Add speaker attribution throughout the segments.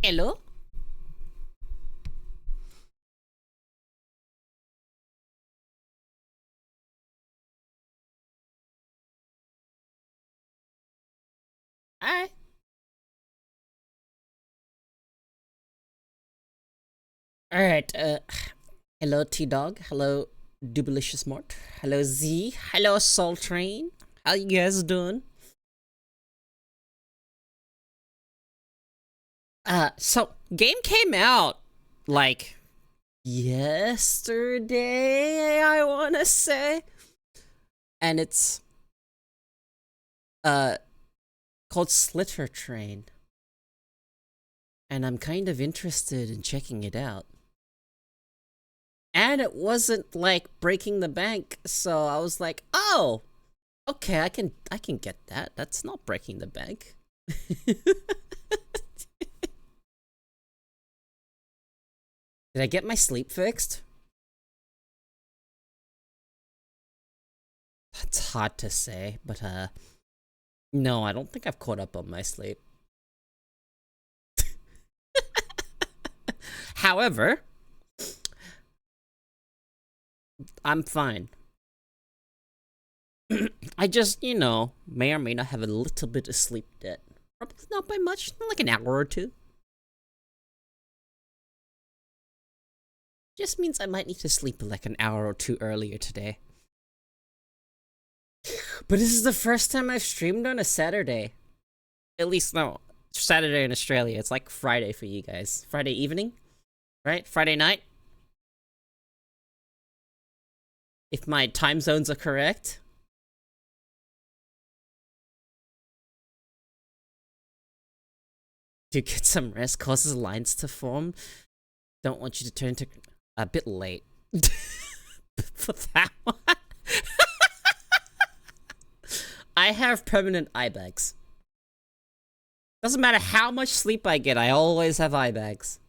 Speaker 1: Hello? Alright. Alright, hello T-Dog. Hello Dubalicious Mort. Hello Z. Hello Soul Train. How you guys doing? So, game came out, like, yesterday, I wanna say. And it's, uh, called Slitter Train. And I'm kind of interested in checking it out. And it wasn't like breaking the bank, so I was like, oh, okay, I can get that. That's not breaking the bank. Did I get my sleep fixed? That's hard to say, but no, I don't think I've caught up on my sleep. However, I'm fine. I just, may or may not have a little bit of sleep debt. Probably not by much, like an hour or two. Just means I might need to sleep like an hour or two earlier today. But this is the first time I've streamed on a Saturday. At least, no, Saturday in Australia. It's like Friday for you guys. Friday evening? Right? Friday night? If my time zones are correct. To get some rest causes lines to form. Don't want you to turn to a bit late for that one. I have permanent eye bags. Doesn't matter how much sleep I get, I always have eye bags.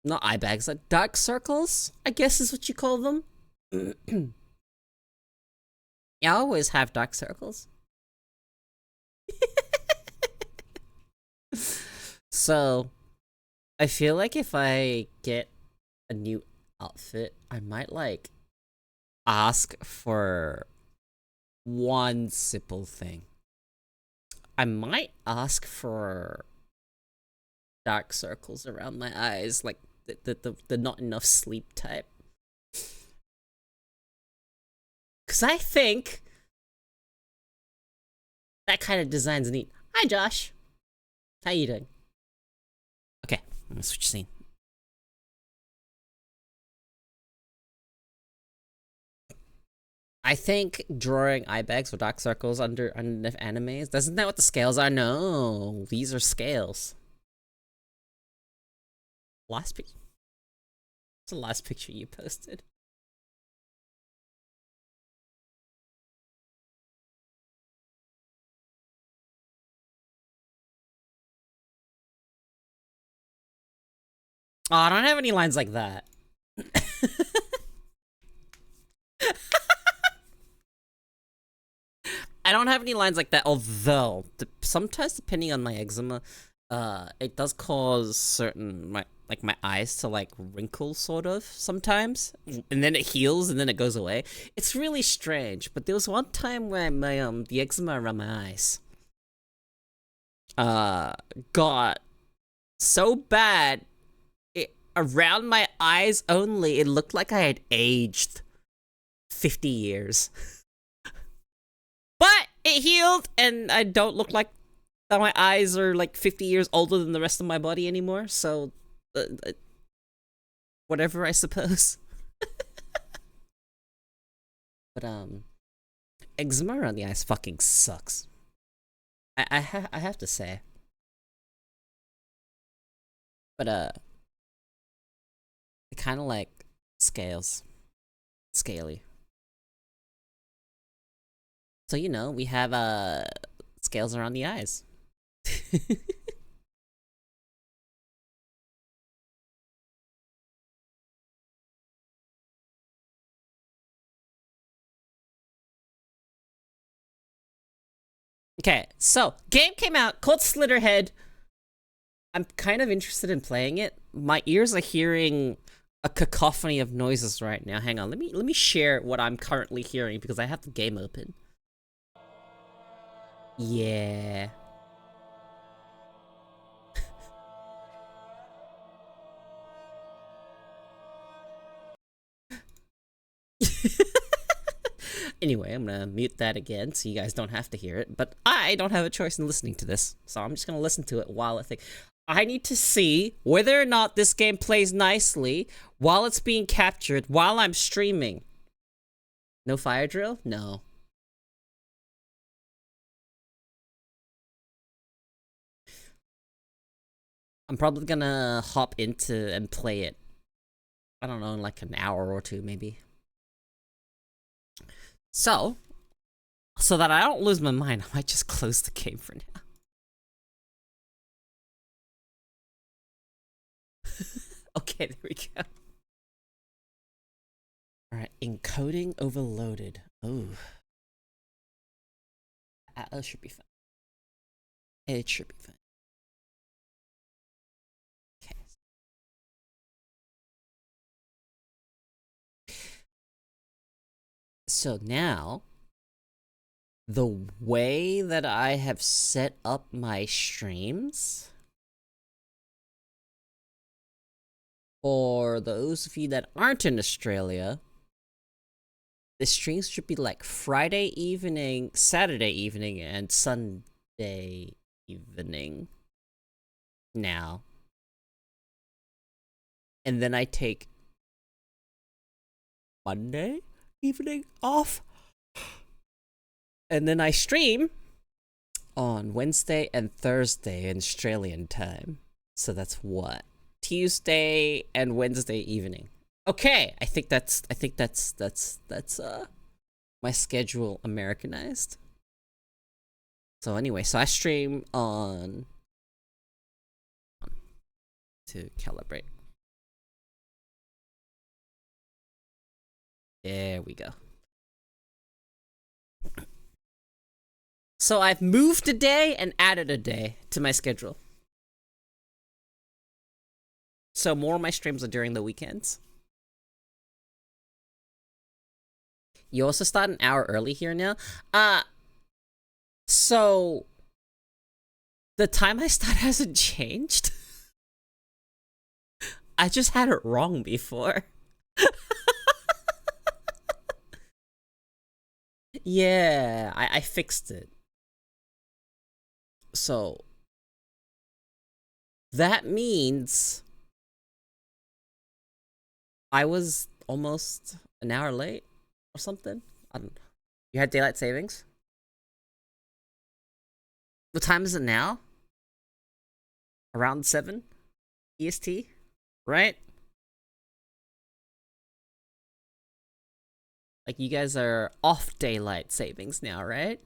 Speaker 1: Not eye bags, like dark circles, I guess is what you call them. Yeah, I always have dark circles. So, I feel like if I get a new outfit, I might like ask for one simple thing. I might ask for dark circles around my eyes, like the not enough sleep type. Cause I think that kind of design's neat. Hi Josh. How you doing? Okay, I'm gonna switch scene. I think drawing eye bags or dark circles underneath animes, isn't that what the scales are? No, these are scales. Last picture. What's the last picture you posted? Oh, I don't have any lines like that. I don't have any lines like that, although sometimes depending on my eczema, it does cause certain my eyes to like wrinkle sort of sometimes, and then it heals and then it goes away. It's really strange. But there was one time where my the eczema around my eyes got so bad around my eyes only, it looked like I had aged 50 years. But it healed, and I don't look like that my eyes are like 50 years older than the rest of my body anymore, so whatever, I suppose. But eczema around the eyes fucking sucks. I have to say. But it kind of like scaly. So we have scales around the eyes. Okay, so game came out called Slitterhead. I'm kind of interested in playing it. My ears are hearing a cacophony of noises right now. Hang on, let me share what I'm currently hearing because I have the game open. Yeah. Anyway, I'm gonna mute that again so you guys don't have to hear it, but I don't have a choice in listening to this, so I'm just gonna listen to it while I think. I need to see whether or not this game plays nicely while it's being captured while I'm streaming. No fire drill? No. I'm probably gonna hop into and play it. I don't know, in like an hour or two, maybe. So that I don't lose my mind, I might just close the game for now. Okay, there we go. Alright, encoding overloaded. Oh. That should be fine. It should be fine. Okay. So now, the way that I have set up my streams, for those of you that aren't in Australia, the streams should be like Friday evening, Saturday evening, and Sunday evening. Now. And then I take Monday evening off. And then I stream on Wednesday and Thursday in Australian time. So that's what? Tuesday and Wednesday evening. Okay, I think that's my schedule Americanized. So anyway, so I stream on to calibrate. There we go. So I've moved a day and added a day to my schedule. So more of my streams are during the weekends. You also start an hour early here now. So the time I start hasn't changed. I just had it wrong before. Yeah, I fixed it. So that means I was almost an hour late or something. I don't know. You had daylight savings? What time is it now? Around 7 EST, right? Like you guys are off daylight savings now, right?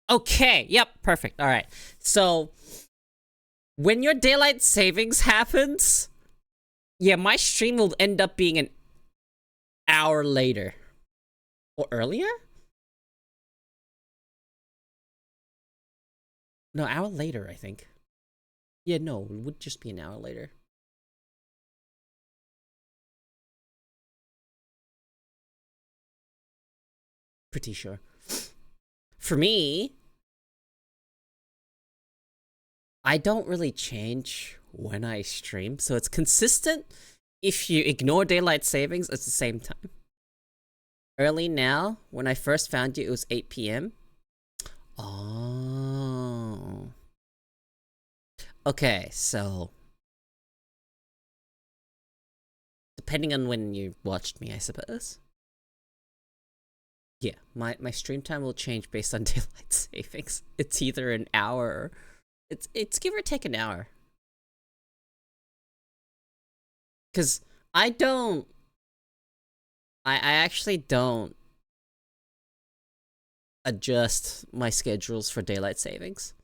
Speaker 1: Okay, yep, perfect. All right. So when your daylight savings happens, yeah, my stream will end up being an hour later. Or earlier? No, hour later, I think. Yeah, no, it would just be an hour later. Pretty sure. For me, I don't really change when I stream, so it's consistent. If you ignore daylight savings, it's the same time. Early now, when I first found you, it was 8 p.m. Oh. Okay, so depending on when you watched me, I suppose. Yeah, my stream time will change based on daylight savings. It's either an hour, it's give or take an hour. Cause I actually don't adjust my schedules for daylight savings.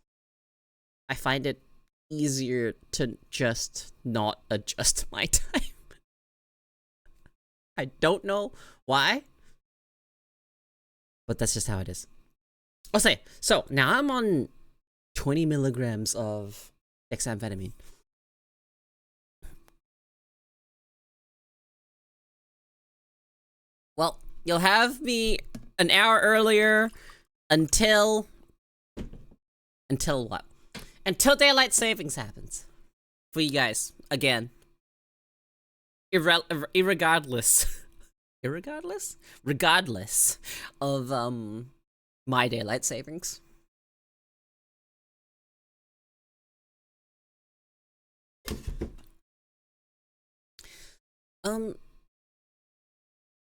Speaker 1: I find it easier to just not adjust my time. I don't know why, but that's just how it is. I'll say, so now I'm on 20 milligrams of dexamphetamine. Well, you'll have me an hour earlier until what? Until daylight savings happens for you guys again. Irregardless, regardless of my daylight savings.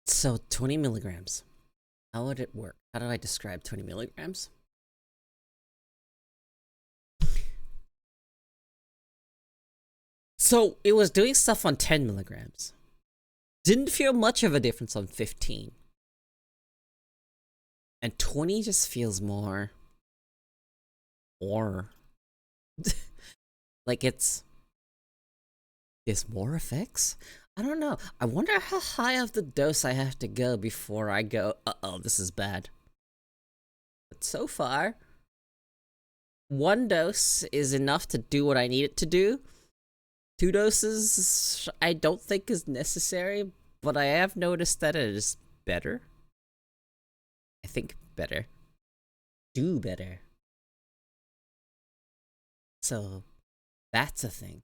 Speaker 1: So 20 milligrams. How would it work? How do I describe 20 milligrams? So it was doing stuff on 10 milligrams. Didn't feel much of a difference on 15. And 20 just feels more. Like it's. There's more effects? I don't know. I wonder how high of the dose I have to go before I go, uh-oh, this is bad. But so far, one dose is enough to do what I need it to do. 2 doses, I don't think is necessary, but I have noticed that it is better. I think better. Do better. So, that's a thing.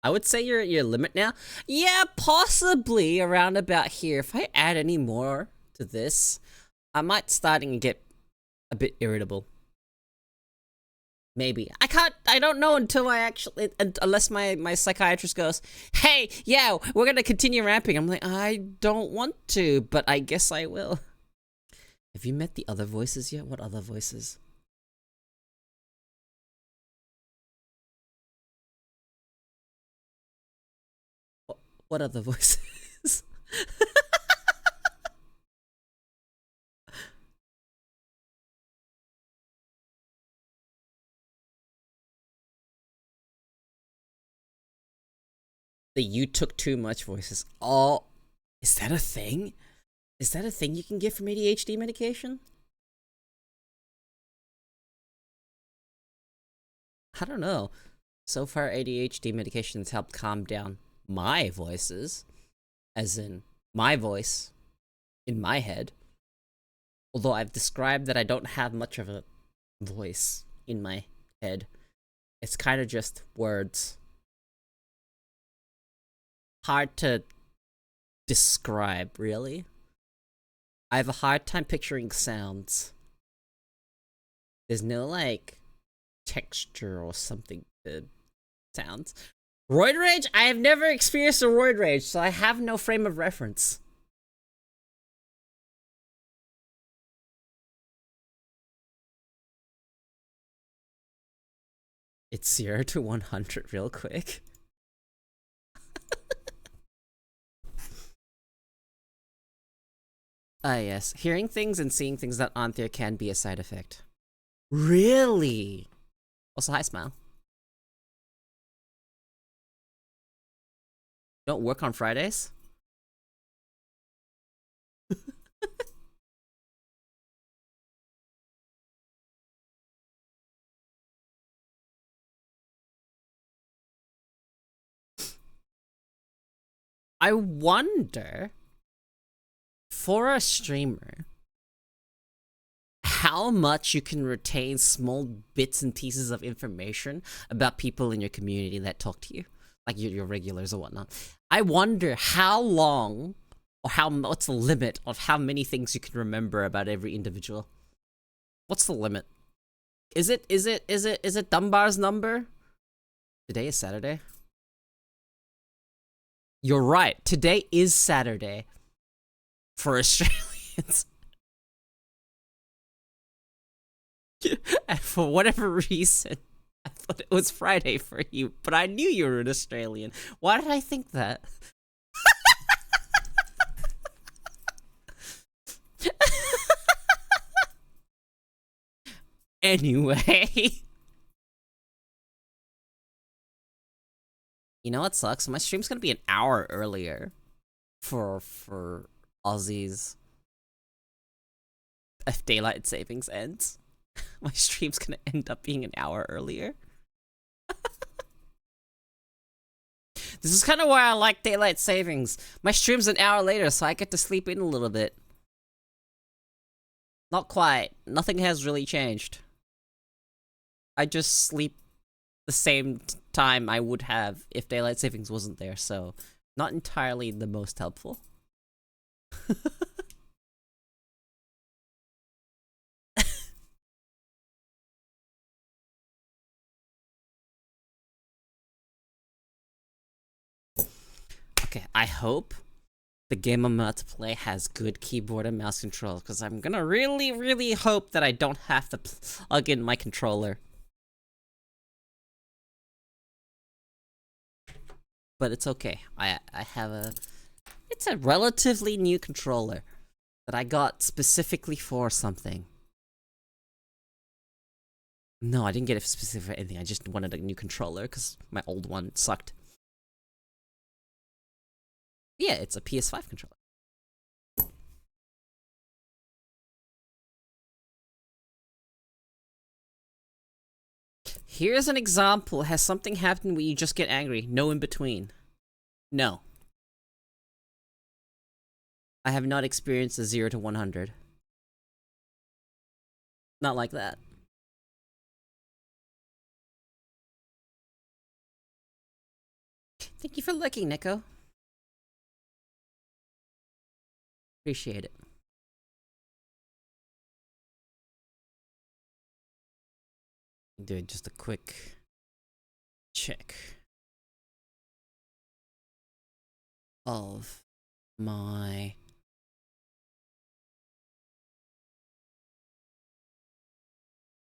Speaker 1: I would say your limit now. Yeah, possibly around about here. If I add any more to this, I might starting to get a bit irritable. Maybe. I don't know until I actually, unless my psychiatrist goes, hey, yeah, we're gonna continue ramping. I'm like, I don't want to, but I guess I will. Have you met the other voices yet? What other voices? What other voices? The you took too much voices. Oh, is that a thing? Is that a thing you can get from ADHD medication? I don't know. So far, ADHD medication has helped calm down my voices, as in my voice in my head. Although I've described that I don't have much of a voice in my head. It's kind of just words. Hard to describe, really. I have a hard time picturing sounds. There's no, like, texture or something to sounds. Roid rage? I have never experienced a roid rage, so I have no frame of reference. It's 0 to 100 real quick. Ah, yes. Hearing things and seeing things that aren't there can be a side effect. Really? Also, hi, Smile. Don't work on Fridays? I wonder, for a streamer, how much you can retain small bits and pieces of information about people in your community that talk to you, like your regulars or whatnot. I wonder how long, or what's the limit of how many things you can remember about every individual. What's the limit? Is it Dunbar's number? Today is Saturday. You're right. Today is Saturday for Australians. And for whatever reason, I thought it was Friday for you, but I knew you were an Australian. Why did I think that? Anyway. You know what sucks? My stream's gonna be an hour earlier for Aussies if daylight savings ends. My stream's gonna end up being an hour earlier. This is kind of why I like daylight savings. My stream's an hour later, so I get to sleep in a little bit. Not quite. Nothing has really changed. I just sleep the same time I would have if daylight savings wasn't there, so not entirely the most helpful. Okay, I hope the game I'm about to play has good keyboard and mouse controls, because I'm gonna really, really hope that I don't have to plug in my controller. But it's okay. I have a... It's a relatively new controller that I got specifically for something. No, I didn't get it specific for anything. I just wanted a new controller because my old one sucked. Yeah, it's a PS5 controller. Here's an example. Has something happened where you just get angry? No in between. No. I have not experienced a 0 to 100. Not like that. Thank you for looking, Nico. Appreciate it. Do just a quick check of my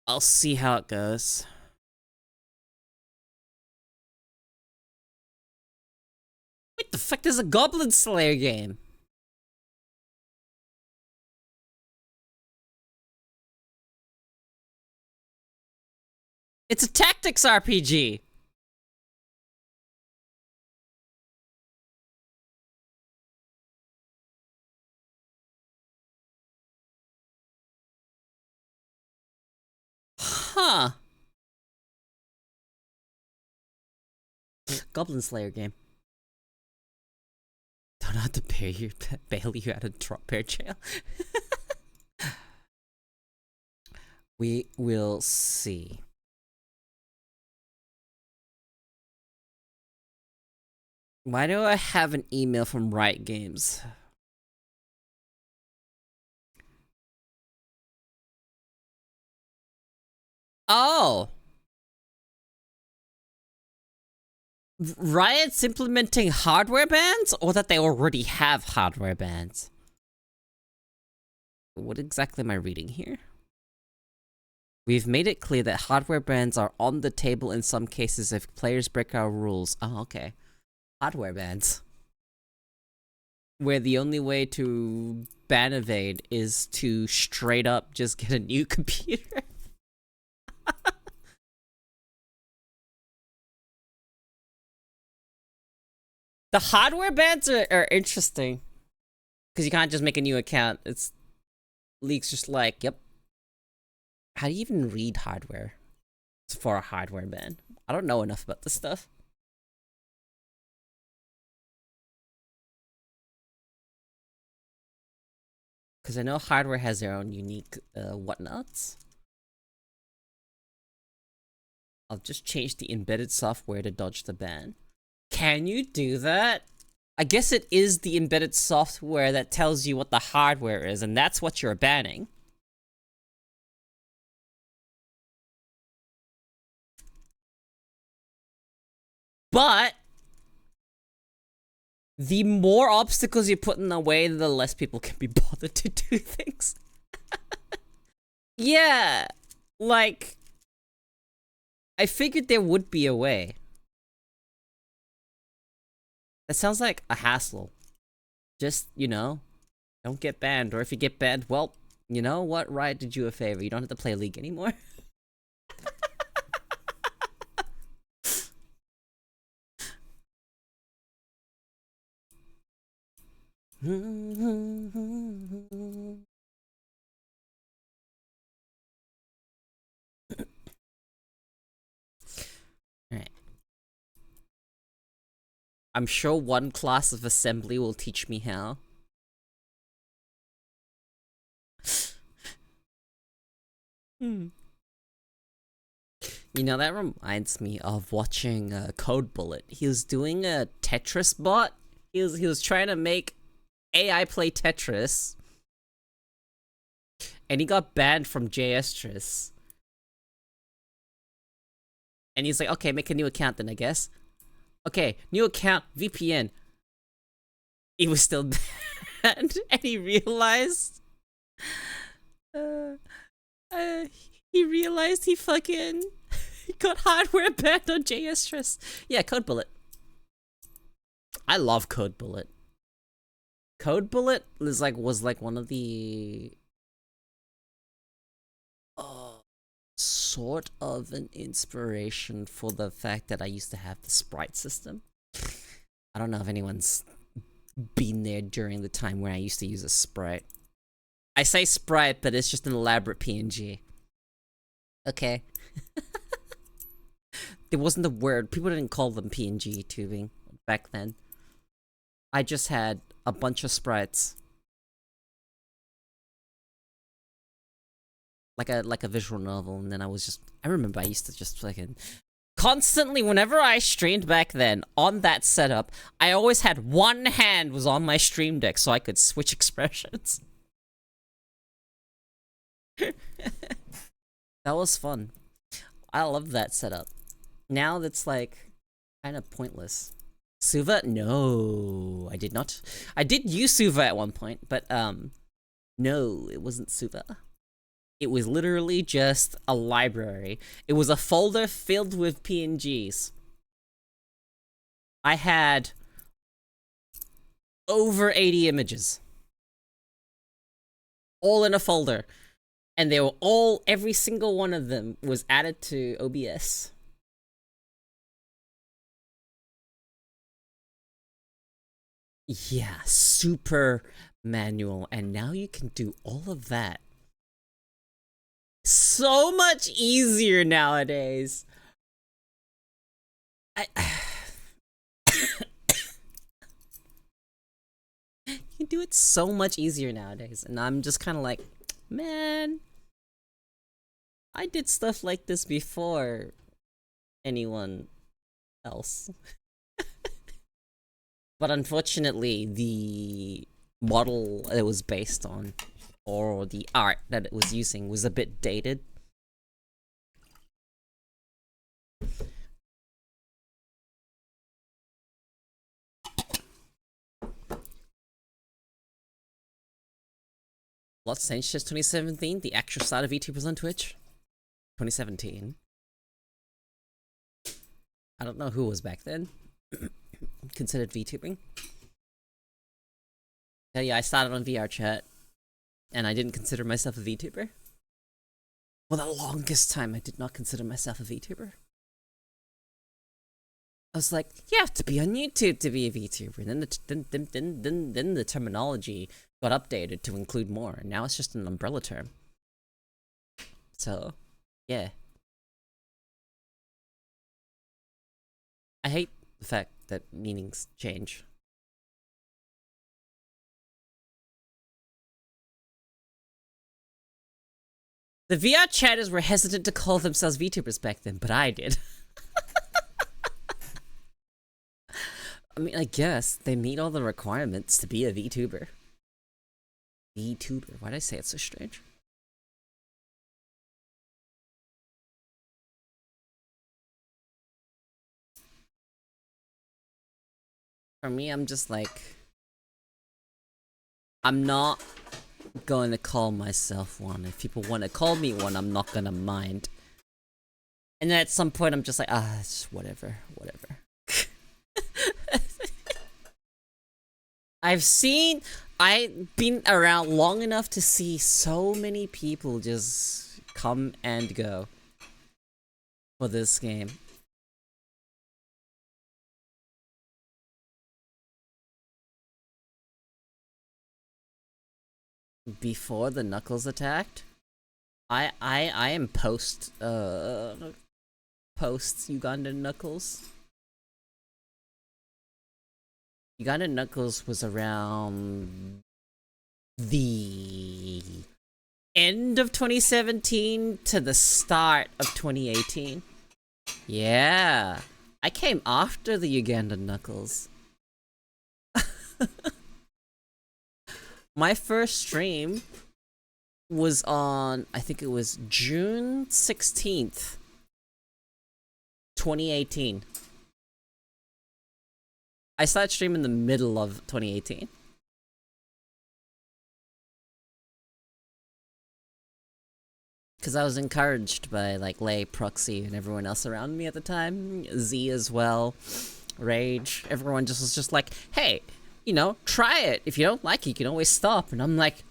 Speaker 1: I'll see how it goes. What the fuck? There's a Goblin Slayer game. It's a tactics RPG. Huh. Goblin Slayer game. Don't have to bail you out of drop bear jail. We will see. Why do I have an email from Riot Games? Oh! Riot's implementing hardware bans, or that they already have hardware bans? What exactly am I reading here? We've made it clear that hardware bans are on the table in some cases if players break our rules. Oh, okay. Hardware bans. Where the only way to ban evade is to straight up just get a new computer. The hardware bans are interesting. Because you can't just make a new account. It's... Leaks just like, yep. How do you even read hardware? It's for a hardware ban. I don't know enough about this stuff. Because I know hardware has their own unique whatnots. I'll just change the embedded software to dodge the ban. Can you do that? I guess it is the embedded software that tells you what the hardware is, and that's what you're banning. But the more obstacles you put in the way, the less people can be bothered to do things. Yeah, like, I figured there would be a way. That sounds like a hassle. Just, you know, don't get banned, or if you get banned, well, you know what? Riot did you a favor. You don't have to play League anymore. Alright. I'm sure one class of assembly will teach me how. Hmm. You know, that reminds me of watching Code Bullet. He was doing a Tetris bot. He was trying to make AI play Tetris, and he got banned from JSTris. And he's like, okay, make a new account then, I guess. Okay, new account, VPN. He was still banned, and he realized, uh, uh, he fucking got hardware banned on JSTris. Yeah, Code Bullet. I love Code Bullet. Code Bullet was like one of the sort of an inspiration for the fact that I used to have the sprite system. I don't know if anyone's been there during the time where I used to use a sprite. I say sprite, but it's just an elaborate PNG. Okay. It wasn't a word. People didn't call them PNG tubing back then. I just had a bunch of sprites. Like a visual novel, and then I remember I used to just fucking constantly, whenever I streamed back then on that setup, I always had one hand was on my stream deck so I could switch expressions. That was fun. I love that setup. Now that's like kind of pointless. Suva? No, I did not. I did use Suva at one point, but no, it wasn't Suva. It was literally just a library. It was a folder filled with PNGs. I had over 80 images. All in a folder. And they were all, every single one of them was added to OBS. Yeah, super manual. And now you can do all of that so much easier nowadays. You can do it so much easier nowadays, and I'm just kind of like, man, I did stuff like this before anyone else. But unfortunately, the model it was based on, or the art that it was using, was a bit dated. Lots changed since 2017. The actual start of VTubers on Twitch. 2017. I don't know who was back then considered VTubing. Yeah, I started on VR chat, and I didn't consider myself a VTuber. For the longest time, I did not consider myself a VTuber. I was like, you have to be on YouTube to be a VTuber. And then the terminology got updated to include more, and now it's just an umbrella term. So, yeah. I hate the fact that meanings change. The VR chatters were hesitant to call themselves VTubers back then, but I did. I mean, I guess they meet all the requirements to be a VTuber. VTuber. Why did I say it so strange? For me, I'm just like, I'm not going to call myself one. If people want to call me one, I'm not gonna mind. And then at some point, I'm just like, it's just whatever. I've been around long enough to see so many people just come and go for this game. before the Knuckles attacked. I am post Ugandan Knuckles. Ugandan Knuckles was around the end of 2017 to the start of 2018. Yeah. I came after the Ugandan Knuckles. My first stream was on, I think it was June 16th, 2018. I started streaming in the middle of 2018. Because I was encouraged by, like, Lay, Proxy, and everyone else around me at the time. Z as well. Rage. Everyone just was just like, hey, you know, try it. If you don't like it, you can always stop. And I'm like,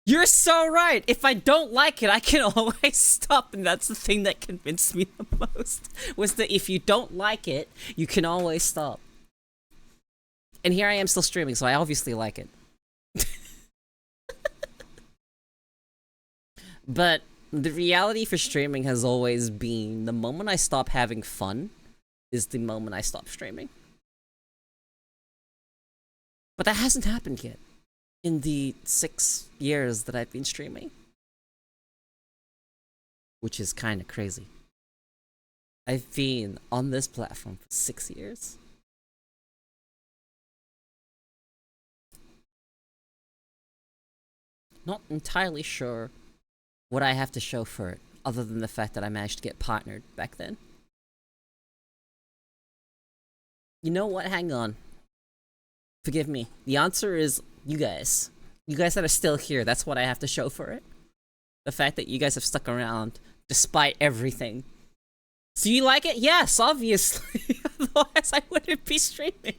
Speaker 1: you're so right. If I don't like it, I can always stop. And that's the thing that convinced me the most. Was that if you don't like it, you can always stop. And here I am still streaming, so I obviously like it. But the reality for streaming has always been the moment I stop having fun is the moment I stop streaming. But that hasn't happened yet in the 6 years that I've been streaming. Which is kind of crazy. I've been on this platform for 6 years. Not entirely sure what I have to show for it, other than the fact that I managed to get partnered back then. You know what? Hang on. Forgive me. The answer is you guys. You guys that are still here, that's what I have to show for it. The fact that you guys have stuck around despite everything. So you like it? Yes, obviously. Otherwise I wouldn't be streaming.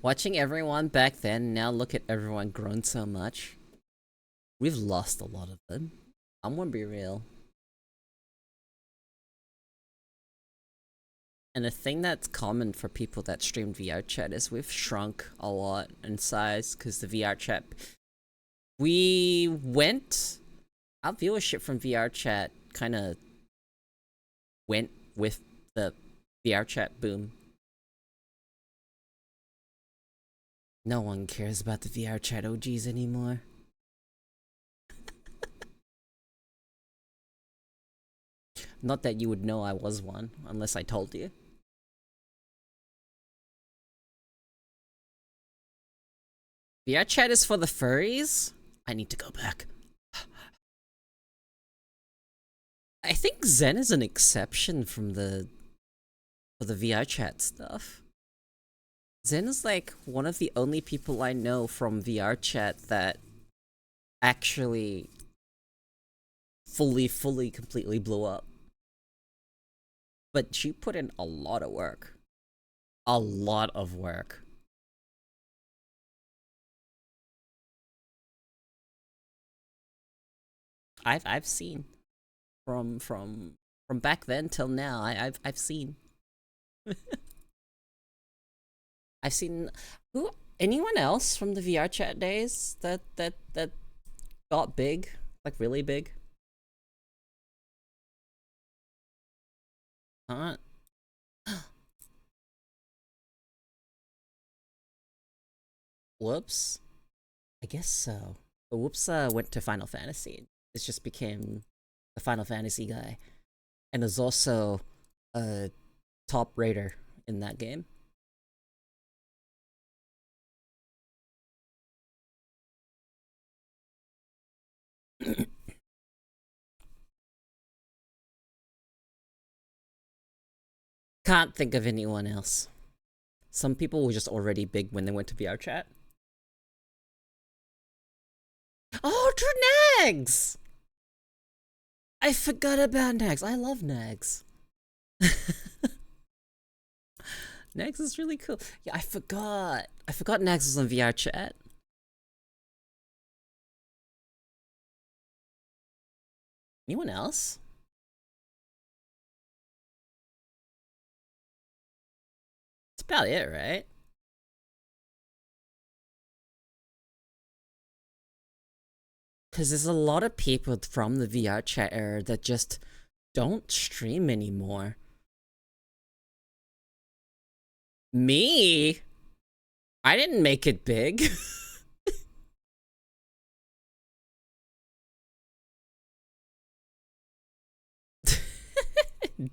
Speaker 1: Watching everyone back then, now look at everyone grown so much. We've lost a lot of them. I'm gonna be real. And the thing that's common for people that stream VR chat is we've shrunk a lot in size because the VR chat... Our viewership from VR chat kind of went with the VR chat boom. No one cares about the VR chat OGs anymore. Not that you would know I was one, unless I told you. VR chat is for the furries? I need to go back. I think Zen is an exception from for the VR chat stuff. Zen is like one of the only people I know from VR chat that actually fully, completely blew up. But she put in a lot of work. A lot of work. I've seen from back then till now. I've seen. I've seen anyone else from the VR chat days that got big, like really big. Whoops. I guess so. But Whoops went to Final Fantasy. It just became the Final Fantasy guy. And is also a top raider in that game. Can't think of anyone else. Some people were just already big when they went to VR chat. Oh, Drew Nags! I forgot about Nags. I love Nags. Nags is really cool. Yeah, I forgot. Nags was on VR chat. Anyone else? That's about it, right? Because there's a lot of people from the VR chat era that just don't stream anymore. Me? I didn't make it big.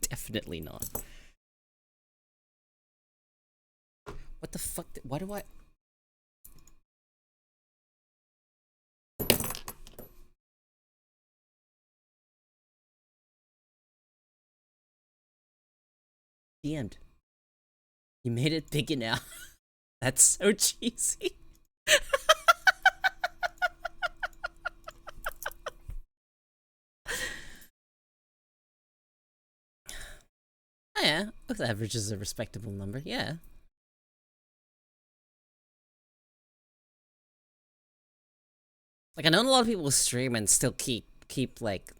Speaker 1: Definitely not. What the fuck? Why do I... The end. You made it big enough. That's so cheesy. Oh yeah, with average is a respectable number, yeah. Like, I know a lot of people stream and still keep like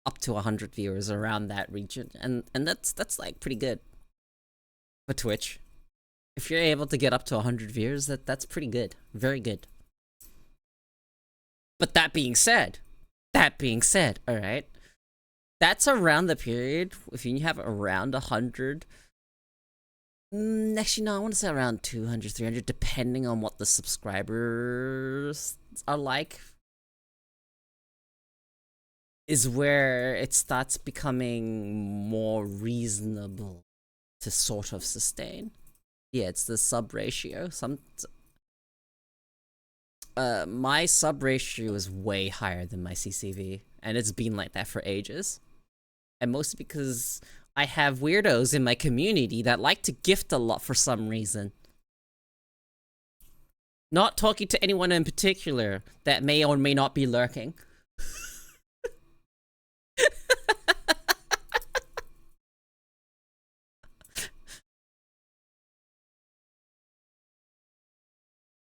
Speaker 1: up to 100 viewers around that region, and that's like pretty good for Twitch. If you're able to get up to 100 viewers, that's pretty good, very good. But that being said, all right, that's around the period. If you have around 100, actually no, I want to say around 200, 300, depending on what the subscribers are like, is where it starts becoming more reasonable to sort of sustain. Yeah, it's the sub ratio. My sub ratio is way higher than my CCV, and it's been like that for ages. And mostly because I have weirdos in my community that like to gift a lot for some reason. Not talking to anyone in particular that may or may not be lurking.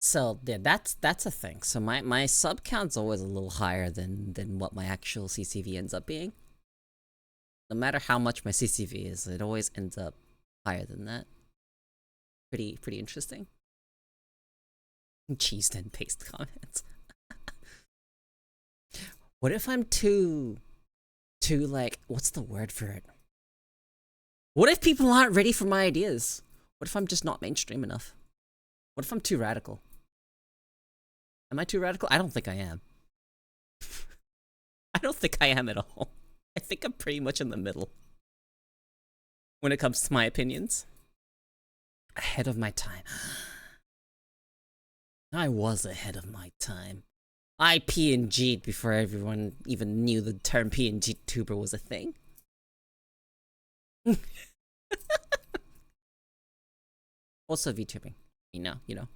Speaker 1: So yeah, that's a thing. So my sub count's always a little higher than what my actual CCV ends up being. No matter how much my CCV is, it always ends up higher than that. Pretty interesting. Cheese and paste comments. What if I'm too like, what's the word for it? What if people aren't ready for my ideas? What if I'm just not mainstream enough? What if I'm too radical? Am I too radical? I don't think I am. I don't think I am at all. I think I'm pretty much in the middle when it comes to my opinions. Ahead of my time. I was ahead of my time. I PNG'd before everyone even knew the term PNG tuber was a thing. Also VTubing. You know.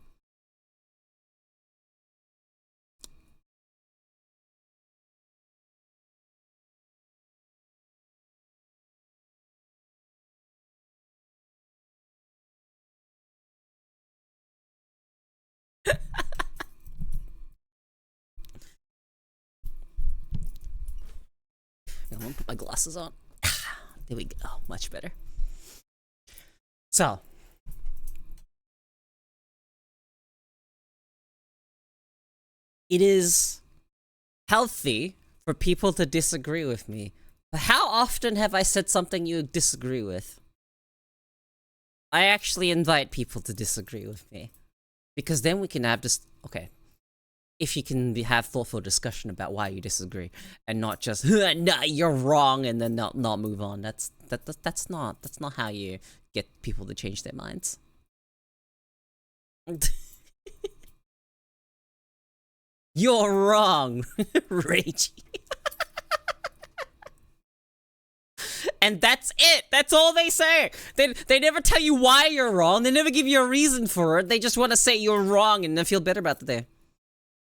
Speaker 1: I'm gonna put my glasses on. There we go. Much better. So, it is healthy for people to disagree with me. But how often have I said something you disagree with? I actually invite people to disagree with me. Because then we can have this... Okay. If you can have thoughtful discussion about why you disagree, and not just nah, you're wrong, and then not move on. That's not how you get people to change their minds. You're wrong, Ragey. And that's it. That's all they say. They never tell you why you're wrong. They never give you a reason for it. They just want to say you're wrong and then feel better about the day.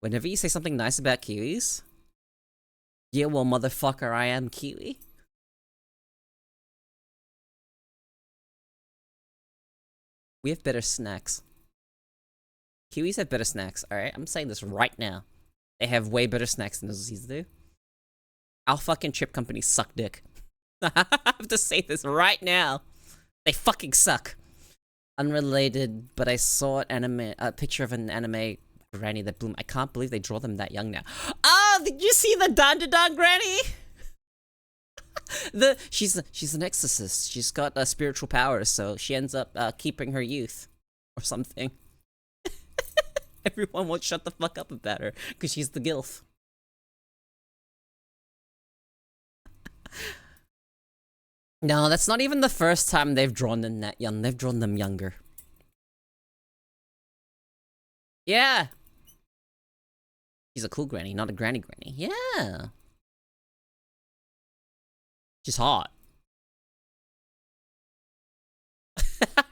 Speaker 1: Whenever you say something nice about Kiwis, yeah, well, motherfucker, I am Kiwi. We have better snacks. Kiwis have better snacks, alright? I'm saying this right now. They have way better snacks than Aussies do. Our fucking chip companies suck dick. I have to say this right now. They fucking suck. Unrelated, but I saw a picture of an anime granny that blew. I can't believe they draw them that young now. Oh, did you see the Dandadan granny? She's an exorcist. She's got spiritual powers, so she ends up keeping her youth or something. Everyone won't shut the fuck up about her because she's the gilf. No, that's not even the first time they've drawn them that young. They've drawn them younger. Yeah. She's a cool granny, not a granny granny. Yeah. She's hot.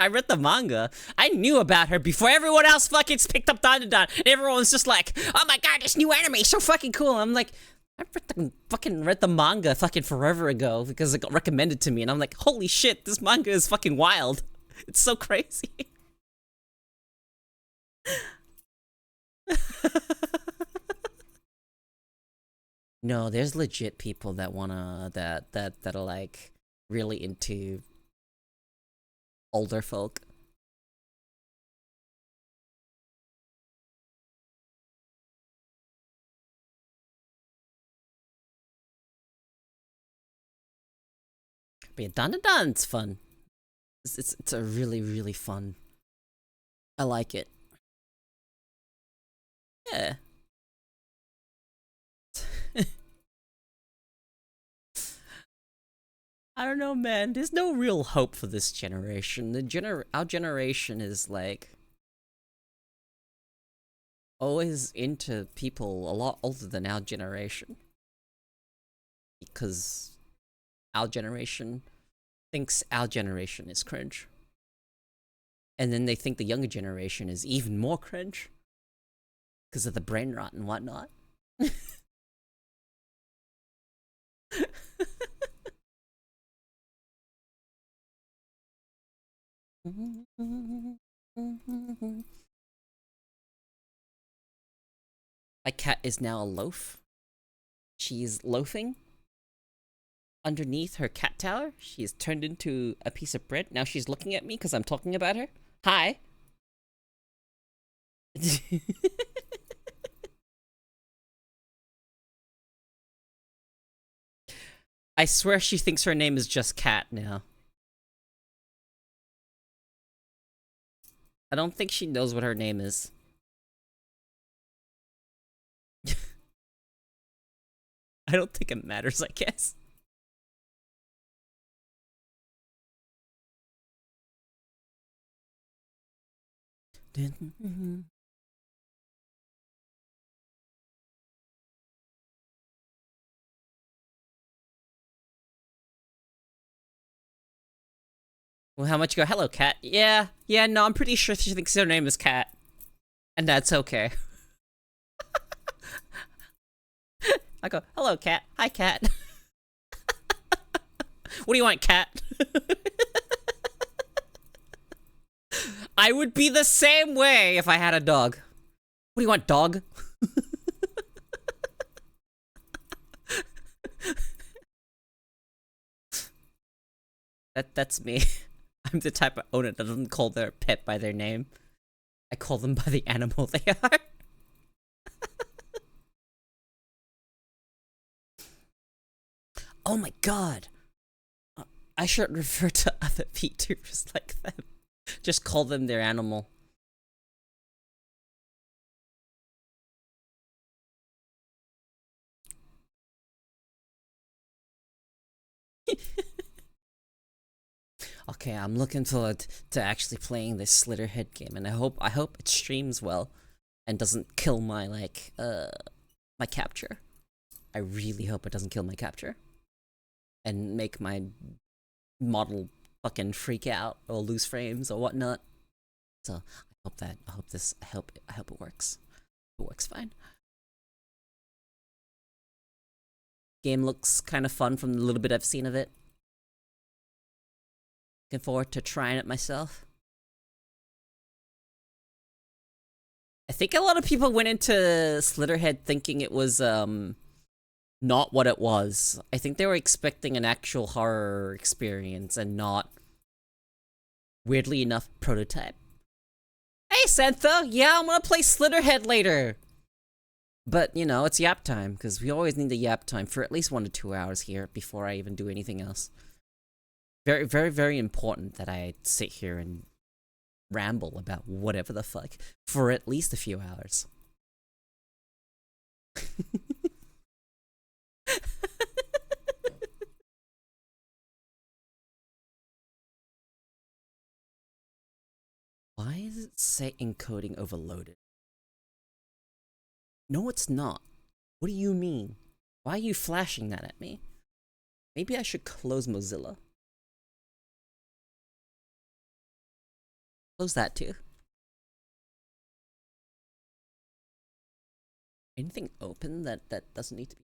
Speaker 1: I read the manga. I knew about her before everyone else fucking picked up Dandadan. And everyone was just like, oh my god, this new anime is so fucking cool. I'm like, I read the manga fucking forever ago because it got recommended to me. And I'm like, holy shit, this manga is fucking wild. It's so crazy. No, there's legit people that wanna that are like really into older folk. But yeah, Dandadan's fun. It's a really fun. I like it. Yeah. I don't know, man. There's no real hope for this generation. Our generation is like always into people a lot older than our generation. Because our generation thinks our generation is cringe. And then they think the younger generation is even more cringe. Because of the brain rot and whatnot. My cat is now a loaf. She's loafing. Underneath her cat tower, she's turned into a piece of bread. Now she's looking at me because I'm talking about her. Hi. I swear she thinks her name is just Cat now. I don't think she knows what her name is. I don't think it matters, I guess. Well, how much you go? Hello, Cat. Yeah, no, I'm pretty sure she thinks her name is Cat. And that's okay. I go, hello, Cat. Hi, Cat. What do you want, Cat? I would be the same way if I had a dog. What do you want, dog? That's me. I'm the type of owner that doesn't call their pet by their name. I call them by the animal they are. Oh my god. I should refer to other VTubers like them. Just call them their animal. Okay, I'm looking forward to actually playing this Slitterhead game, and I hope it streams well and doesn't kill my my capture. I really hope it doesn't kill my capture and make my model fucking freak out or lose frames or whatnot. So I hope it works. It works fine. Game looks kind of fun from the little bit I've seen of it. Looking forward to trying it myself. I think a lot of people went into Slitterhead thinking it was not what it was. I think they were expecting an actual horror experience and not weirdly enough, prototype. Hey, Santha! Yeah, I'm gonna play Slitherhead later! But, you know, it's yap time, because we always need the yap time for at least 1 to 2 hours here before I even do anything else. Very, very, very important that I sit here and ramble about whatever the fuck for at least a few hours. Why does it say encoding overloaded? No, it's not. What do you mean? Why are you flashing that at me? Maybe I should close Mozilla. Close that too. Anything open that doesn't need to be?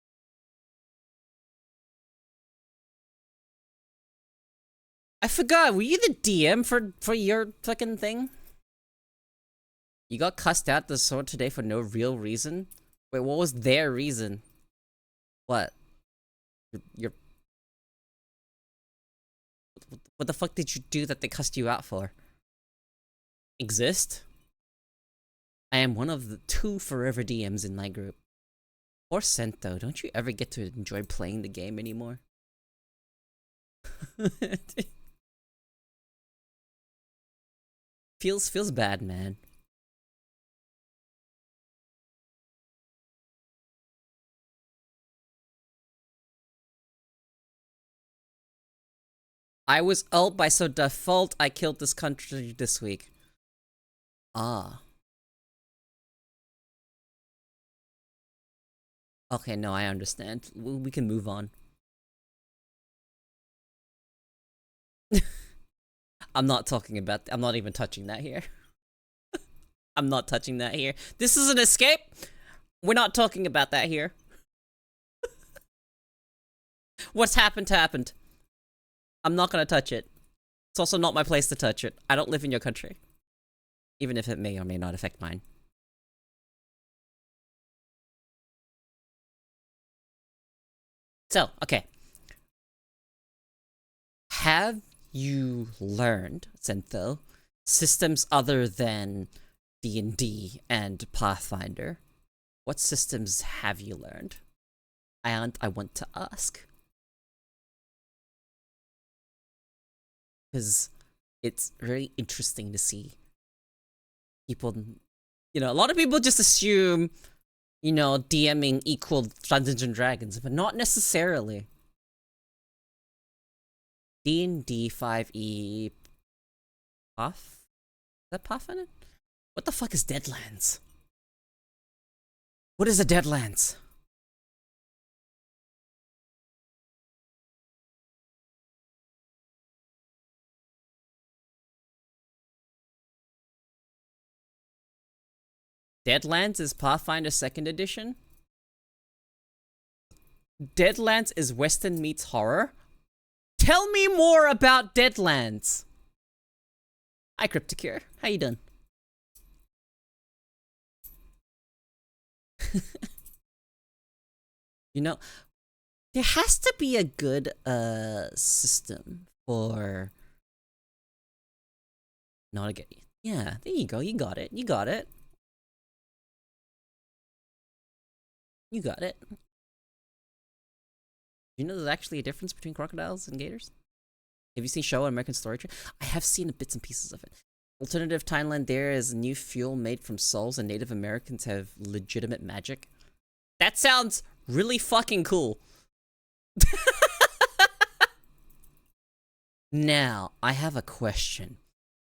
Speaker 1: I forgot, were you the DM for your fucking thing? You got cussed out the sword today for no real reason? Wait, what was their reason? What? Your what the fuck did you do that they cussed you out for? Exist? I am one of the 2 forever DMs in my group. Or Sento, don't you ever get to enjoy playing the game anymore? Feels bad, man. I was ult by so default I killed this country this week. Ah. Okay, no, I understand. We can move on. I'm not talking about... I'm not even touching that here. I'm not touching that here. This is an escape! We're not talking about that here. What's happened happened. I'm not gonna touch it. It's also not my place to touch it. I don't live in your country. Even if it may or may not affect mine. So, okay. Have you learned, Sentho, systems other than D&D and Pathfinder? What systems have you learned? I want to ask. Because it's very interesting to see people, you know, a lot of people just assume, you know, DMing equal Dungeons and Dragons, but not necessarily. D&D 5e Path? Is that Pathfinder? What the fuck is Deadlands? What is a Deadlands? Deadlands is Pathfinder 2nd edition? Deadlands is Western meets horror? Tell me more about Deadlands! Hi, Crypticure. How you doing? You know, there has to be a good, system for... Not a good... Yeah, there you go. You got it. You got it. You got it. You know there's actually a difference between crocodiles and gators? Have you seen Showa American Story Tree? I have seen bits and pieces of it. Alternative timeline, there is new fuel made from souls and Native Americans have legitimate magic. That sounds really fucking cool. Now, I have a question.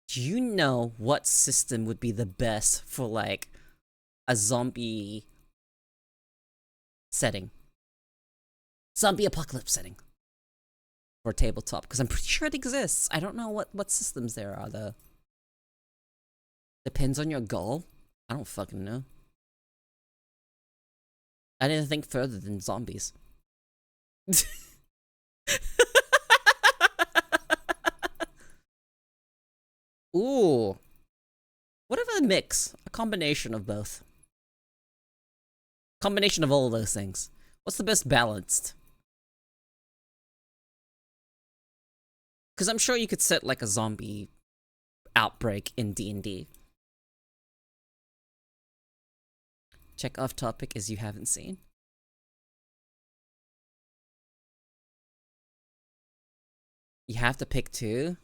Speaker 1: Do you know what system would be the best for, like, a zombie setting? Zombie apocalypse setting. For tabletop, because I'm pretty sure it exists. I don't know what systems there are, though. Depends on your goal? I don't fucking know. I didn't think further than zombies. Ooh. What if a mix? A combination of both. Combination of all of those things. What's the best balanced? Because I'm sure you could set like a zombie outbreak in D&D. Check off topic as you haven't seen. You have to pick two?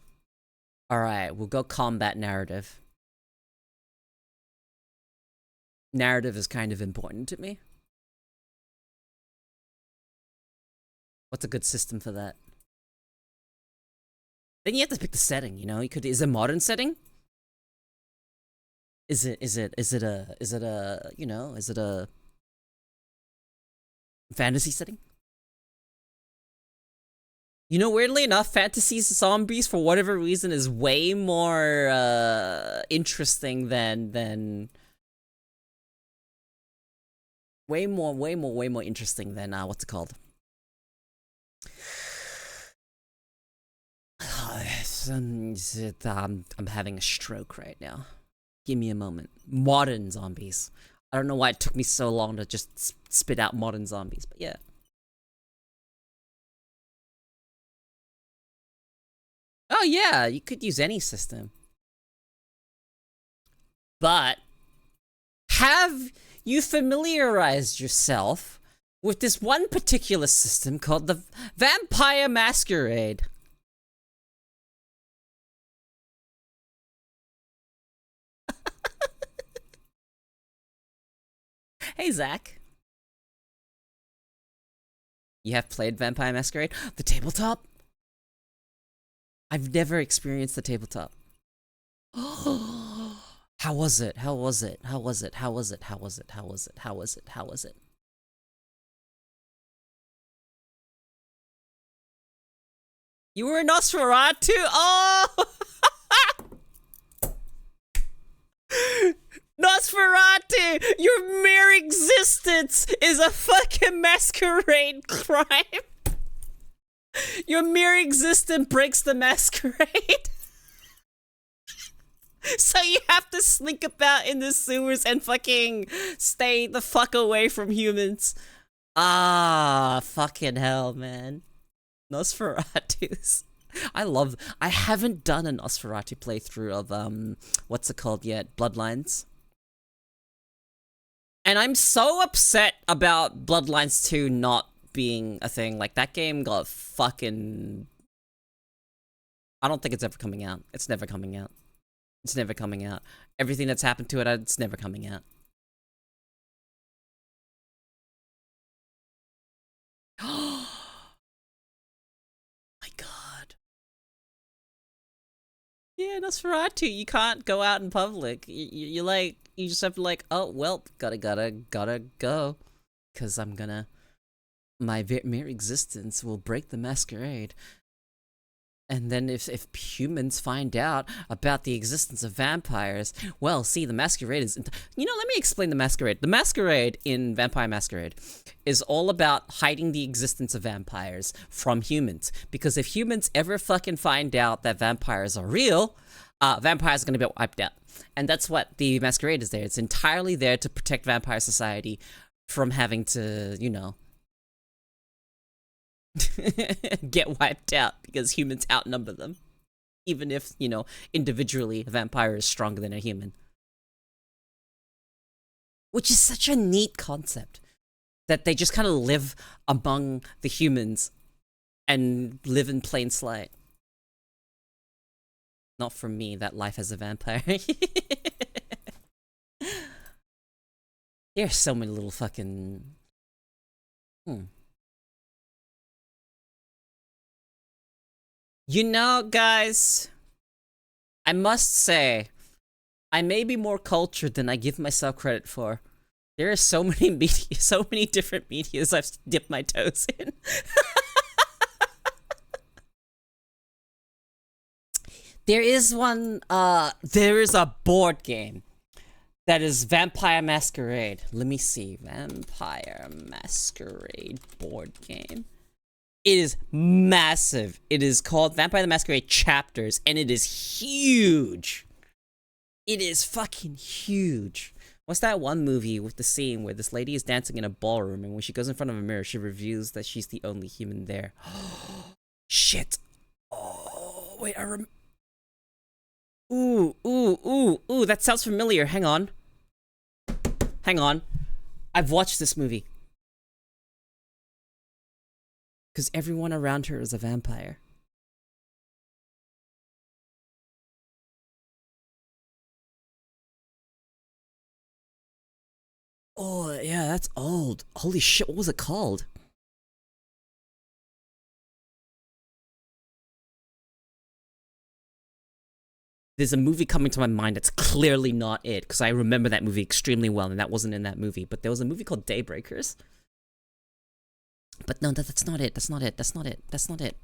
Speaker 1: Alright, we'll go combat narrative. Narrative is kind of important to me. What's a good system for that? Then you have to pick the setting, you know? You could, is it a modern setting? Is it a, you know, is it a fantasy setting? You know, weirdly enough, fantasy zombies, for whatever reason, is way more, interesting than way more interesting than, what's it called? I'm having a stroke right now. Give me a moment. Modern zombies. I don't know why it took me so long to just spit out modern zombies, but yeah. Oh yeah, you could use any system. But have you familiarized yourself with this one particular system called the Vampire Masquerade? Hey, Zach. You have played Vampire Masquerade? The tabletop? I've never experienced the tabletop. How was it? How was it? How was it? How was it? How was it? How was it? How was it? How was it? You were a Nosferatu? Oh! Nosferatu! Your mere existence is a fucking masquerade crime! Your mere existence breaks the masquerade! So you have to slink about in the sewers and fucking stay the fuck away from humans. Ah, fucking hell, man. Nosferatus. I haven't done a Nosferatu playthrough of, what's it called yet? Bloodlines. And I'm so upset about Bloodlines 2 not being a thing. Like, that game got fucking... I don't think it's ever coming out. It's never coming out. It's never coming out. Everything that's happened to it, it's never coming out. Oh my god. Yeah, Nosferatu, you can't go out in public. You like, you just have to like, oh, well, gotta go. Cause I'm gonna, my mere existence will break the masquerade. And then if humans find out about the existence of vampires, well, see, the masquerade is... You know, let me explain the masquerade. The masquerade in Vampire Masquerade is all about hiding the existence of vampires from humans. Because if humans ever fucking find out that vampires are real, vampires are going to be wiped out. And that's what the masquerade is there. It's entirely there to protect vampire society from having to, you know... get wiped out because humans outnumber them. Even if, you know, individually a vampire is stronger than a human. Which is such a neat concept. That they just kind of live among the humans and live in plain sight. Not for me, that life as a vampire. There's so many little fucking... You know, guys, I must say, I may be more cultured than I give myself credit for. There are so many media, so many different medias I've dipped my toes in. There is one, there is a board game that is Vampire Masquerade. Let me see, Vampire Masquerade board game. It is massive. It is called Vampire the Masquerade Chapters, and it is huge. It is fucking huge. What's that one movie with the scene where this lady is dancing in a ballroom, and when she goes in front of a mirror, she reveals that she's the only human there? Shit. Oh, wait, Ooh, that sounds familiar. Hang on. Hang on. I've watched this movie. Because everyone around her is a vampire. Oh, yeah, that's old. Holy shit, what was it called? There's a movie coming to my mind that's clearly not it, because I remember that movie extremely well, and that wasn't in that movie. But there was a movie called Daybreakers. But no, that's not it. That's not it. That's not it. That's not it.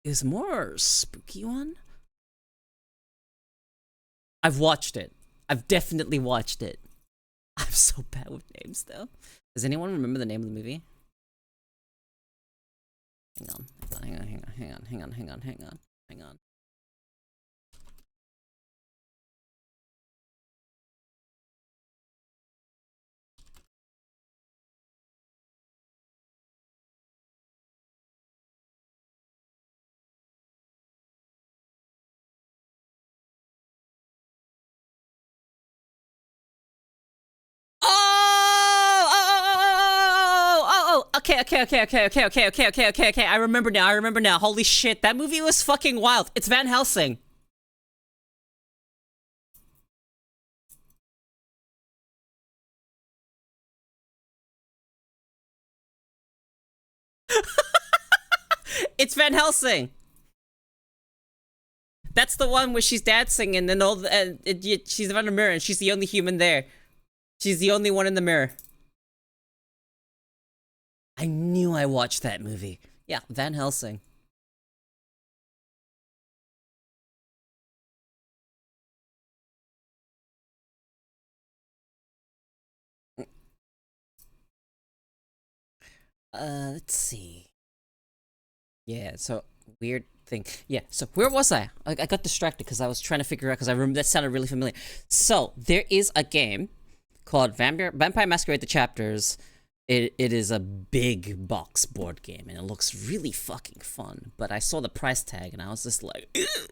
Speaker 1: Is more spooky one? I've watched it. I've definitely watched it. I'm so bad with names, though. Does anyone remember the name of the movie? Hang on, hang on. Okay. I remember now. Holy shit, that movie was fucking wild. It's Van Helsing. It's Van Helsing. That's the one where she's dancing and then she's around a mirror and she's the only human there. She's the only one in the mirror. I knew I watched that movie. Yeah, Van Helsing. Let's see. Yeah, so weird thing. Yeah, so where was I? I got distracted because I was trying to figure out because I remember that sounded really familiar. So there is a game called Vampire Masquerade: The Chapters. It is a big box board game and it looks really fucking fun. But I saw the price tag and I was just like, ugh.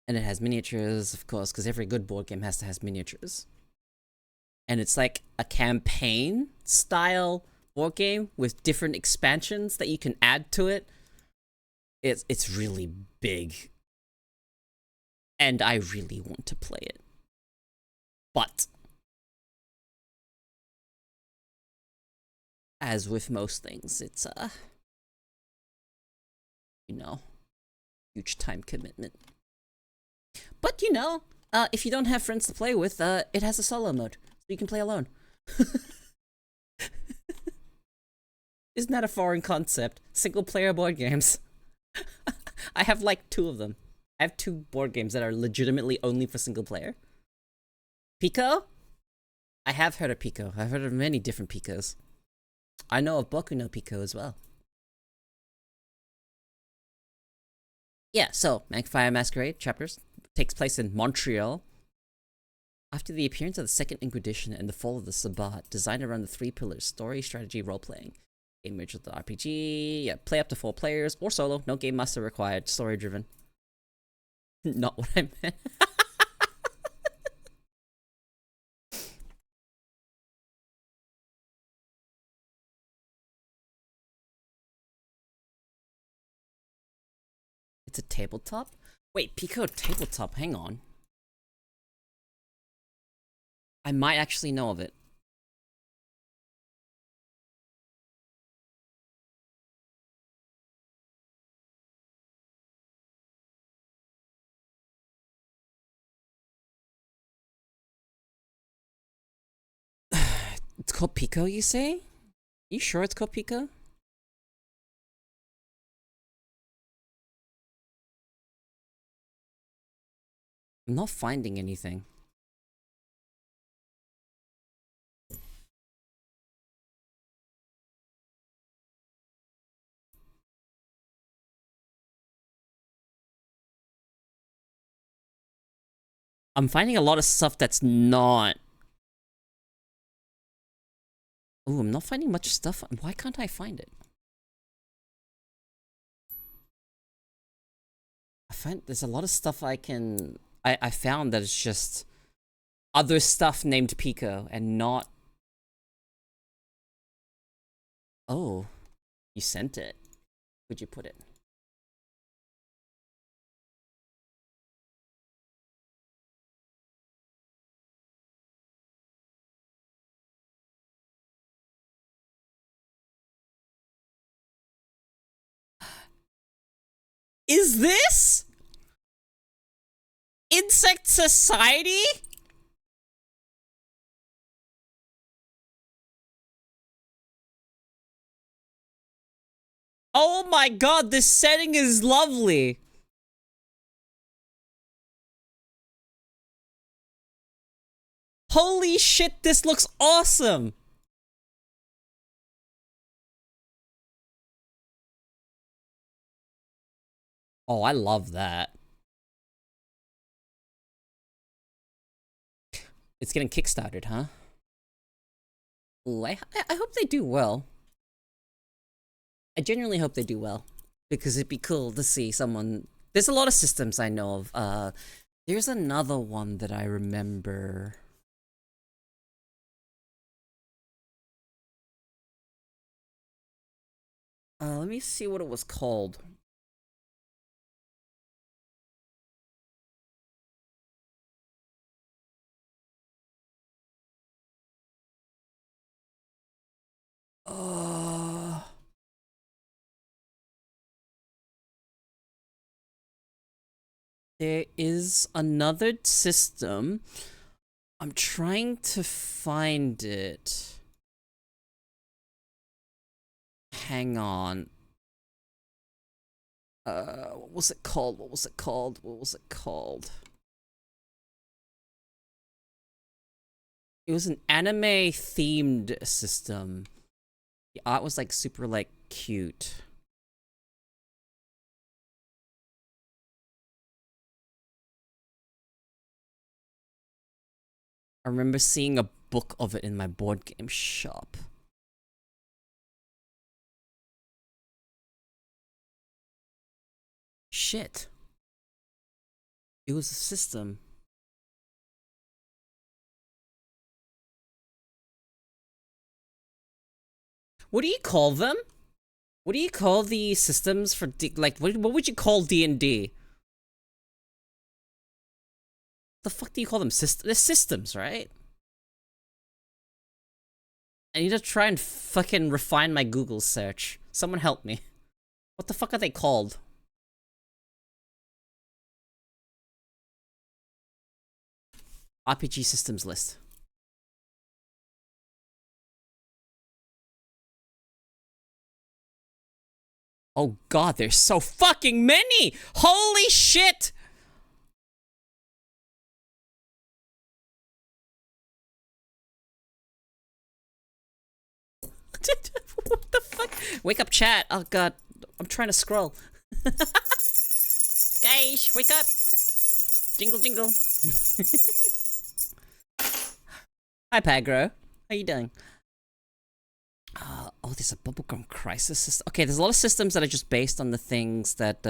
Speaker 1: And it has miniatures, of course, because every good board game has to have miniatures. And it's like a campaign style board game with different expansions that you can add to it. It's really big. And I really want to play it. But as with most things, it's you know, huge time commitment. But if you don't have friends to play with, it has a solo mode, so you can play alone. Isn't that a foreign concept? Single player board games. I have like 2 of them. I have 2 board games that are legitimately only for single player. Pico? I have heard of Pico. I've heard of many different Picos. I know of Boku no Pico as well. Yeah, so Vampire Masquerade Chapters takes place in Montreal. After the appearance of the Second Inquisition and the fall of the Sabbat, designed around the 3 pillars: story, strategy, role-playing. Game merged with the RPG, yeah, play up to 4 players, or solo, no game master required, story-driven. Not what I meant. It's a tabletop? Wait, Pico tabletop, hang on. I might actually know of it. It's called Pico, you say? You sure it's called Pico? I'm not finding anything. I'm finding a lot of stuff that's not. Ooh, I'm not finding much stuff. Why can't I find it? find there's a lot of stuff I found that it's just other stuff named Pico and not. Oh, you sent it. Where'd you put it? Is this Insect Society? Oh my god, this setting is lovely. Holy shit, this looks awesome. Oh, I love that. It's getting kickstarted, huh? Ooh, I hope they do well. I genuinely hope they do well. Because it'd be cool to see someone... There's a lot of systems I know of. There's another one that I remember. Let me see what it was called. There is another system. I'm trying to find it. Hang on. What was it called? What was it called? What was it called? It was an anime themed system. The art was like super like cute. I remember seeing a book of it in my board game shop. Shit. It was a system. What do you call them? What do you call the systems for like what would you call D&D? The fuck do you call them? They're systems, right? I need to try and fucking refine my Google search. Someone help me. What the fuck are they called? RPG systems list. Oh god, there's so fucking many! Holy shit! What the fuck? Wake up, chat. Oh god, I'm trying to scroll. Guys, wake up! Jingle, jingle. Hi, Pagro. How you doing? Oh, there's a bubblegum crisis system. Okay, there's a lot of systems that are just based on the things that,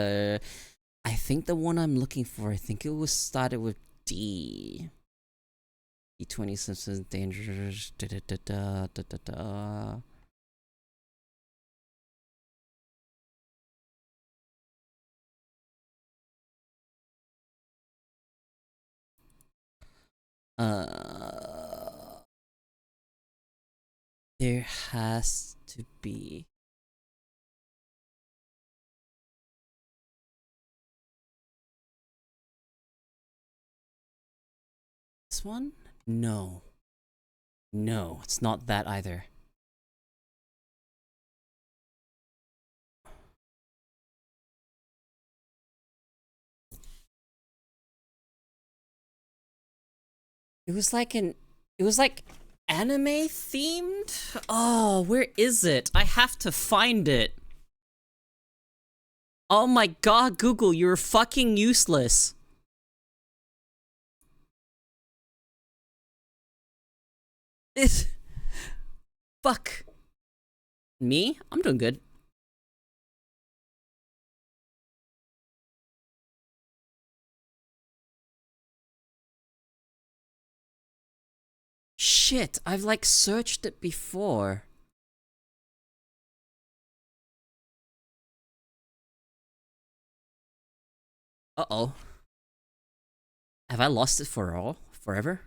Speaker 1: I think the one I'm looking for, I think it was started with D. D20 Simpsons, Dangerous, da da da da da da da. There has to be. This one? No. No, it's not that either. It was like anime themed? Oh, where is it? I have to find it. Oh my god, Google, you're fucking useless. It... Fuck. Me? I'm doing good. shit, I've like searched it before. Uh-oh. Have I lost it forever?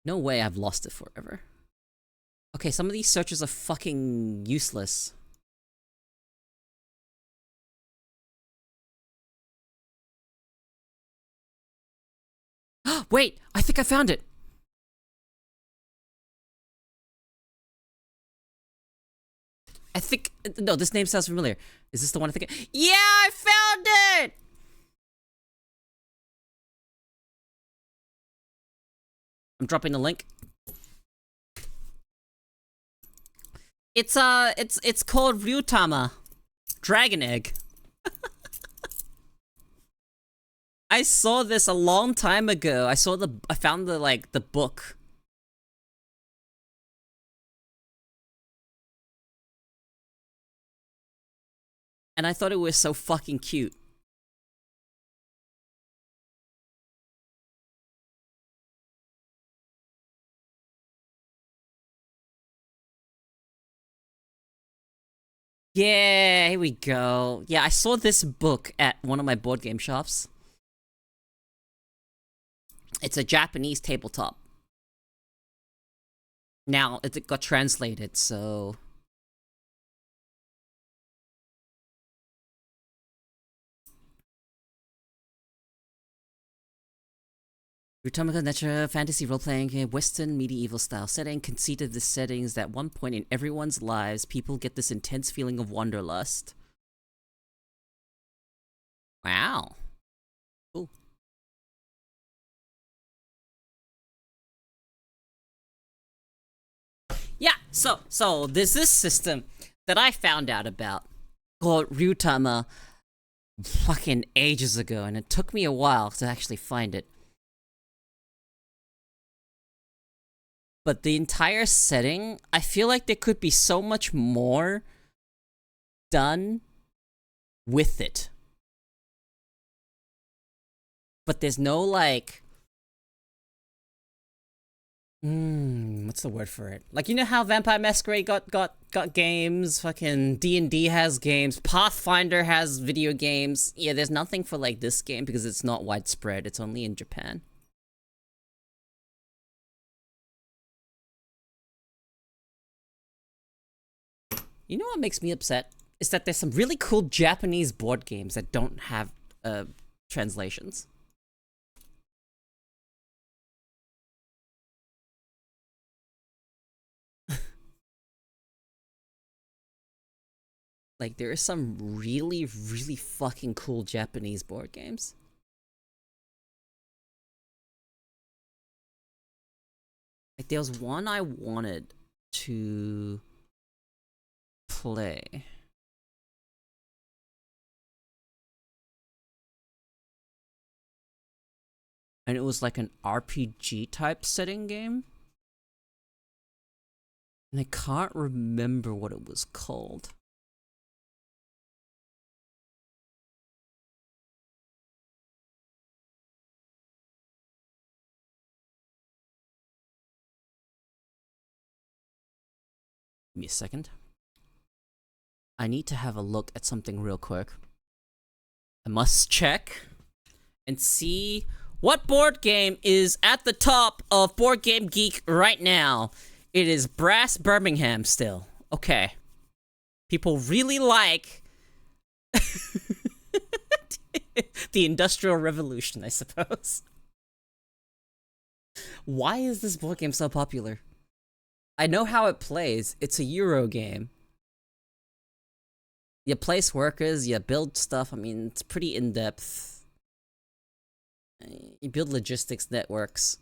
Speaker 1: No way I've lost it forever. Okay, some of these searches are fucking useless. Wait, I think I found it. I think, no, this name sounds familiar. Is this the one I think? Yeah, I found it! I'm dropping the link. It's called Ryutama. Dragon Egg. I saw this a long time ago. I found the book. And I thought it was so fucking cute. Yeah, here we go. Yeah, I saw this book at one of my board game shops. It's a Japanese tabletop. Now, it got translated, so... Ryutama's natural fantasy role-playing Western medieval style setting. Conceit of this setting is that at one point in everyone's lives, people get this intense feeling of wanderlust. Wow. Cool. Yeah, so there's this system that I found out about called Ryutama fucking ages ago, and it took me a while to actually find it. But the entire setting, I feel like there could be so much more done with it. But there's no like... what's the word for it? Like, you know how Vampire Masquerade got games? Fucking D&D has games. Pathfinder has video games. Yeah, there's nothing for like this game because it's not widespread. It's only in Japan. You know what makes me upset? Is that there's some really cool Japanese board games that don't have translations. Like, there are some really, really fucking cool Japanese board games. Like, there was one I wanted to play. And it was like an RPG type setting game. And I can't remember what it was called. Give me a second. I need to have a look at something real quick. I must check and see what board game is at the top of Board Game Geek right now. It is Brass Birmingham still. Okay. People really like the Industrial Revolution, I suppose. Why is this board game so popular? I know how it plays. It's a Euro game. You place workers, you build stuff. I mean, it's pretty in-depth. You build logistics networks.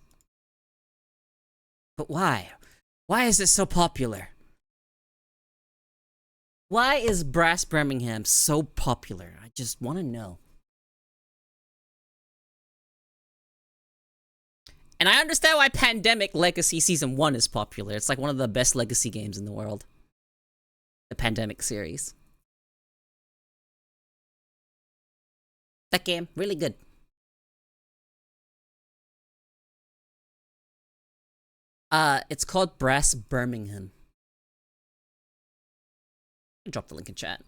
Speaker 1: But why? Why is it so popular? Why is Brass Birmingham so popular? I just want to know. And I understand why Pandemic Legacy Season 1 is popular. It's like one of the best Legacy games in the world. The Pandemic series. That game, really good. It's called Brass Birmingham. Drop the link in chat.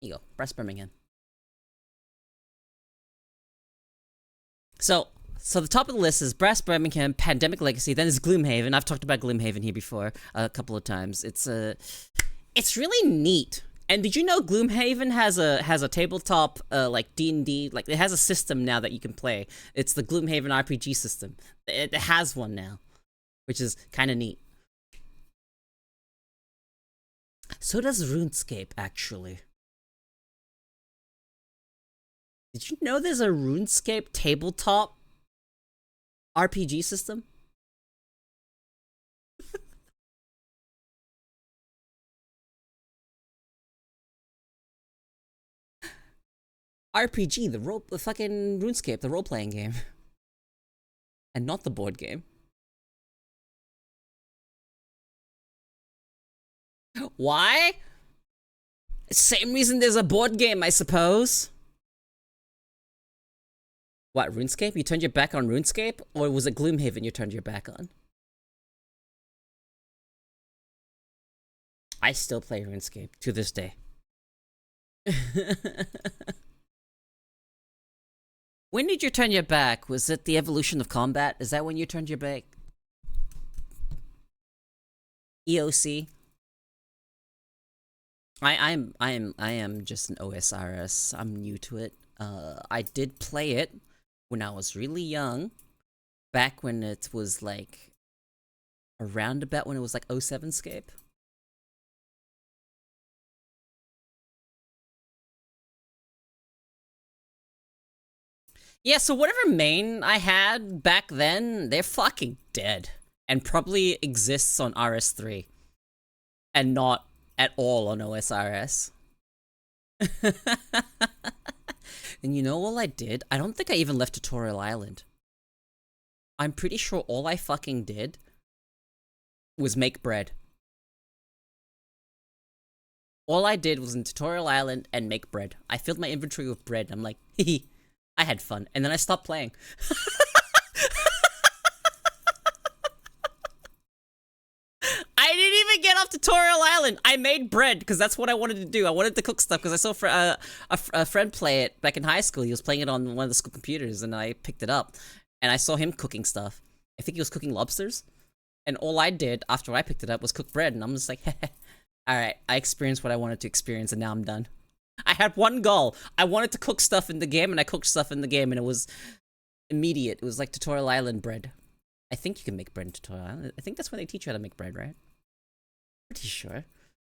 Speaker 1: Here you go, Brass Birmingham. So the top of the list is Brass Birmingham, Pandemic Legacy, then is Gloomhaven. I've talked about Gloomhaven here before a couple of times. It's really neat. And did you know Gloomhaven has a tabletop like D&D, like it has a system now that you can play. It's the Gloomhaven RPG system. It has one now, which is kind of neat. So does RuneScape, actually. Did you know there's a RuneScape tabletop RPG system? RPG, the fucking RuneScape, the role-playing game. And not the board game. Why? Same reason there's a board game, I suppose. What, RuneScape? You turned your back on RuneScape? Or was it Gloomhaven you turned your back on? I still play RuneScape to this day. When did you turn your back? Was it the evolution of combat? Is that when you turned your back? EOC? I am just an OSRS. I'm new to it. I did play it when I was really young, back when it was like around about when it was like 07scape. Yeah, so whatever main I had back then, they're fucking dead. And probably exists on RS3. And not at all on OSRS. And you know all I did? I don't think I even left Tutorial Island. I'm pretty sure all I fucking did was make bread. All I did was in Tutorial Island and make bread. I filled my inventory with bread. I'm like, hee. I had fun, and then I stopped playing. I didn't even get off Tutorial Island. I made bread because that's what I wanted to do. I wanted to cook stuff because I saw a friend play it back in high school. He was playing it on one of the school computers, and I picked it up, and I saw him cooking stuff. I think he was cooking lobsters, and all I did after I picked it up was cook bread, and I'm just like, all right, I experienced what I wanted to experience, and now I'm done. I had one goal. I wanted to cook stuff in the game, and I cooked stuff in the game, and it was immediate. It was like Tutorial Island bread. I think you can make bread in Tutorial Island. I think that's when they teach you how to make bread, right? Pretty sure.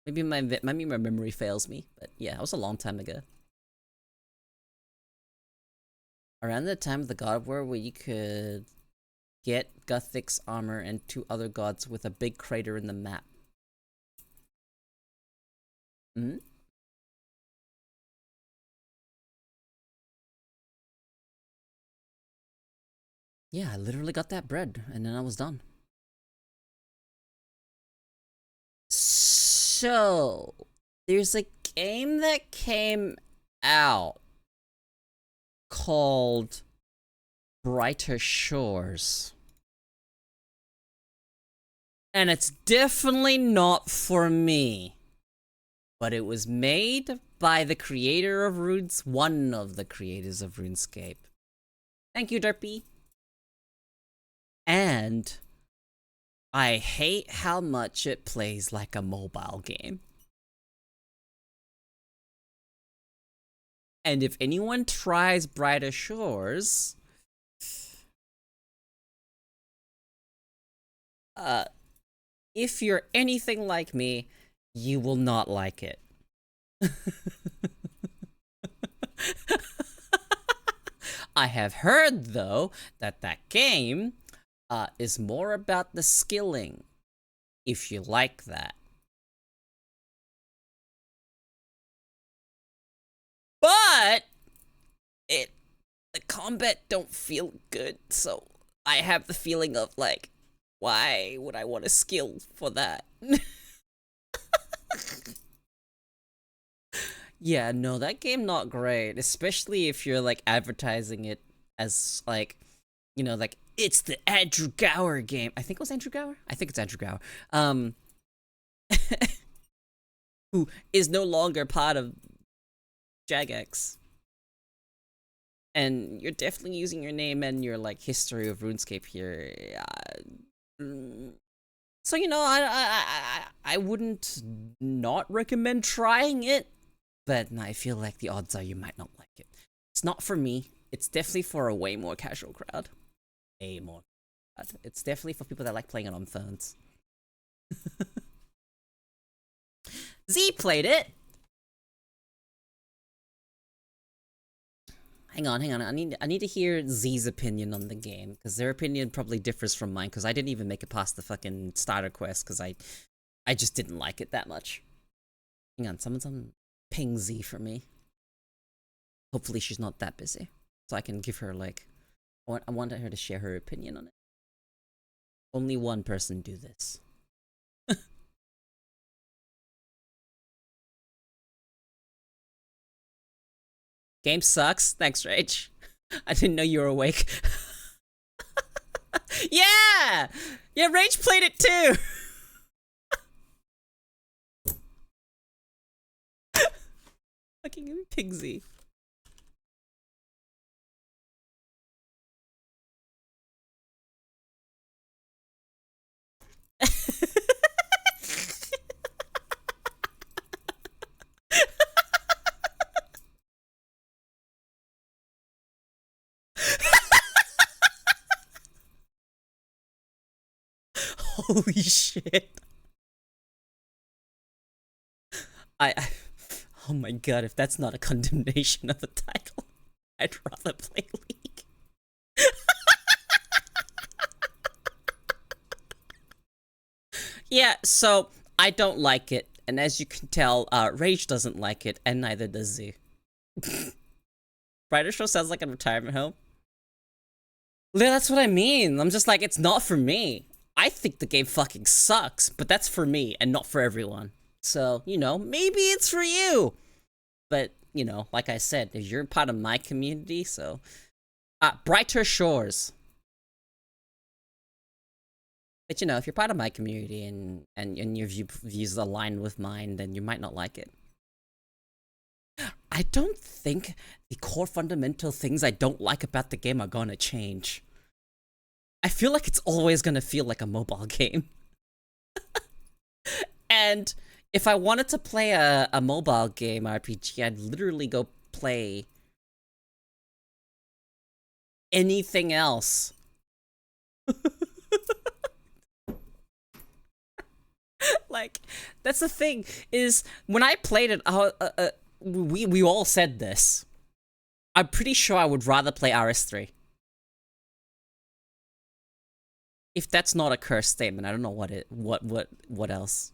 Speaker 1: Maybe my memory fails me, but yeah, it was a long time ago. Around the time of the God War, where you could get Guthix armor and 2 other gods with a big crater in the map. Hmm? Yeah, I literally got that bread, and then I was done. So, there's a game that came out called Brighter Shores. And it's definitely not for me. But it was made by the creator of one of the creators of RuneScape. Thank you, Derpy. And I hate how much it plays like a mobile game. And if anyone tries Brighter Shores, if you're anything like me, you will not like it. I have heard, though, that game is more about the skilling, if you like that. But the combat don't feel good, so I have the feeling of like, why would I want to skill for that? Yeah, no, that game not great, especially if you're like advertising it as like You know, like, it's the Andrew Gower game. I think it was Andrew Gower? I think it's Andrew Gower. Um, who is no longer part of Jagex. And you're definitely using your name and your, like, history of RuneScape here. So, you know, I wouldn't not recommend trying it, but I feel like the odds are you might not like it. It's not for me. It's definitely for a way more casual crowd. Way more. It's definitely for people that like playing it on phones. Z played it. Hang on. I need to hear Z's opinion on the game, because their opinion probably differs from mine, because I didn't even make it past the fucking starter quest, because I just didn't like it that much. Hang on, someone's ping Z for me. Hopefully she's not that busy, so I can give her, like, I want her to share her opinion on it. Only one person do this. Game sucks. Thanks, Rage. I didn't know you were awake. Yeah! Yeah, Rage played it too! Fucking Pigsy. Holy shit. I oh my god, if that's not a condemnation of a title, I'd rather play League. Yeah, so I don't like it, and as you can tell, Rage doesn't like it, and neither does Z. Brighter Show sounds like a retirement home. Yeah, that's what I mean. I'm just like, it's not for me. I think the game fucking sucks, but that's for me and not for everyone. So, you know, maybe it's for you. But, you know, like I said, you're part of my community, so... Brighter Shores. But, you know, if you're part of my community and your views align with mine, then you might not like it. I don't think the core fundamental things I don't like about the game are gonna change. I feel like it's always gonna feel like a mobile game. And if I wanted to play a mobile game RPG, I'd literally go play anything else. Like, that's the thing, is when I played it, we all said this. I'm pretty sure I would rather play RS3. If that's not a curse statement, I don't know what else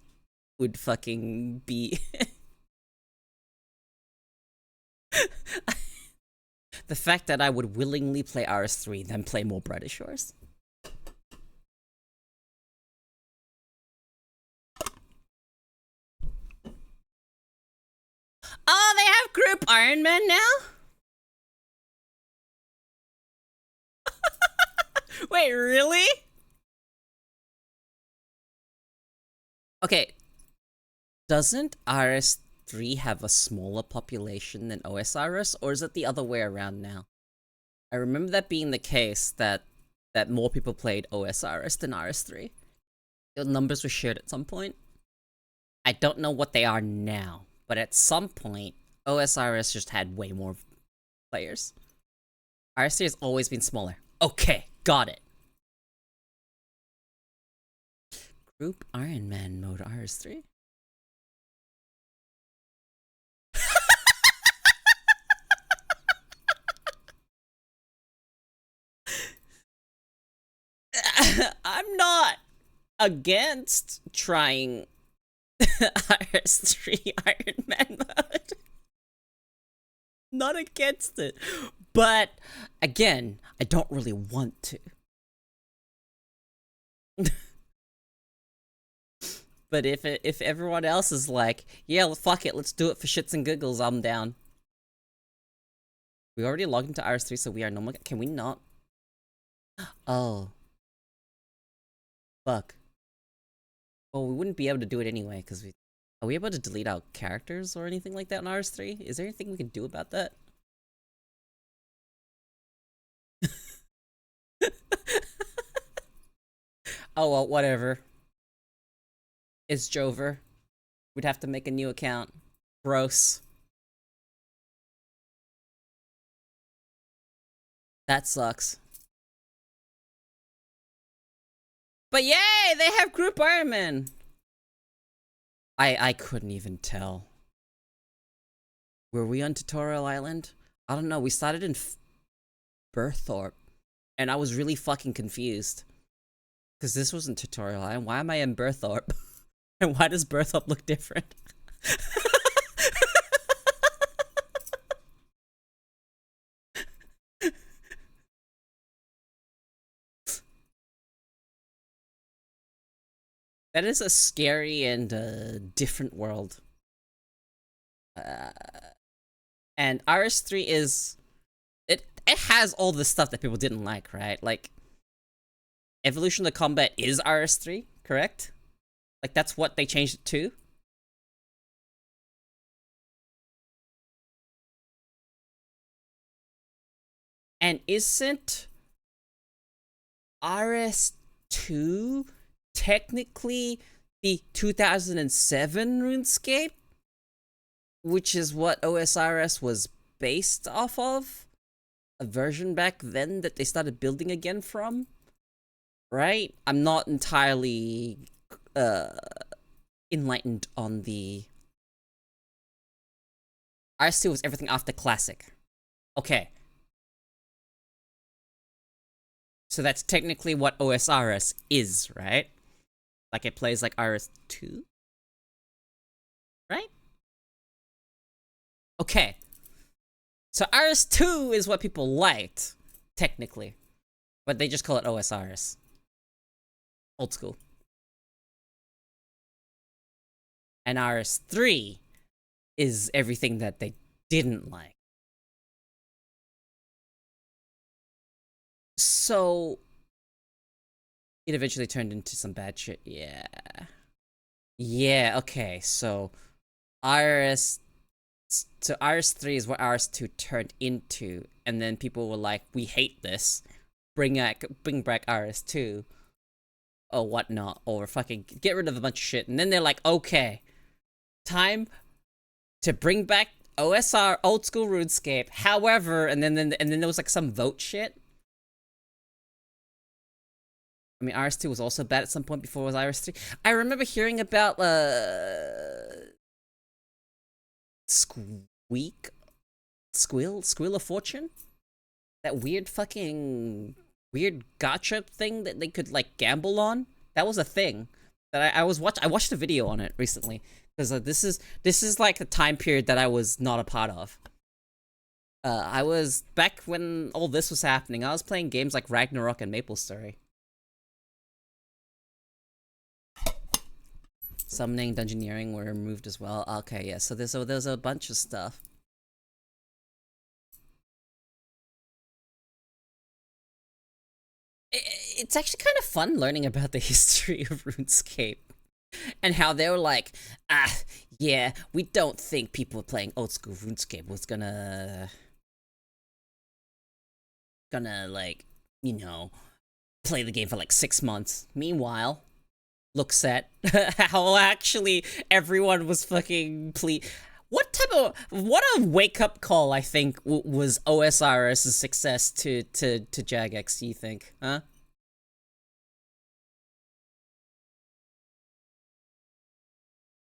Speaker 1: would fucking be. The fact that I would willingly play RS3 than play more Brighter Shores. Oh, they have group Iron Man now? Wait, really? Okay. Doesn't RS3 have a smaller population than OSRS, or is it the other way around now? I remember that being the case, that more people played OSRS than RS3. The numbers were shared at some point. I don't know what they are now, but at some point, OSRS just had way more players. RS3 has always been smaller. Okay, got it. Group Iron Man mode RS3? I'm not against trying RS3 Iron Man mode. Not against it. But, again, I don't really want to. But if everyone else is like, yeah, well, fuck it, let's do it for shits and giggles, I'm down. We already logged into RS3, so we are no more. Can we not? Oh, fuck. Well, we wouldn't be able to do it anyway, because we... Are we able to delete out characters or anything like that in RS3? Is there anything we can do about that? Oh, well, whatever. It's Jover. We'd have to make a new account. Gross. That sucks. But yay! They have Group Iron Man! I couldn't even tell. Were we on Tutorial Island? I don't know. We started in Berthorpe. And I was really fucking confused. Because this wasn't Tutorial Island. Why am I in Berthorpe? And why does Berthorpe look different? That is a scary and different world. Uh, and RS3 is... It has all the stuff that people didn't like, right? Like, Evolution of Combat is RS3, correct? Like, that's what they changed it to? And isn't RS2 technically the 2007 RuneScape? Which is what OSRS was based off of? A version back then that they started building again from? Right? I'm not entirely enlightened on the... RS2 was everything after Classic. Okay. So that's technically what OSRS is, right? Like it plays like RS2? Right? Okay. So RS2 is what people liked, technically. But they just call it OSRS. Old school. And RS3 is everything that they didn't like. So it eventually turned into some bad shit. Yeah. Yeah, okay. So RS so RS3 is what RS2 turned into, and then people were like, we hate this. Bring back RS2 or whatnot, or fucking get rid of a bunch of shit. And then they're like, okay, time to bring back OSR, old school RuneScape. However, and then there was like some vote shit. I mean, RS2 was also bad at some point before it was RS3. I remember hearing about Squeal of Fortune? That weird fucking weird gacha thing that they could like gamble on? That was a thing. That I watched a video on it recently. Because this is like a time period that I was not a part of. I was back when all this was happening, I was playing games like Ragnarok and MapleStory. Summoning, Dungeoneering were removed as well. Okay, yeah, so there's a bunch of stuff. It's actually kind of fun learning about the history of RuneScape. And how they were like, yeah, we don't think people playing old school RuneScape was gonna like, you know, play the game for like 6 months. Meanwhile, looks at how actually everyone was fucking what a wake up call I think was OSRS's success to Jagex, do you think, huh?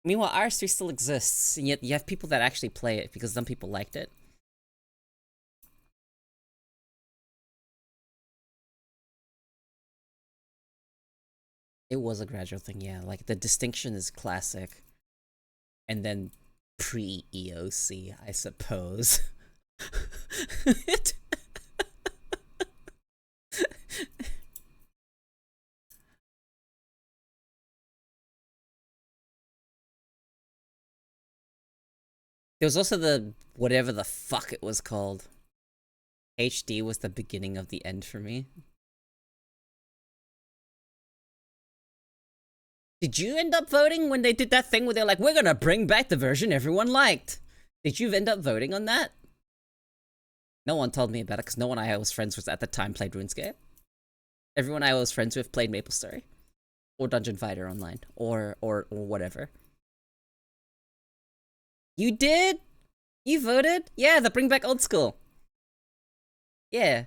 Speaker 1: Meanwhile, RS3 still exists, and yet you have people that actually play it because some people liked it. It was a gradual thing, yeah. Like the distinction is classic, and then pre-EOC, I suppose. There was also the whatever the fuck it was called. HD was the beginning of the end for me. Did you end up voting when they did that thing where they're like, we're gonna bring back the version everyone liked? Did you end up voting on that? No one told me about it because no one I was friends with at the time played RuneScape. Everyone I was friends with played MapleStory or Dungeon Fighter Online or whatever. You did? You voted? Yeah, the bring back old school. Yeah.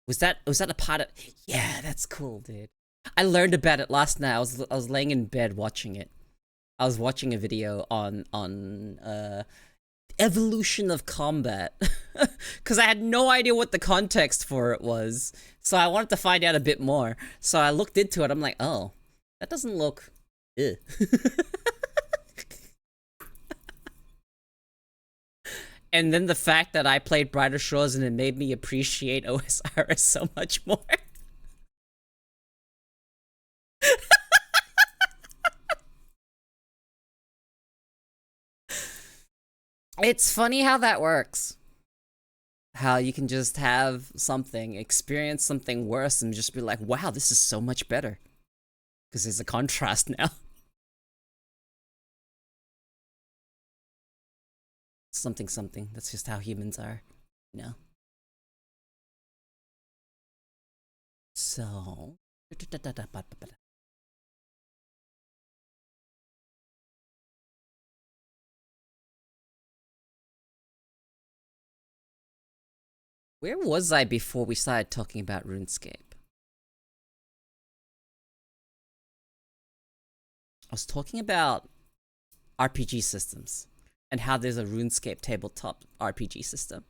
Speaker 1: Was that a part of? Yeah, that's cool, dude. I learned about it last night. I was laying in bed watching it. I was watching a video on evolution of combat because I had no idea what the context for it was. So I wanted to find out a bit more. So I looked into it. I'm like, oh, that doesn't look. Ugh. And then the fact that I played Brighter Shores and it made me appreciate OSRS so much more. It's funny how that works. How you can just have something, experience something worse, and just be like, wow, this is so much better. Because there's a contrast now. Something, something. That's just how humans are, you know? So. Where was I before we started talking about RuneScape? I was talking about RPG systems and how there's a RuneScape tabletop RPG system.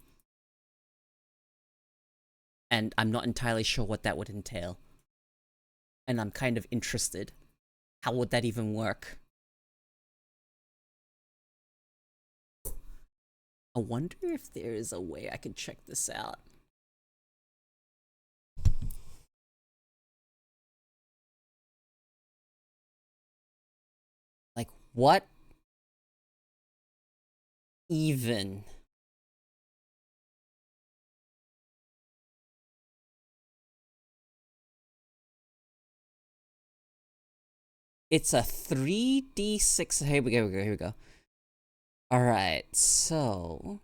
Speaker 1: And I'm not entirely sure what that would entail. And I'm kind of interested. How would that even work? I wonder if there is a way I could check this out. Like, what even? It's a 3d6. Here we go, here we go. Alright, so.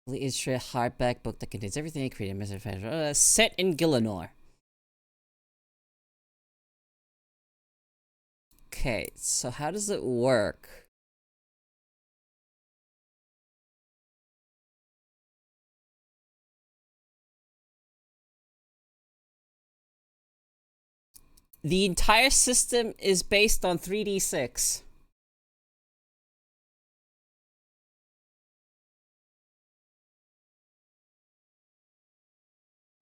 Speaker 1: It's a hardback book that contains everything I created. Set in Gillinor. Okay, so how does it work? The entire system is based on 3d6.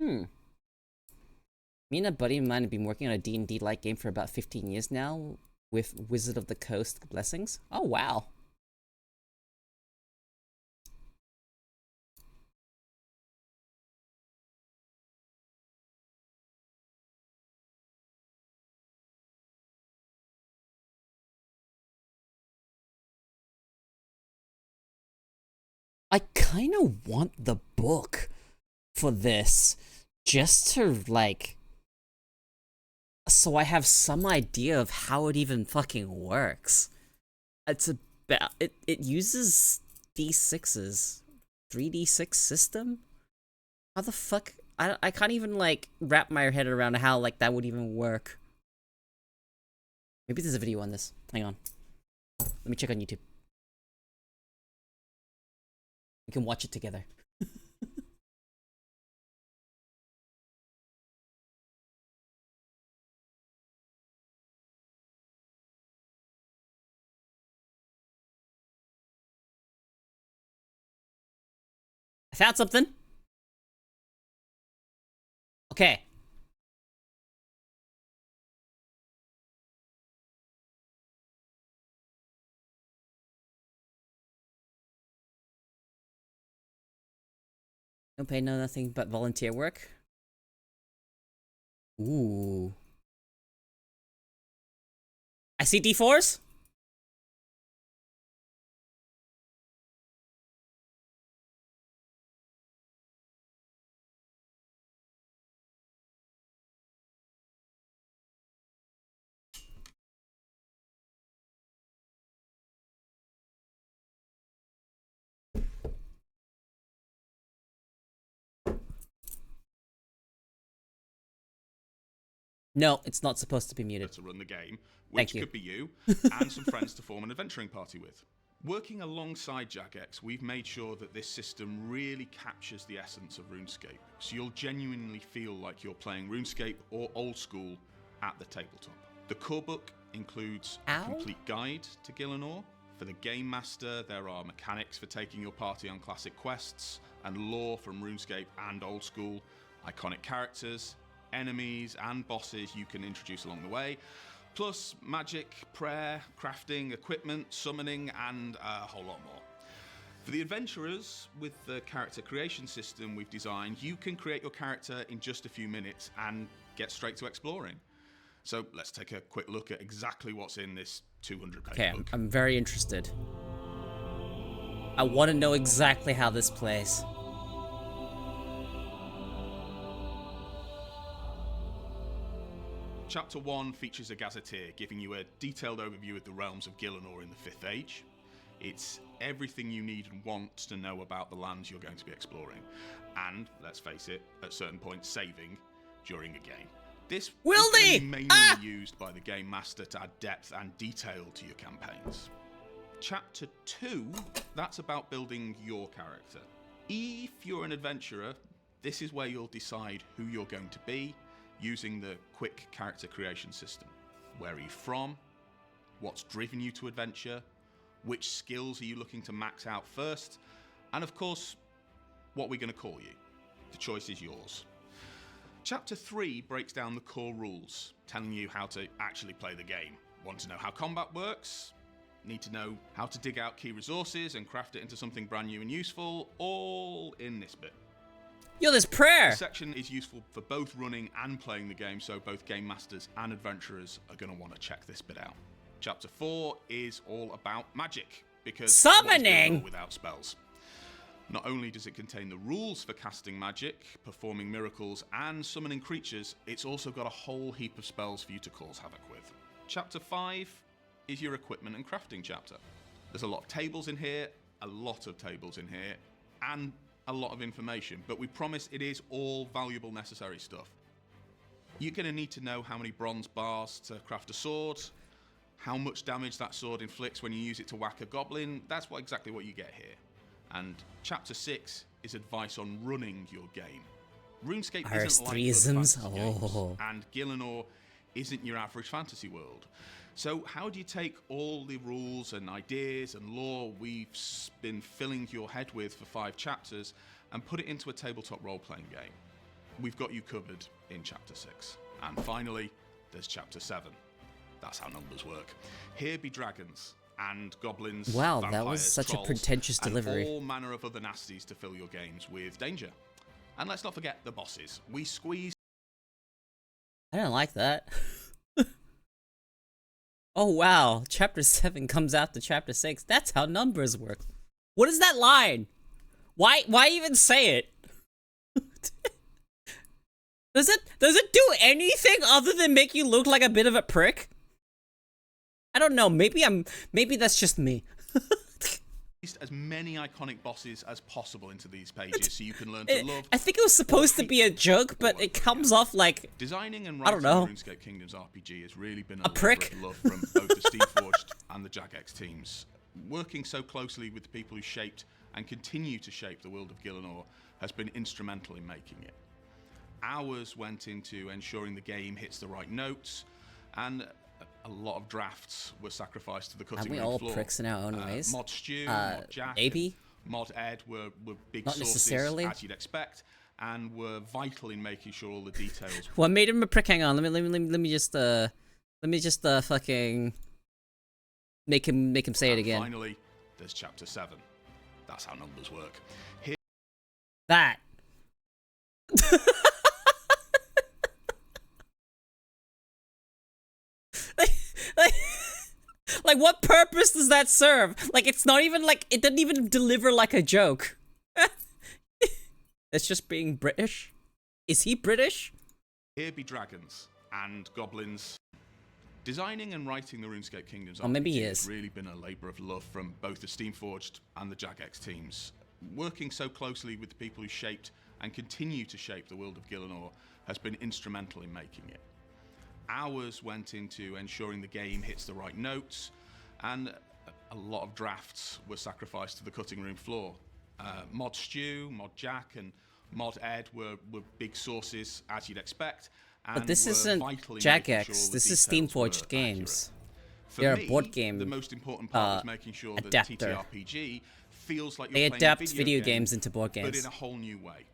Speaker 1: Me and a buddy of mine have been working on a D&D-like game for about 15 years now with Wizard of the Coast blessings. Oh, wow. I kind of want the book for this just to, like, so I have some idea of how it even fucking works. It's about it uses D6s, 3d6 system. How the fuck? I can't even like wrap my head around how like that would even work. Maybe there's a video on this. Hang on, let me check on YouTube. We can watch it together. I found something. Okay. No pay, no nothing but volunteer work. Ooh. I see D4s. No, it's not supposed to be muted.
Speaker 2: To run the game,
Speaker 1: Thank
Speaker 2: which
Speaker 1: you.
Speaker 2: could be you, and some friends to form an adventuring party with. Working alongside Jagex, we've made sure that this system really captures the essence of RuneScape, so you'll genuinely feel like you're playing RuneScape or old school at the tabletop. The core book includes a complete guide to Gielinor. For the Game Master, there are mechanics for taking your party on classic quests, and lore from RuneScape and old school, iconic characters, enemies and bosses you can introduce along the way, plus magic, prayer, crafting, equipment, summoning, and a whole lot more. For the adventurers, with the character creation system we've designed, you can create your character in just a few minutes and get straight to exploring. So let's take a quick look at exactly what's in this 200-page book.
Speaker 1: I'm very interested. I want to know exactly how this plays.
Speaker 2: Chapter 1 features a gazetteer giving you a detailed overview of the realms of Gielinor in the 5th Age. It's everything you need and want to know about the lands you're going to be exploring. And, let's face it, at certain points, saving during a game. This is mainly used by the Game Master to add depth and detail to your campaigns. Chapter 2, that's about building your character. If you're an adventurer, this is where you'll decide who you're going to be, using the quick character creation system. Where are you from? What's driven you to adventure? Which skills are you looking to max out first? And of course, what we're going to call you. The choice is yours. Chapter 3 breaks down the core rules, telling you how to actually play the game. Want to know how combat works? Need to know how to dig out key resources and craft it into something brand new and useful? All in this bit.
Speaker 1: Yo, there's prayer!
Speaker 2: This section is useful for both running and playing the game, so both game masters and adventurers are going to want to check this bit out. Chapter 4 is all about magic, because
Speaker 1: summoning
Speaker 2: without spells. Not only does it contain the rules for casting magic, performing miracles, and summoning creatures, it's also got a whole heap of spells for you to cause havoc with. Chapter 5 is your equipment and crafting chapter. There's a lot of tables in here, and a lot of information, but we promise it is all valuable, necessary stuff. You're going to need to know how many bronze bars to craft a sword, how much damage that sword inflicts when you use it to whack a goblin. That's exactly what you get here. And Chapter 6 is advice on running your game. RuneScape isn't like other fantasy games, and Gielinor isn't your average fantasy world. So how do you take all the rules and ideas and lore we've been filling your head with for 5 chapters and put it into a tabletop role-playing game? We've got you covered in Chapter 6. And finally, there's Chapter 7. That's how numbers work. Here be dragons and goblins,
Speaker 1: wow,
Speaker 2: vampires,
Speaker 1: that was such
Speaker 2: trolls,
Speaker 1: a pretentious delivery.
Speaker 2: And all manner of other nasties to fill your games with danger. And let's not forget the bosses. We squeeze...
Speaker 1: I didn't like that. Oh wow, Chapter 7 comes after Chapter 6. That's how numbers work. What is that line? Why even say it? Does it do anything other than make you look like a bit of a prick? I don't know, maybe that's just me.
Speaker 2: As many iconic bosses as possible into these pages so you can learn to love.
Speaker 1: I think it was supposed to be a joke, but it comes off like
Speaker 2: designing and
Speaker 1: I don't know.
Speaker 2: writing RuneScape Kingdoms RPG has really been
Speaker 1: a prick.
Speaker 2: Of love from both the Steamforged and the Jagex teams. Working so closely with the people who shaped and continue to shape the world of Gielinor has been instrumental in making it. Hours went into ensuring the game hits the right notes, and a lot of drafts were sacrificed to the cutting room floor.
Speaker 1: Aren't we all pricks in our own ways?
Speaker 2: Mod Stu, Mod Jack,
Speaker 1: maybe?
Speaker 2: Mod Ed were big
Speaker 1: Not
Speaker 2: sources,
Speaker 1: necessarily.
Speaker 2: as you'd expect, and were vital in making sure all the details.
Speaker 1: What made him a prick? Hang on, let me just fucking make him say it again.
Speaker 2: Finally, there's Chapter 7. That's how numbers work. Here
Speaker 1: that. Like, what purpose does that serve? Like, it's not even like, it didn't even deliver like a joke. It's just being British. Is he British?
Speaker 2: Here be dragons and goblins. Designing and writing the RuneScape Kingdoms
Speaker 1: maybe he
Speaker 2: has
Speaker 1: is.
Speaker 2: really been a labour of love from both the Steamforged and the Jagex teams. Working so closely with the people who shaped and continue to shape the world of Gielinor has been instrumental in making it. Hours went into ensuring the game hits the right notes, and a lot of drafts were sacrificed to the cutting room floor. Mod Stu, Mod Jack, and Mod Ed were big sources, as you'd expect. And
Speaker 1: But this isn't Jagex, this is Steamforged Games. They're a board game
Speaker 2: the most important part is making sure that
Speaker 1: adapter.
Speaker 2: TTRPG feels like
Speaker 1: They
Speaker 2: you're playing
Speaker 1: adapt
Speaker 2: a
Speaker 1: video games into board
Speaker 2: but
Speaker 1: games.
Speaker 2: in a whole new way.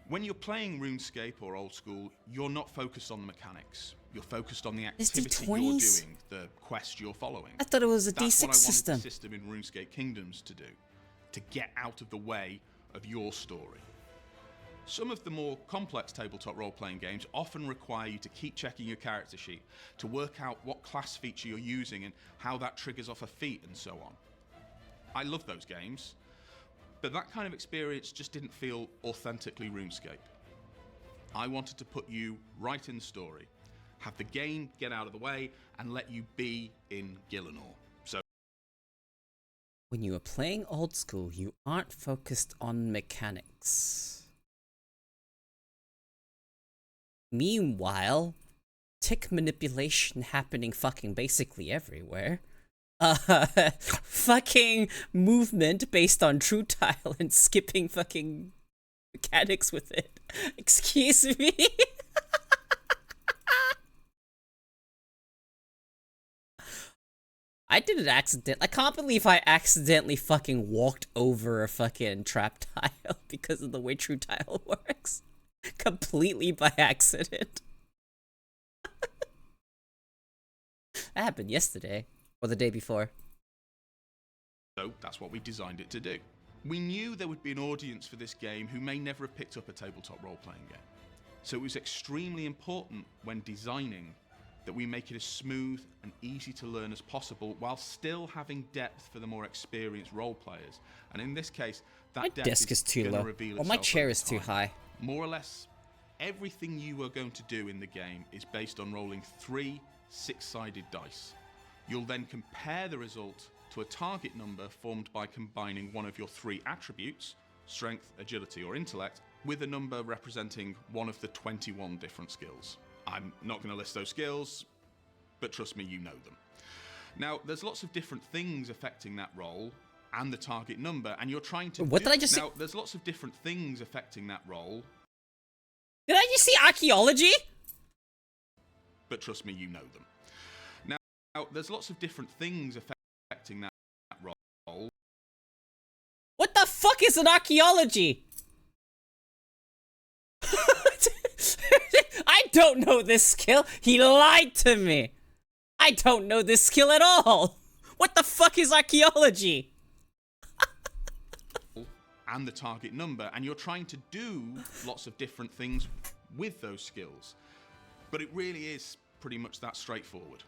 Speaker 2: When you're playing RuneScape or old school, you're not focused on the mechanics. You're focused on the activity you're doing, the quest you're following.
Speaker 1: I thought it was a
Speaker 2: That's
Speaker 1: D6
Speaker 2: what I
Speaker 1: system.
Speaker 2: wanted the system in RuneScape Kingdoms to do, to get out of the way of your story. Some of the more complex tabletop role-playing games often require you to keep checking your character sheet to work out what class feature you're using and how that triggers off a feat and so on. I love those games, but that kind of experience just didn't feel authentically RuneScape. I wanted to put you right in the story, have the game get out of the way, and let you be in Gielinor. So
Speaker 1: When you are playing old school, you aren't focused on mechanics. Meanwhile, tick manipulation happening fucking basically everywhere. Fucking movement based on true tile and skipping fucking mechanics with it. Excuse me? I did an accident. I can't believe I accidentally fucking walked over a fucking trap tile because of the way true tile works. Completely by accident. That happened yesterday. Or the day before.
Speaker 2: So that's what we designed it to do. We knew there would be an audience for this game who may never have picked up a tabletop role-playing game. So it was extremely important when designing that we make it as smooth and easy to learn as possible while still having depth for the more experienced role players. And in this case, that
Speaker 1: My
Speaker 2: depth
Speaker 1: desk is too low. Or my chair is too high.
Speaker 2: More or less, everything you are going to do in the game is based on rolling 3 6-sided dice. You'll then compare the result to a target number formed by combining one of your 3 attributes, strength, agility, or intellect, with a number representing one of the 21 different skills. I'm not going to list those skills, but trust me, you know them. Now, there's lots of different things affecting that roll and the target number, and you're trying to...
Speaker 1: What did I just say?
Speaker 2: Now, there's lots of different things affecting that roll.
Speaker 1: Did I just see archaeology?
Speaker 2: But trust me, you know them. Now, there's lots of different things affecting that roll.
Speaker 1: What the fuck is an archaeology? I don't know this skill. He lied to me. I don't know this skill at all. What the fuck is archaeology?
Speaker 2: And the target number, and you're trying to do lots of different things with those skills. But it really is pretty much that straightforward.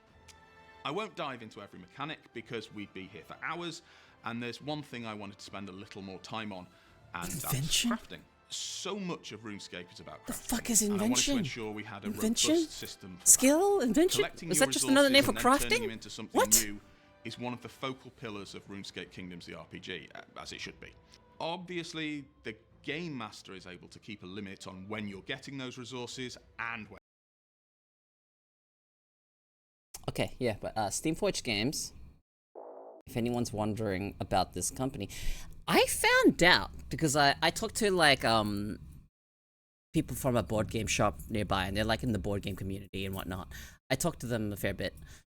Speaker 2: I won't dive into every mechanic because we'd be here for hours, and there's one thing I wanted to spend a little more time on, and
Speaker 1: Invention?
Speaker 2: that's crafting. So much of RuneScape is about crafting.
Speaker 1: The fuck is
Speaker 2: and I wanted
Speaker 1: invention?
Speaker 2: to ensure we had a
Speaker 1: Invention?
Speaker 2: robust system for
Speaker 1: Skill? Invention?
Speaker 2: Collecting
Speaker 1: Is
Speaker 2: your
Speaker 1: that just another name for
Speaker 2: resources and then turning
Speaker 1: crafting?
Speaker 2: them into something
Speaker 1: What?
Speaker 2: new is one of the focal pillars of RuneScape Kingdoms, the RPG, as it should be. Obviously, the game master is able to keep a limit on when you're getting those resources and when.
Speaker 1: Okay, yeah, but Steamforged Games, if anyone's wondering about this company, I found out because I talked to like people from a board game shop nearby, and they're like in the board game community and whatnot. I talked to them a fair bit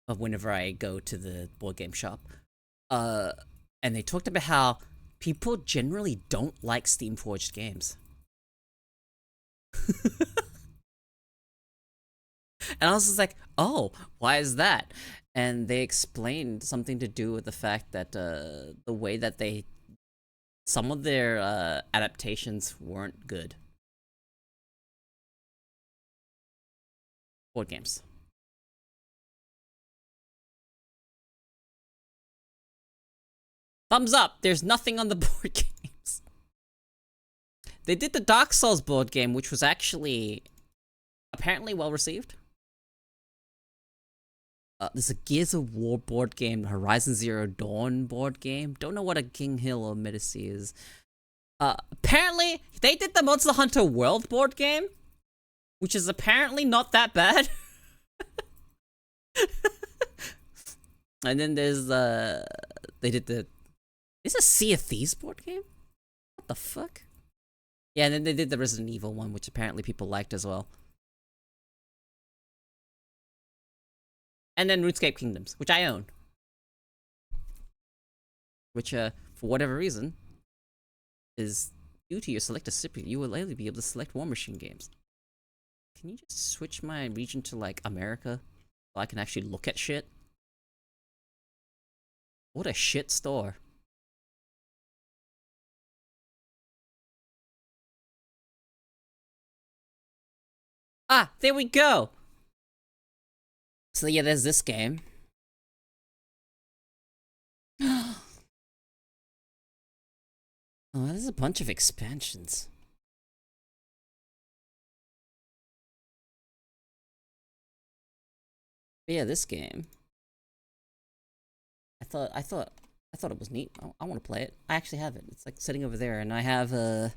Speaker 1: of whenever I go to the board game shop, and they talked about how people generally don't like Steamforged Games. And I was just like, oh, why is that? And they explained something to do with the fact that the way that some of their adaptations weren't good. Board games. Thumbs up, there's nothing on the board games. They did the Dark Souls board game, which was actually apparently well received. There's a Gears of War board game, Horizon Zero Dawn board game. Don't know what a King Hill or Medici is. Apparently, they did the Monster Hunter World board game, which is apparently not that bad. And then there's they did the is a Sea of Thieves board game? What the fuck? Yeah, and then they did the Resident Evil one, which apparently people liked as well. And then RuneScape Kingdoms, which I own. Which, for whatever reason, is due to your select a recipient, you will only be able to select War Machine games. Can you just switch my region to, like, America? So I can actually look at shit? What a shit store. Ah, there we go! So yeah, there's this game. Oh, there's a bunch of expansions. But yeah, this game. I thought it was neat. I want to play it. I actually have it. It's like sitting over there, and I have where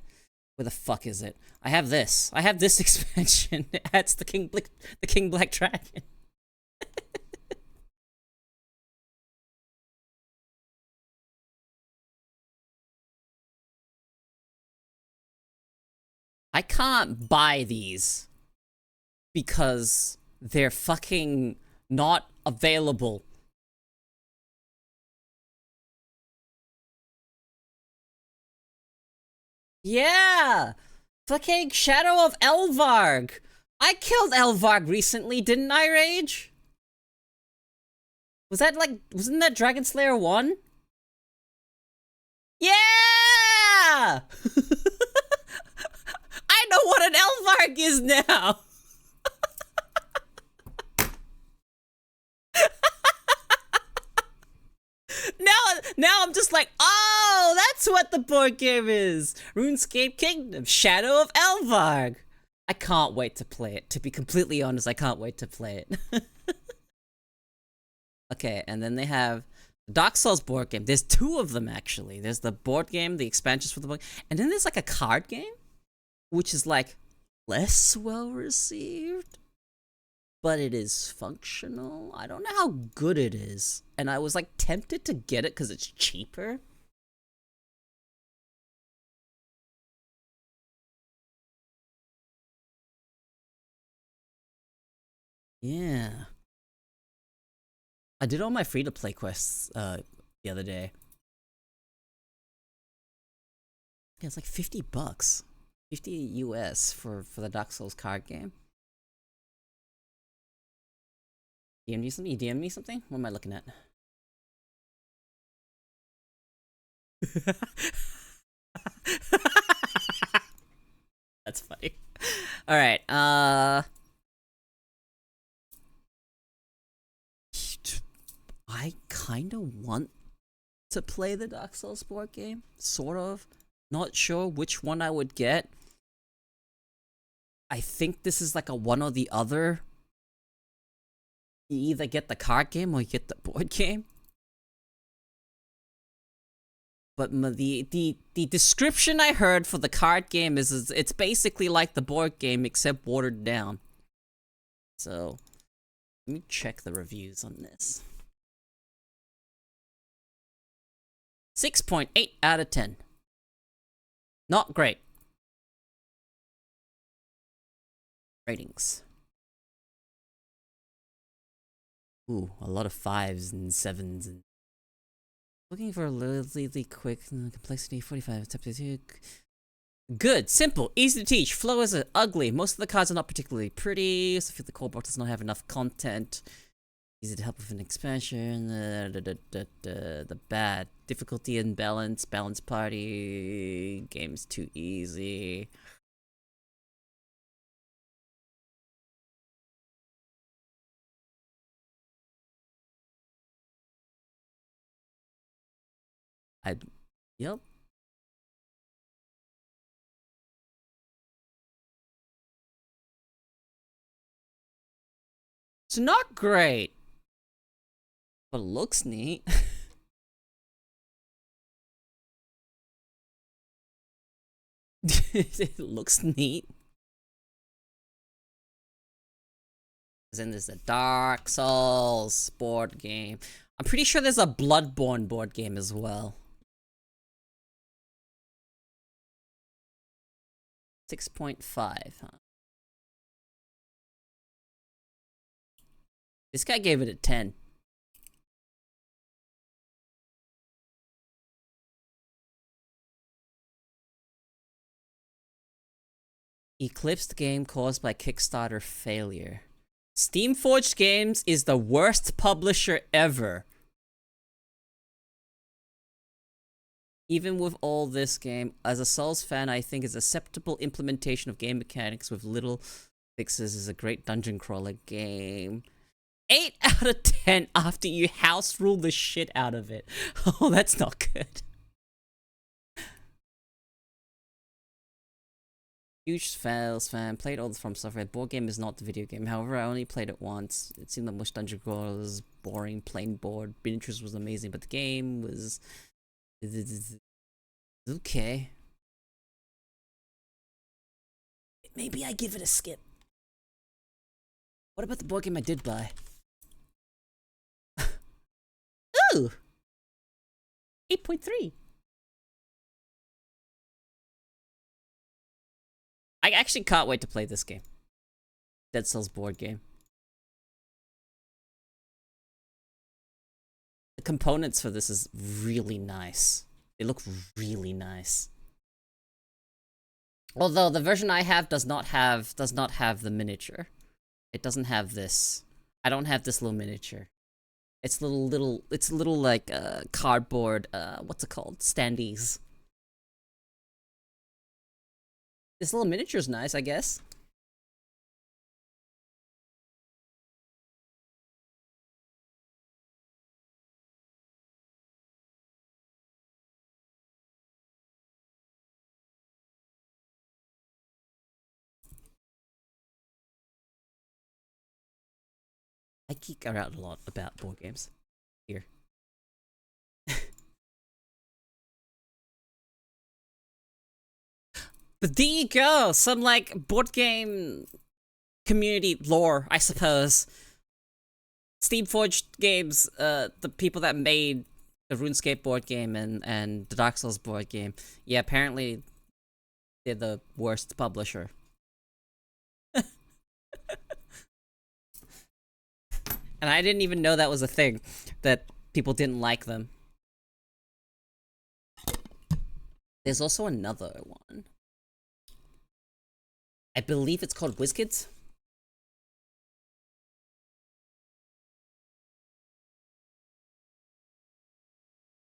Speaker 1: the fuck is it? I have this. I have this expansion. That's the King Black Dragon. I can't buy these because they're fucking not available. Yeah! Fucking Shadow of Elvarg! I killed Elvarg recently, didn't I, Rage? Was that like, wasn't that Dragon Slayer 1? Yeah! I know what an Elvarg is now! Now I'm just like, oh, that's what the board game is. RuneScape Kingdom, Shadow of Elvarg. I can't wait to play it. To be completely honest, I can't wait to play it. Okay, and then they have Dark Souls board game. There's two of them actually. There's the board game, the expansions for the board, and then there's like a card game, which is like less well received, but it is functional. I don't know how good it is, and I was like tempted to get it because it's cheaper. Yeah, I did all my free to play quests the other day. Yeah, it's like $50, 50 US for the Dark Souls card game. DM me something? You DM me something? What am I looking at? That's funny. Alright, I kinda want to play the Dark Souls board game. Sort of. Not sure which one I would get. I think this is like a one or the other. You either get the card game or you get the board game. But the description I heard for the card game is it's basically like the board game except watered down. So, let me check the reviews on this. 6.8 out of 10. Not great. Ratings. Ooh, a lot of 5s and 7s and looking for a relatively quick complexity 45 good, simple, easy to teach. Flow is ugly. Most of the cards are not particularly pretty. So I feel the core book does not have enough content. Easy to help with an expansion. The bad difficulty and balance. Balance party. Game's too easy. Yep. It's not great, but it looks neat. It looks neat. then there's a Dark Souls board game. I'm pretty sure there's a Bloodborne board game as well. 6.5, huh? This guy gave it a 10. Eclipsed game caused by Kickstarter failure. Steamforged Games is the worst publisher ever. Even with all this game, as a Souls fan, I think its acceptable implementation of game mechanics with little fixes is a great dungeon crawler game. 8 out of 10 after you house rule the shit out of it. Oh, that's not good. Huge Fails fan, played all the From Software. Board game is not the video game. However, I only played it once. It seemed like most dungeon crawlers boring, plain board. Miniatures was amazing, but the game was okay. Maybe I give it a skip. What about the board game I did buy? Ooh! 8.3. I actually can't wait to play this game. Dead Cells board game. The components for this is really nice. They look really nice. Although the version I have does not have the miniature. It doesn't have this. I don't have this little miniature. It's little like cardboard what's it called? Standees. This little miniature's nice, I guess. I geek out a lot about board games. Here. But there you go! Some, like, board game community lore, I suppose. Steamforged Games, the people that made the RuneScape board game and the Dark Souls board game. Yeah, apparently they're the worst publisher. And I didn't even know that was a thing, that people didn't like them. There's also another one. I believe it's called WizKids.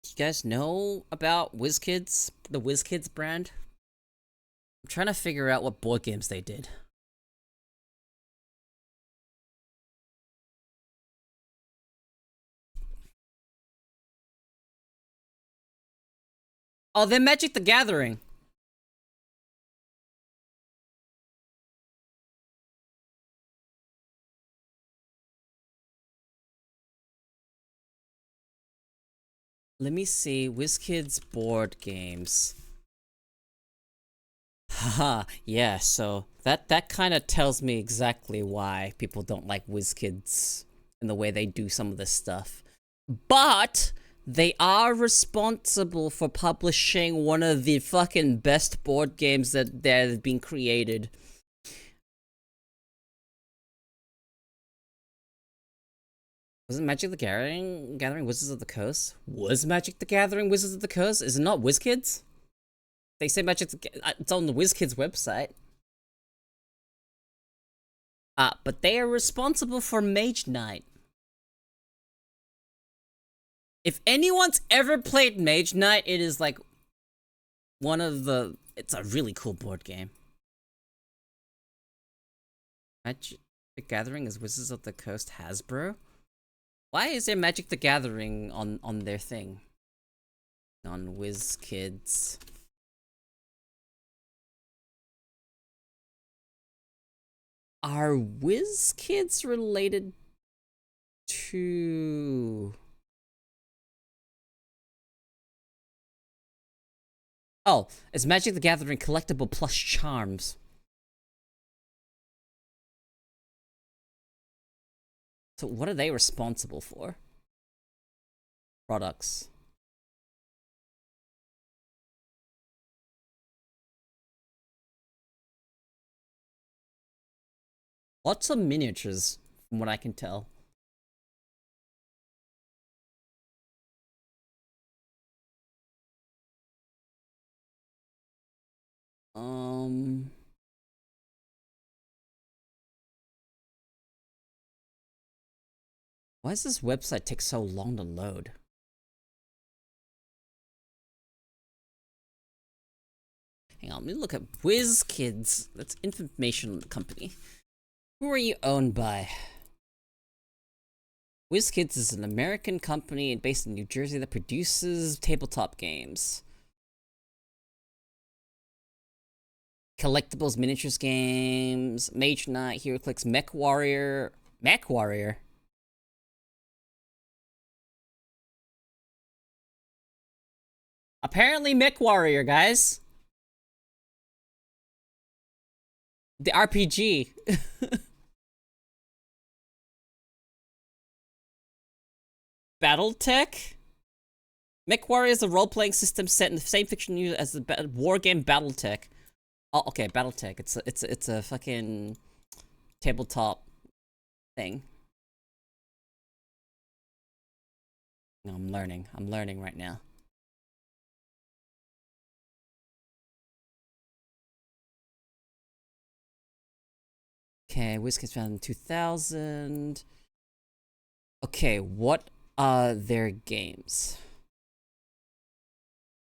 Speaker 1: You guys know about WizKids? The WizKids brand? I'm trying to figure out what board games they did. Oh, they're Magic the Gathering. Let me see. WizKids board games. Haha, yeah, so that kind of tells me exactly why people don't like WizKids and the way they do some of this stuff. But they are responsible for publishing one of the fucking best board games that have been created. Wasn't Magic the Gathering Wizards of the Coast? Was Magic the Gathering Wizards of the Coast? Is it not WizKids? They say Magic it's on the WizKids website. But they are responsible for Mage Knight. If anyone's ever played Mage Knight, it is like one of the... It's a really cool board game. Magic the Gathering is Wizards of the Coast Hasbro? Why is there Magic the Gathering on their thing? On WizKids. Are WizKids related to... Oh, it's Magic the Gathering collectible plus charms. So what are they responsible for? Products. Lots of miniatures, from what I can tell. Um... Why does this website take so long to load? Hang on, let me look at WizKids. That's information company. Who are you owned by? WizKids is an American company based in New Jersey that produces tabletop games. Collectibles, miniatures games, Mage Knight, HeroClix, Mech Warrior. Mech Warrior? Apparently Mech Warrior, guys. The RPG. Battletech? Mech Warrior is a role-playing system set in the same fiction universe as the war game Battletech. Oh, okay, Battletech. It's a fucking tabletop thing. No, I'm learning. I'm learning right now. Okay, WizKids founded in 2000. Okay, what are their games?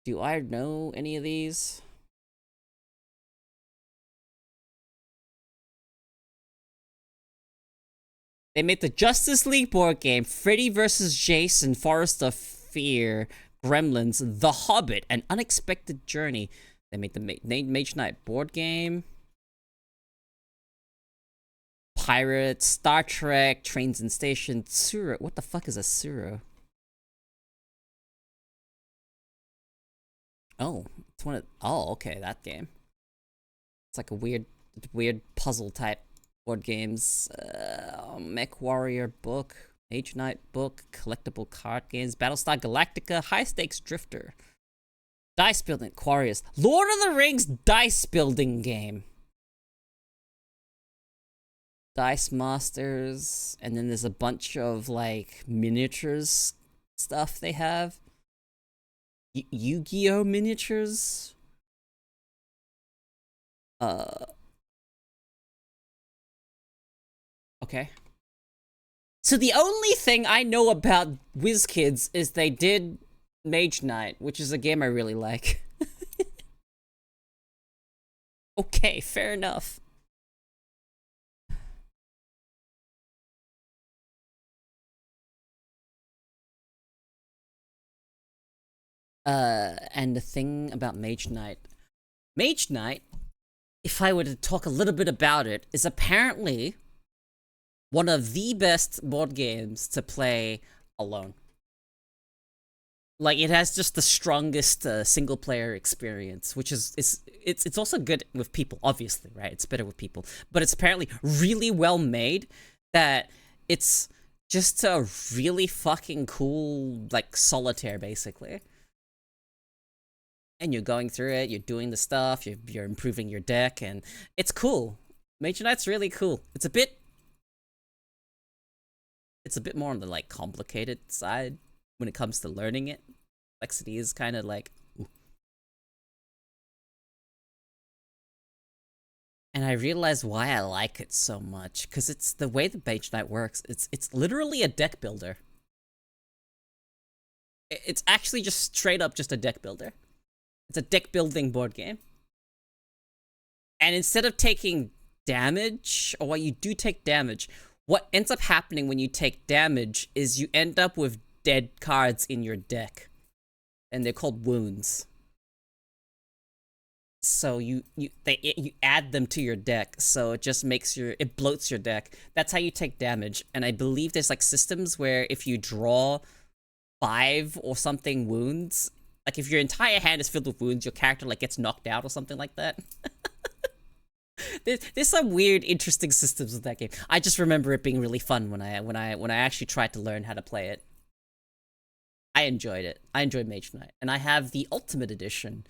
Speaker 1: Do I know any of these? They made the Justice League board game, Freddy vs. Jason, Forest of Fear, Gremlins, The Hobbit, An Unexpected Journey. They made the Mage Knight board game. Pirates, Star Trek, Trains and Stations, Tsuro. What the fuck is a Tsuro? Oh, it's one of. Oh, okay, that game. It's like a weird puzzle type board games. Mech Warrior book, Mage Knight book, collectible card games, Battlestar Galactica, High Stakes Drifter, dice building, Aquarius, Lord of the Rings dice building game. Dice Masters, and then there's a bunch of like miniatures stuff they have. Yu-Gi-Oh miniatures. Okay. So the only thing I know about WizKids is they did Mage Knight, which is a game I really like. Okay, fair enough. And the thing about Mage Knight. Mage Knight, if I were to talk a little bit about it, is apparently one of the best board games to play alone. Like, it has just the strongest single player experience, which is it's also good with people, obviously, right? It's better with people, but it's apparently really well made. That it's just a really fucking cool, like, solitaire, basically. And you're going through it, you're doing the stuff, you're improving your deck, and it's cool. Mage Knight's really cool. It's a bit more on the like complicated side when it comes to learning it. Complexity is kind of like, ooh. And I realized why I like it so much, because it's the way the Mage Knight works. It's literally a deck builder. It's actually just straight up just a deck builder. It's a deck building board game. And instead of taking damage, or what you do take damage, what ends up happening when you take damage is you end up with dead cards in your deck. And they're called wounds. So you add them to your deck, so it just makes it bloats your deck. That's how you take damage. And I believe there's like systems where if you draw 5 or something wounds, like if your entire hand is filled with wounds, your character like gets knocked out or something like that. There's some weird, interesting systems with that game. I just remember it being really fun when I actually tried to learn how to play it. I enjoyed it. I enjoyed Mage Knight, and I have the Ultimate Edition,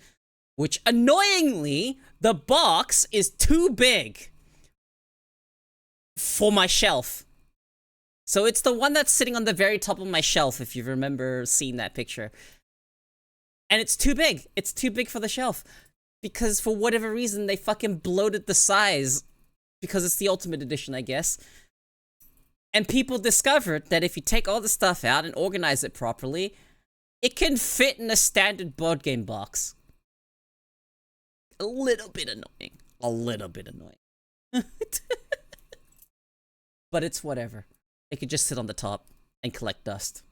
Speaker 1: which annoyingly the box is too big for my shelf. So it's the one that's sitting on the very top of my shelf, if you remember seeing that picture. And it's too big. It's too big for the shelf. Because for whatever reason, they fucking bloated the size. Because it's the Ultimate Edition, I guess. And people discovered that if you take all the stuff out and organize it properly, it can fit in a standard board game box. A little bit annoying. A little bit annoying. But it's whatever. It could just sit on the top and collect dust.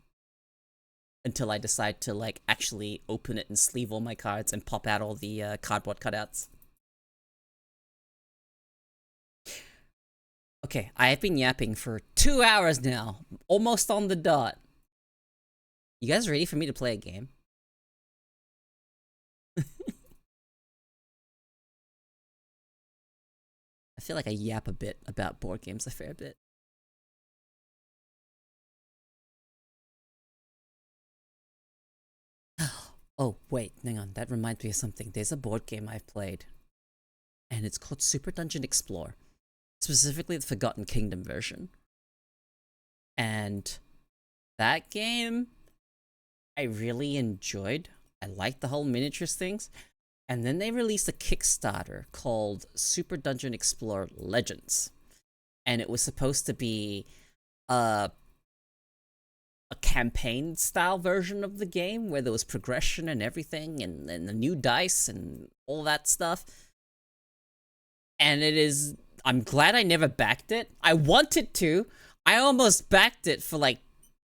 Speaker 1: Until I decide to, like, actually open it and sleeve all my cards and pop out all the cardboard cutouts. Okay, I have been yapping for 2 hours now. Almost on the dot. You guys ready for me to play a game? I feel like I yap a bit about board games a fair bit. Oh, wait, hang on. That reminds me of something. There's a board game I've played. And it's called Super Dungeon Explore. Specifically the Forgotten Kingdom version. And that game, I really enjoyed. I liked the whole miniatures things. And then they released a Kickstarter called Super Dungeon Explore Legends. And it was supposed to be a campaign style version of the game where there was progression and everything and the new dice and all that stuff. And I'm glad I never backed it. I wanted to. I almost backed it for like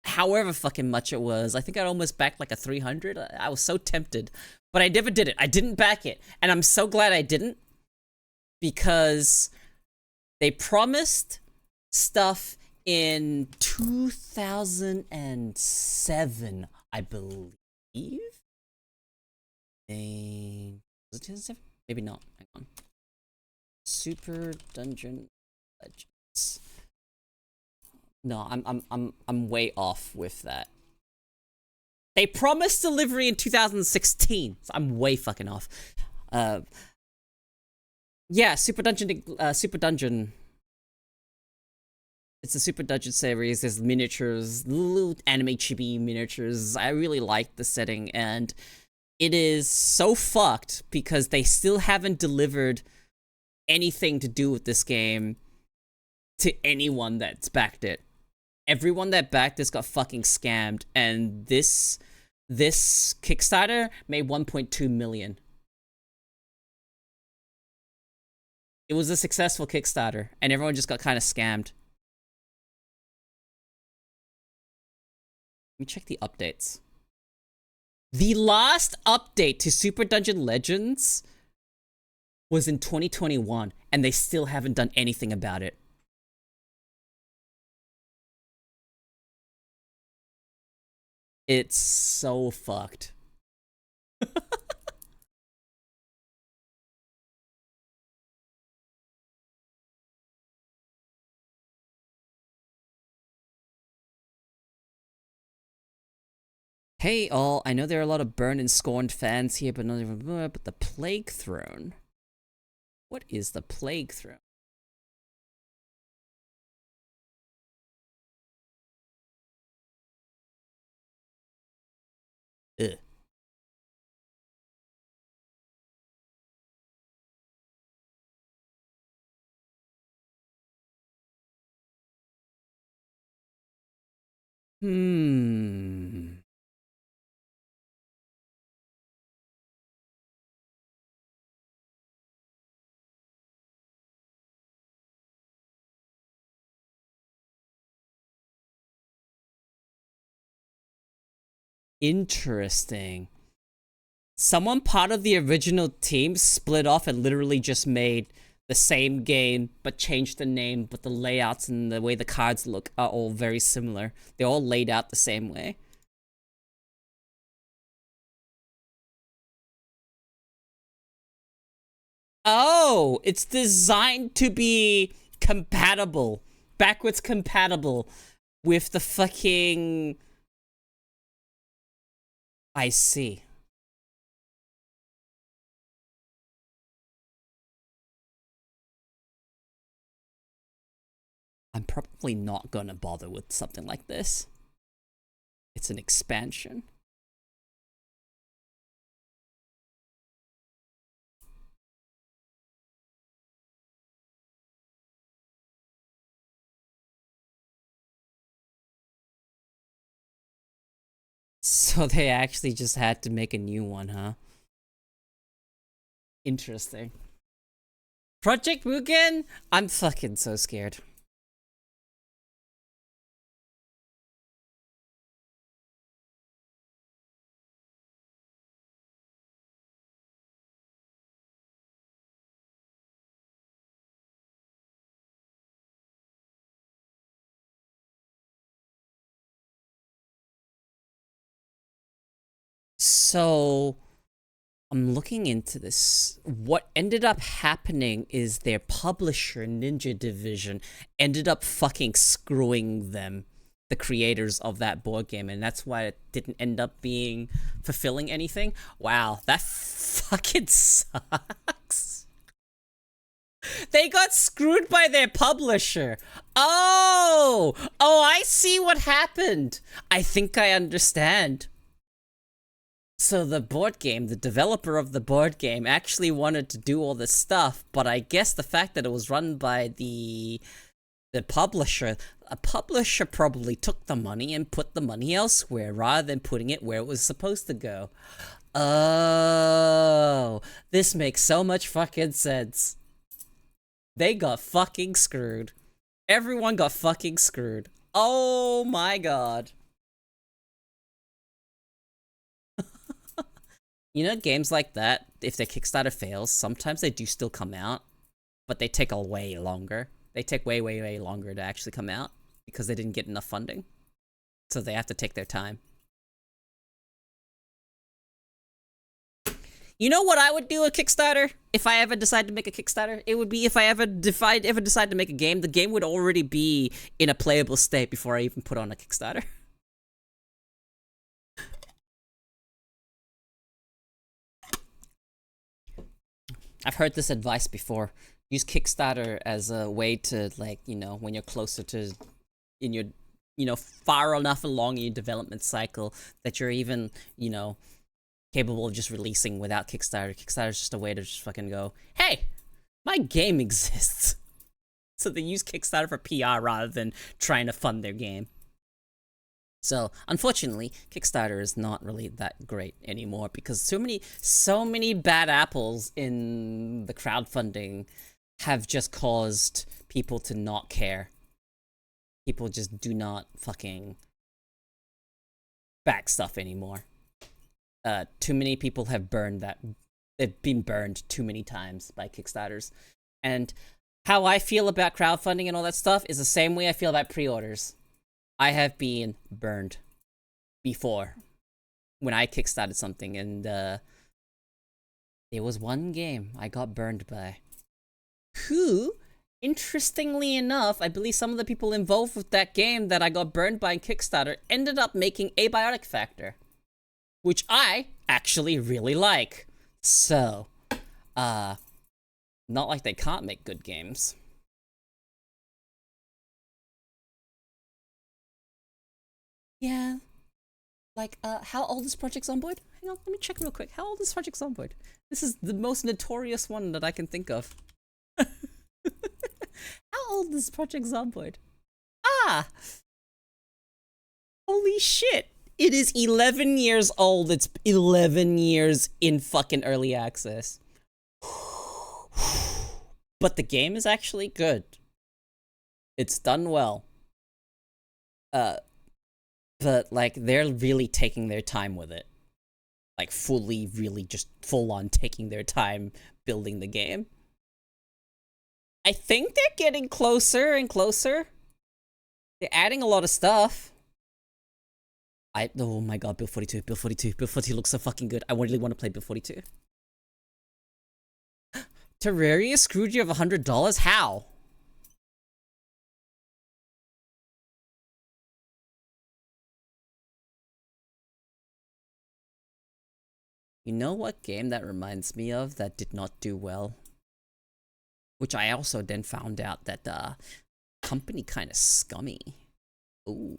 Speaker 1: however fucking much it was. I think I almost backed like a 300. I was so tempted, but I never did it. I didn't back it. And I'm so glad I didn't, because they promised stuff in 2007, I believe. Was it 2007? Maybe not. Hang on. Super Dungeon Legends. No, I'm way off with that. They promised delivery in 2016, so I'm way fucking off. Yeah, Super Dungeon. It's a Super Dungeon series. There's miniatures, little anime chibi miniatures. I really like the setting, and it is so fucked because they still haven't delivered anything to do with this game to anyone that's backed it. Everyone that backed this got fucking scammed, and this Kickstarter made 1.2 million. It was a successful Kickstarter, and everyone just got kind of scammed. Let me check the updates. The last update to Super Dungeon Legends was in 2021, and they still haven't done anything about it. It's so fucked. Hey all, I know there are a lot of burned and scorned fans here, but the Plague Throne. What is the Plague Throne? Ugh. Interesting. Someone part of the original team split off and literally just made the same game, but changed the name, but the layouts and the way the cards look are all very similar. They're all laid out the same way. Oh! No! It's designed to be compatible. Backwards compatible with the fucking... I see. I'm probably not gonna bother with something like this. It's an expansion. So they actually just had to make a new one, huh? Interesting. Project Mugen? I'm fucking so scared. So I'm looking into this. What ended up happening is their publisher, Ninja Division, ended up fucking screwing them, the creators of that board game, and that's why it didn't end up being fulfilling anything. Wow, that fucking sucks. They got screwed by their publisher. Oh, I see what happened. I think I understand. So the board game, the developer of the board game actually wanted to do all this stuff, but I guess the fact that it was run by the publisher, a publisher probably took the money and put the money elsewhere rather than putting it where it was supposed to go. Oh, this makes so much fucking sense. They got fucking screwed. Everyone got fucking screwed. Oh my god. You know, games like that, if their Kickstarter fails, sometimes they do still come out, but they take a way longer. They take way, way, way longer to actually come out because they didn't get enough funding. So they have to take their time. You know what I would do a Kickstarter? If I ever decide to make a Kickstarter? It would be if I ever decide to make a game, the game would already be in a playable state before I even put on a Kickstarter. I've heard this advice before. Use Kickstarter as a way to, like, you know, when you're closer to, in your, you know, far enough along in your development cycle that you're even, you know, capable of just releasing without Kickstarter. Kickstarter's just a way to just fucking go, hey, my game exists. So they use Kickstarter for PR rather than trying to fund their game. So, unfortunately, Kickstarter is not really that great anymore because so many bad apples in the crowdfunding have just caused people to not care. People just do not fucking back stuff anymore. Too many people have they've been burned too many times by Kickstarters. And how I feel about crowdfunding and all that stuff is the same way I feel about pre-orders. I have been burned before when I kickstarted something, and there was one game I got burned by. Who, interestingly enough, I believe some of the people involved with that game that I got burned by in Kickstarter ended up making Abiotic Factor, which I actually really like. So, not like they can't make good games. Yeah. Like, how old is Project Zomboid? Hang on, let me check real quick. How old is Project Zomboid? This is the most notorious one that I can think of. How old is Project Zomboid? Ah! Holy shit! It is 11 years old. It's 11 years in fucking early access. But the game is actually good. It's done well. But, like, they're really taking their time with it. Like, really just full on taking their time building the game. I think they're getting closer and closer. They're adding a lot of stuff. Oh my god, Build 42, Build 42. Build 42 looks so fucking good. I really want to play Build 42. Terraria screwed you of $100? How? You know what game that reminds me of that did not do well? Which I also then found out that the company kind of scummy. Ooh.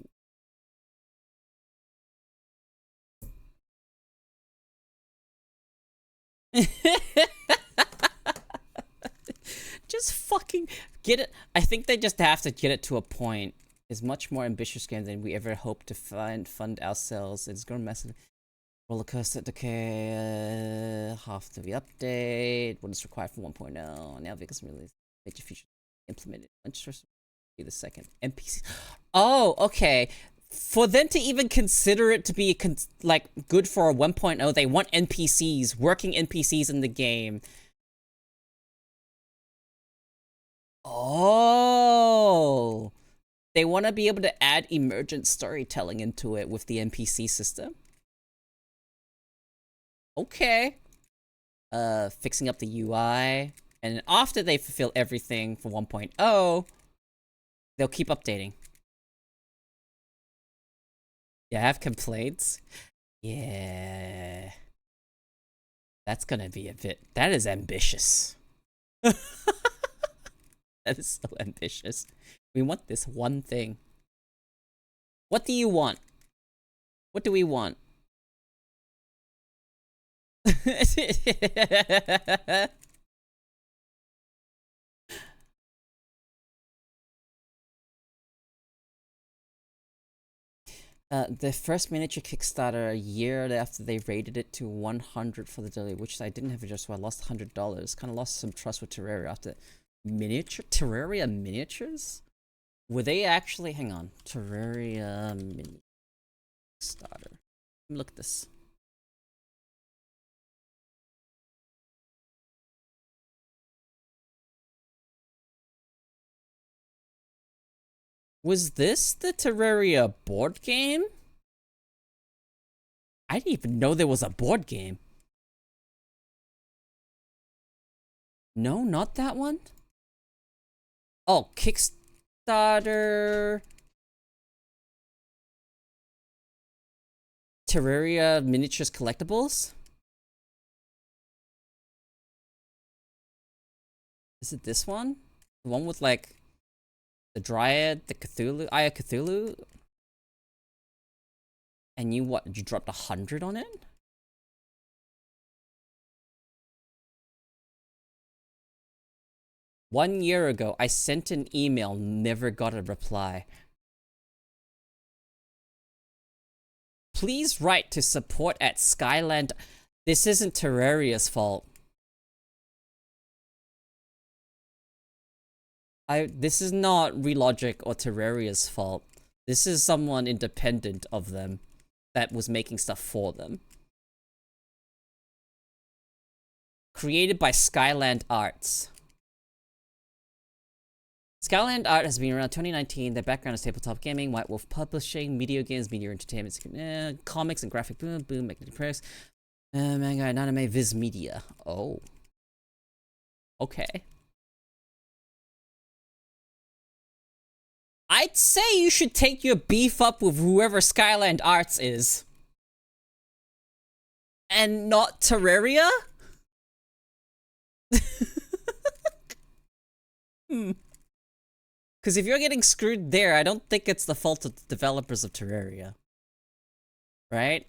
Speaker 1: Just fucking get it. I think they just have to get it to a point. It's much more ambitious game than we ever hoped to fund ourselves. It's grown massive. Roller coaster decay. Half the update. What is required for 1.0. Now because release major features implemented. Interesting. Be the second NPC. Oh, okay. For them to even consider it to be like good for a 1.0, they want NPCs, working NPCs in the game. Oh, they want to be able to add emergent storytelling into it with the NPC system. Okay. Fixing up the UI, and after they fulfill everything for 1.0, they'll keep updating. Yeah, I have complaints. Yeah. That's gonna be a bit. That is ambitious. That is so ambitious. We want this one thing. What do you want? What do we want? The first miniature Kickstarter a year after they rated it to 100 for the daily, which I didn't have just so I lost $100. Kind of lost some trust with Terraria after Terraria miniatures? Were they actually? Hang on, Terraria mini starter. Let me look at this. Was this the Terraria board game? I didn't even know there was a board game. No, not that one. Oh, Kickstarter. Terraria miniatures collectibles? Is it this one? The one with like the Dryad, the Cthulhu, Eye of Cthulhu? And you what? You dropped 100 on it? One year ago, I sent an email, never got a reply. Please write to support at Skyland. This isn't Terraria's fault. This is not Relogic or Terraria's fault. This is someone independent of them that was making stuff for them. Created by Skyland Arts. Skyland Art has been around 2019. Their background is tabletop gaming, White Wolf Publishing, video games, media entertainment, comics and graphic boom, magnetic press, manga and anime, Viz Media. Oh. Okay. I'd say you should take your beef up with whoever Skyland Arts is. And not Terraria? Because if you're getting screwed there, I don't think it's the fault of the developers of Terraria. Right?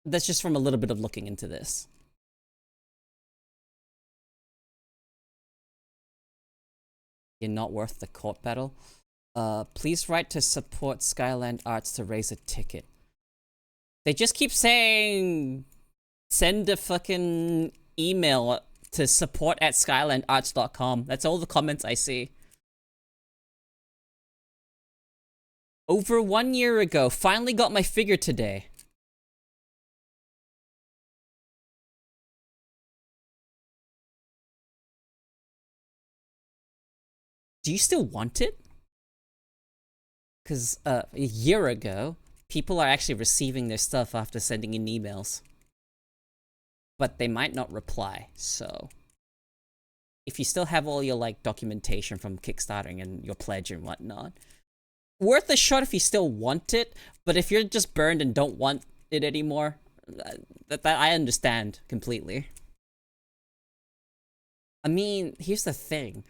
Speaker 1: That's just from a little bit of looking into this. You're not worth the court battle. Please write to support Skyland Arts to raise a ticket. They just keep saying, send a fucking email to support at skylandarts.com. That's all the comments I see. Over 1 year ago, finally got my figure today. Do you still want it? Because a year ago, people are actually receiving their stuff after sending in emails. But they might not reply, so... If you still have all your, like, documentation from Kickstarting and your pledge and whatnot, worth a shot if you still want it, but if you're just burned and don't want it anymore, that I understand completely. I mean, here's the thing.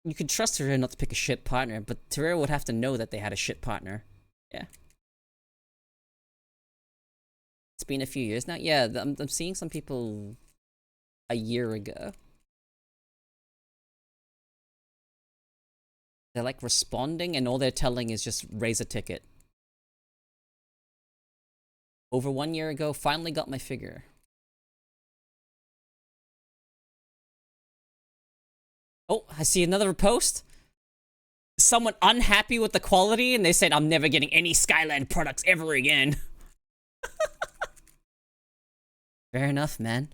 Speaker 1: You could trust Terraria not to pick a shit partner, but Terraria would have to know that they had a shit partner. Yeah. It's been a few years now. Yeah, I'm seeing some people a year ago. They're like responding and all they're telling is just raise a ticket. Over 1 year ago, finally got my figure. Oh, I see another post. Someone unhappy with the quality and they said, I'm never getting any Skyland products ever again. Fair enough, man.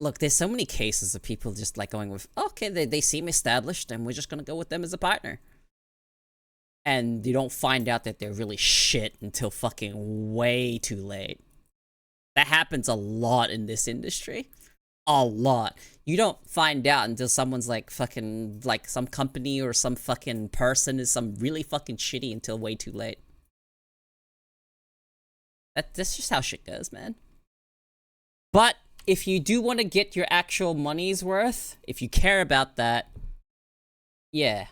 Speaker 1: Look, there's so many cases of people just like going with, okay, they seem established and we're just gonna go with them as a partner. And you don't find out that they're really shit until fucking way too late. That happens a lot in this industry. A lot. You don't find out until someone's like fucking, like some company or some fucking person is some really fucking shitty until way too late. That's just how shit goes, man. But if you do want to get your actual money's worth, if you care about that, yeah,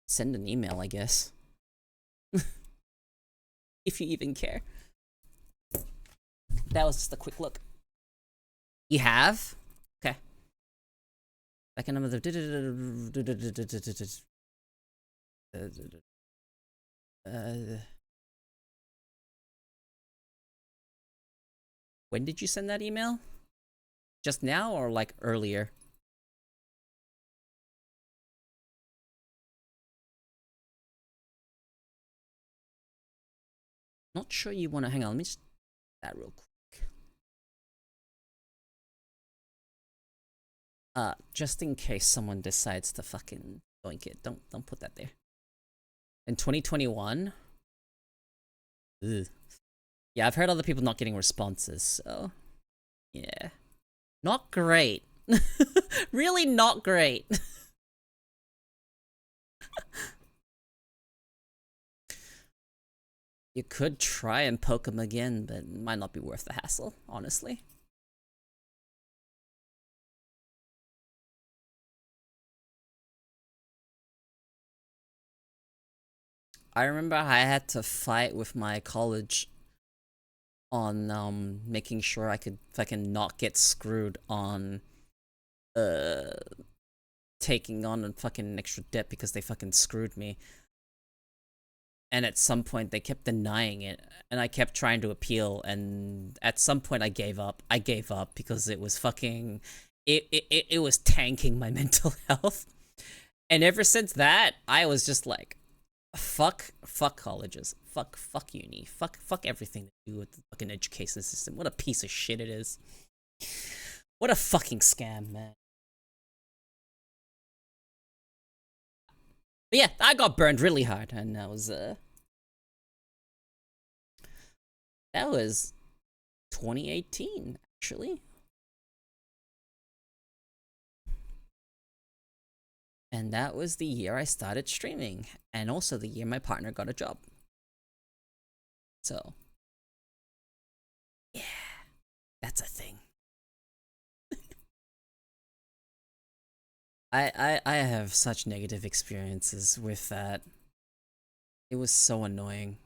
Speaker 1: send an email, I guess. If you even care. That was just a quick look. You have? Okay. Second number. When did you send that email? Just now or like earlier? Not sure you want to hang on. Let me just that real quick. Just in case someone decides to fucking doink it, don't put that there. In 2021. Ugh. Yeah, I've heard other people not getting responses, so yeah, not great. Really not great. You could try and poke him again, but it might not be worth the hassle, honestly. I remember I had to fight with my college on making sure I could fucking not get screwed on taking on a fucking extra debt because they fucking screwed me. And at some point they kept denying it and I kept trying to appeal and at some point I gave up. I gave up because it was fucking it was tanking my mental health. And ever since that, I was just like fuck colleges. Fuck uni. Fuck everything to do with the fucking education system. What a piece of shit it is. What a fucking scam, man. But yeah, I got burned really hard, and that was 2018, actually. And that was the year I started streaming, and also the year my partner got a job. So, yeah, that's a thing. I have such negative experiences with that. It was so annoying.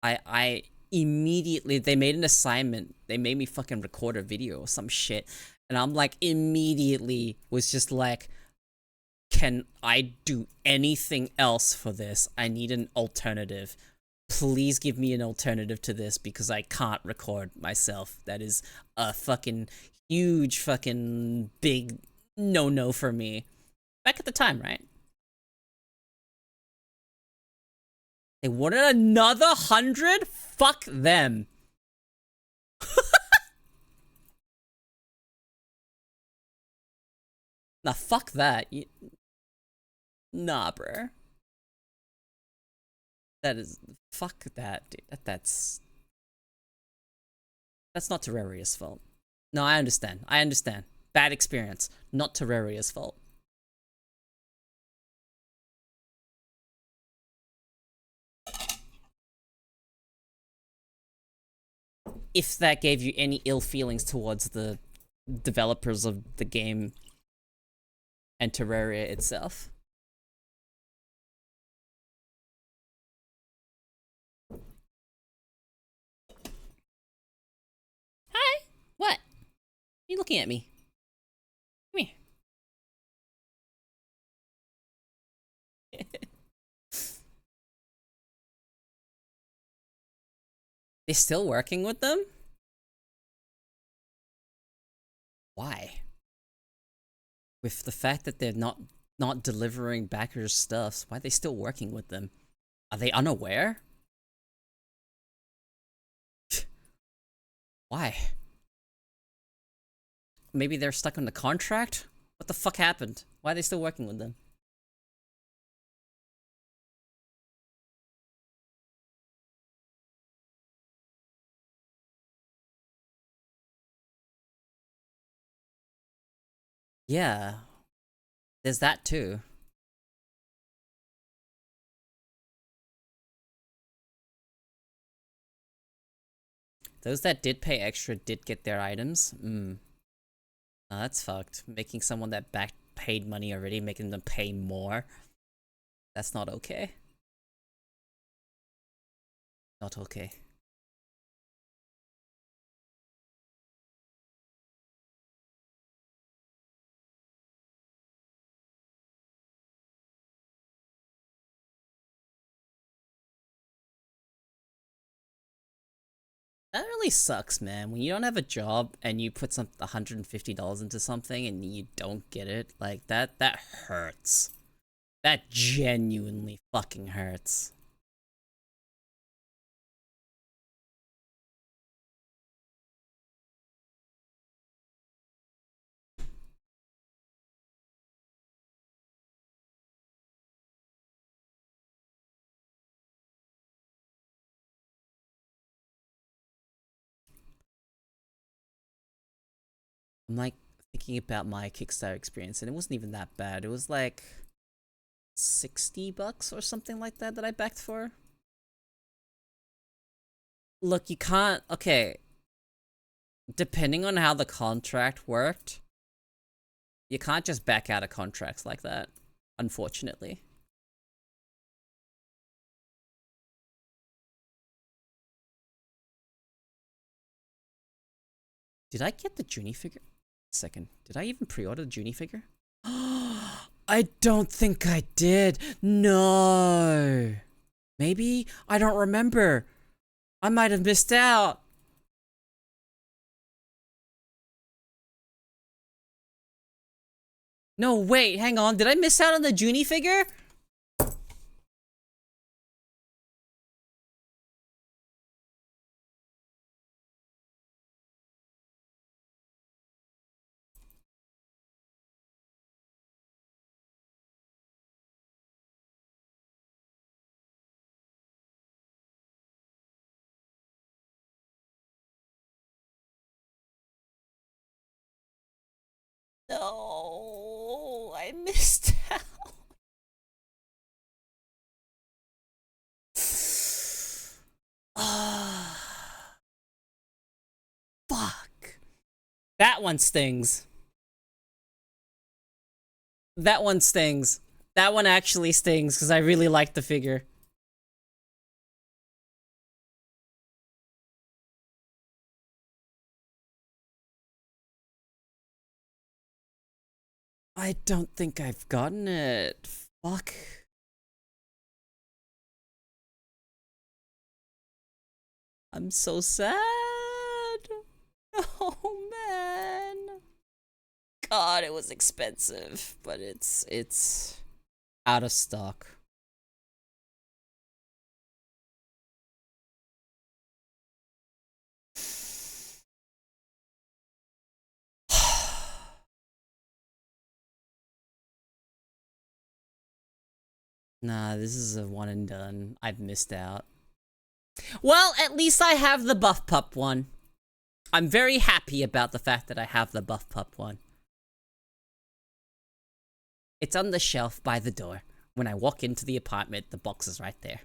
Speaker 1: I immediately, they made an assignment. They made me fucking record a video or some shit. And I'm like, immediately was just like, can I do anything else for this? I need an alternative. Please give me an alternative to this because I can't record myself. That is a fucking huge fucking big no for me. Back at the time, right? They wanted another 100? Fuck them. Nah, fuck that. Nah, bruh. That is fuck that, dude. That's not Terraria's fault. No, I understand. I understand. Bad experience. Not Terraria's fault. If that gave you any ill feelings towards the developers of the game and Terraria itself. Hi. What? Are you looking at me? Come here. They're still working with them? Why? With the fact that they're not delivering backers stuffs, why are they still working with them? Are they unaware? Why? Maybe they're stuck on the contract? What the fuck happened? Why are they still working with them? Yeah, there's that too. Those that did pay extra did get their items. Oh, that's fucked. Making someone that back paid money already, making them pay more. That's not okay. Not okay. That really sucks, man. When you don't have a job and you put some $150 into something and you don't get it, like that hurts. That genuinely fucking hurts. I'm like thinking about my Kickstarter experience and it wasn't even that bad. It was like $60 or something like that I backed for. Look, you can't, okay, depending on how the contract worked, you can't just back out of contracts like that, unfortunately. Did I get the Junie figure? Second, did I even pre-order the Junie figure? I don't think I did. No. Maybe? I don't remember. I might have missed out. No, wait, hang on. Did I miss out on the Junie figure? No, I missed out. Ah, fuck. That one stings. That one stings. That one actually stings because I really like the figure. I don't think I've gotten it. Fuck. I'm so sad. Oh man. God, it was expensive, but it's out of stock. Nah, this is a one and done. I've missed out. Well, at least I have the Buff Pup one. I'm very happy about the fact that I have the Buff Pup one. It's on the shelf by the door. When I walk into the apartment, the box is right there.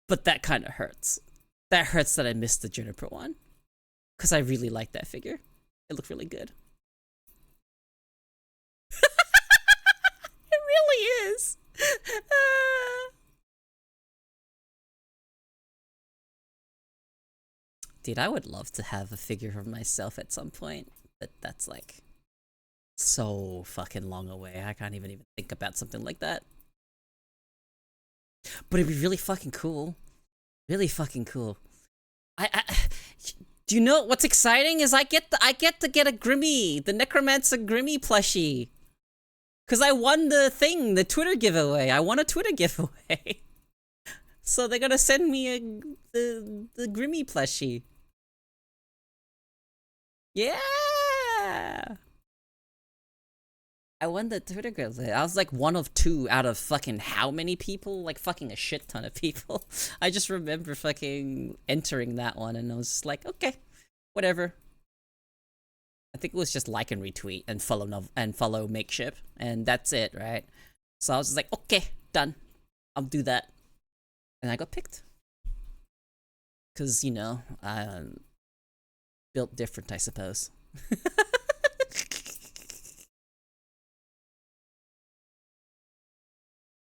Speaker 1: But that kind of hurts. That hurts that I missed the Juniper one. Because I really like that figure. It looked really good. It really is. Dude, I would love to have a figure of myself at some point. But that's like so fucking long away. I can't even think about something like that. But it'd be really fucking cool. Really fucking cool. I do you know what's exciting is I get to get a Grimmy, the Necromancer Grimmy plushie. Cause I won the thing, the Twitter giveaway. I won a Twitter giveaway. So they're gonna send me the Grimmy plushie. Yeah. I won the Twitter giveaway. I was like one of 2 out of fucking how many people? Like fucking a shit ton of people. I just remember fucking entering that one and I was just like, okay, whatever. I think it was just like and retweet and follow Makeship, and that's it, right? So I was just like, okay, done. I'll do that. And I got picked. Cause, you know, built different, I suppose.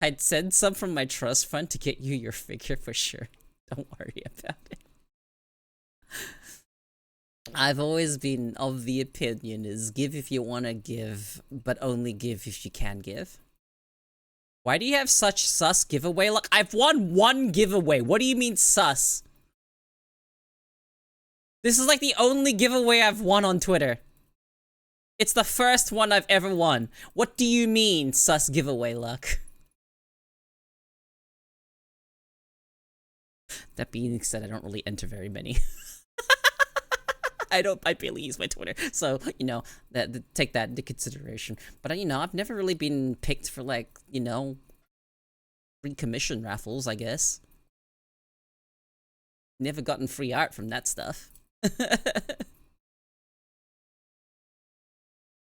Speaker 1: I'd send some from my trust fund to get you your figure for sure. Don't worry about it. I've always been of the opinion is give if you want to give, but only give if you can give. Why do you have such sus giveaway luck? I've won 1 giveaway. What do you mean sus? This is like the only giveaway I've won on Twitter. It's the first one I've ever won. What do you mean sus giveaway luck? That being said, I don't really enter very many. I barely use my Twitter, so, you know, take that into consideration. But, you know, I've never really been picked for, like, you know, free commission raffles, I guess. Never gotten free art from that stuff.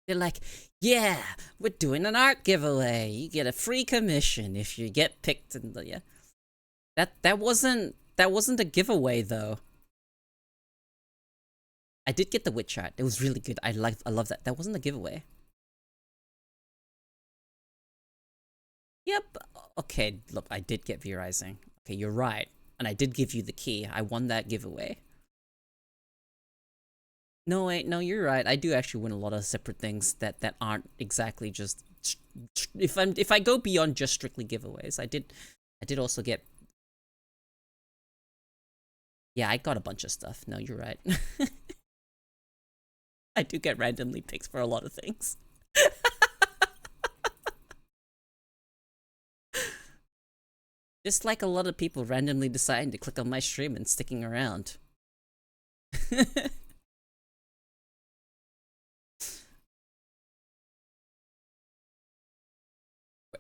Speaker 1: They're like, yeah, we're doing an art giveaway. You get a free commission if you get picked. And yeah, that wasn't a giveaway though. I did get the witch art. It was really good. I love that. That wasn't a giveaway. Yep. Okay, look, I did get V Rising. Okay, you're right. And I did give you the key. I won that giveaway. No, wait, no, you're right. I do actually win a lot of separate things that aren't exactly just if I go beyond just strictly giveaways. I did also get. Yeah, I got a bunch of stuff. No, you're right. I do get randomly picked for a lot of things. Just like a lot of people randomly deciding to click on my stream and sticking around. For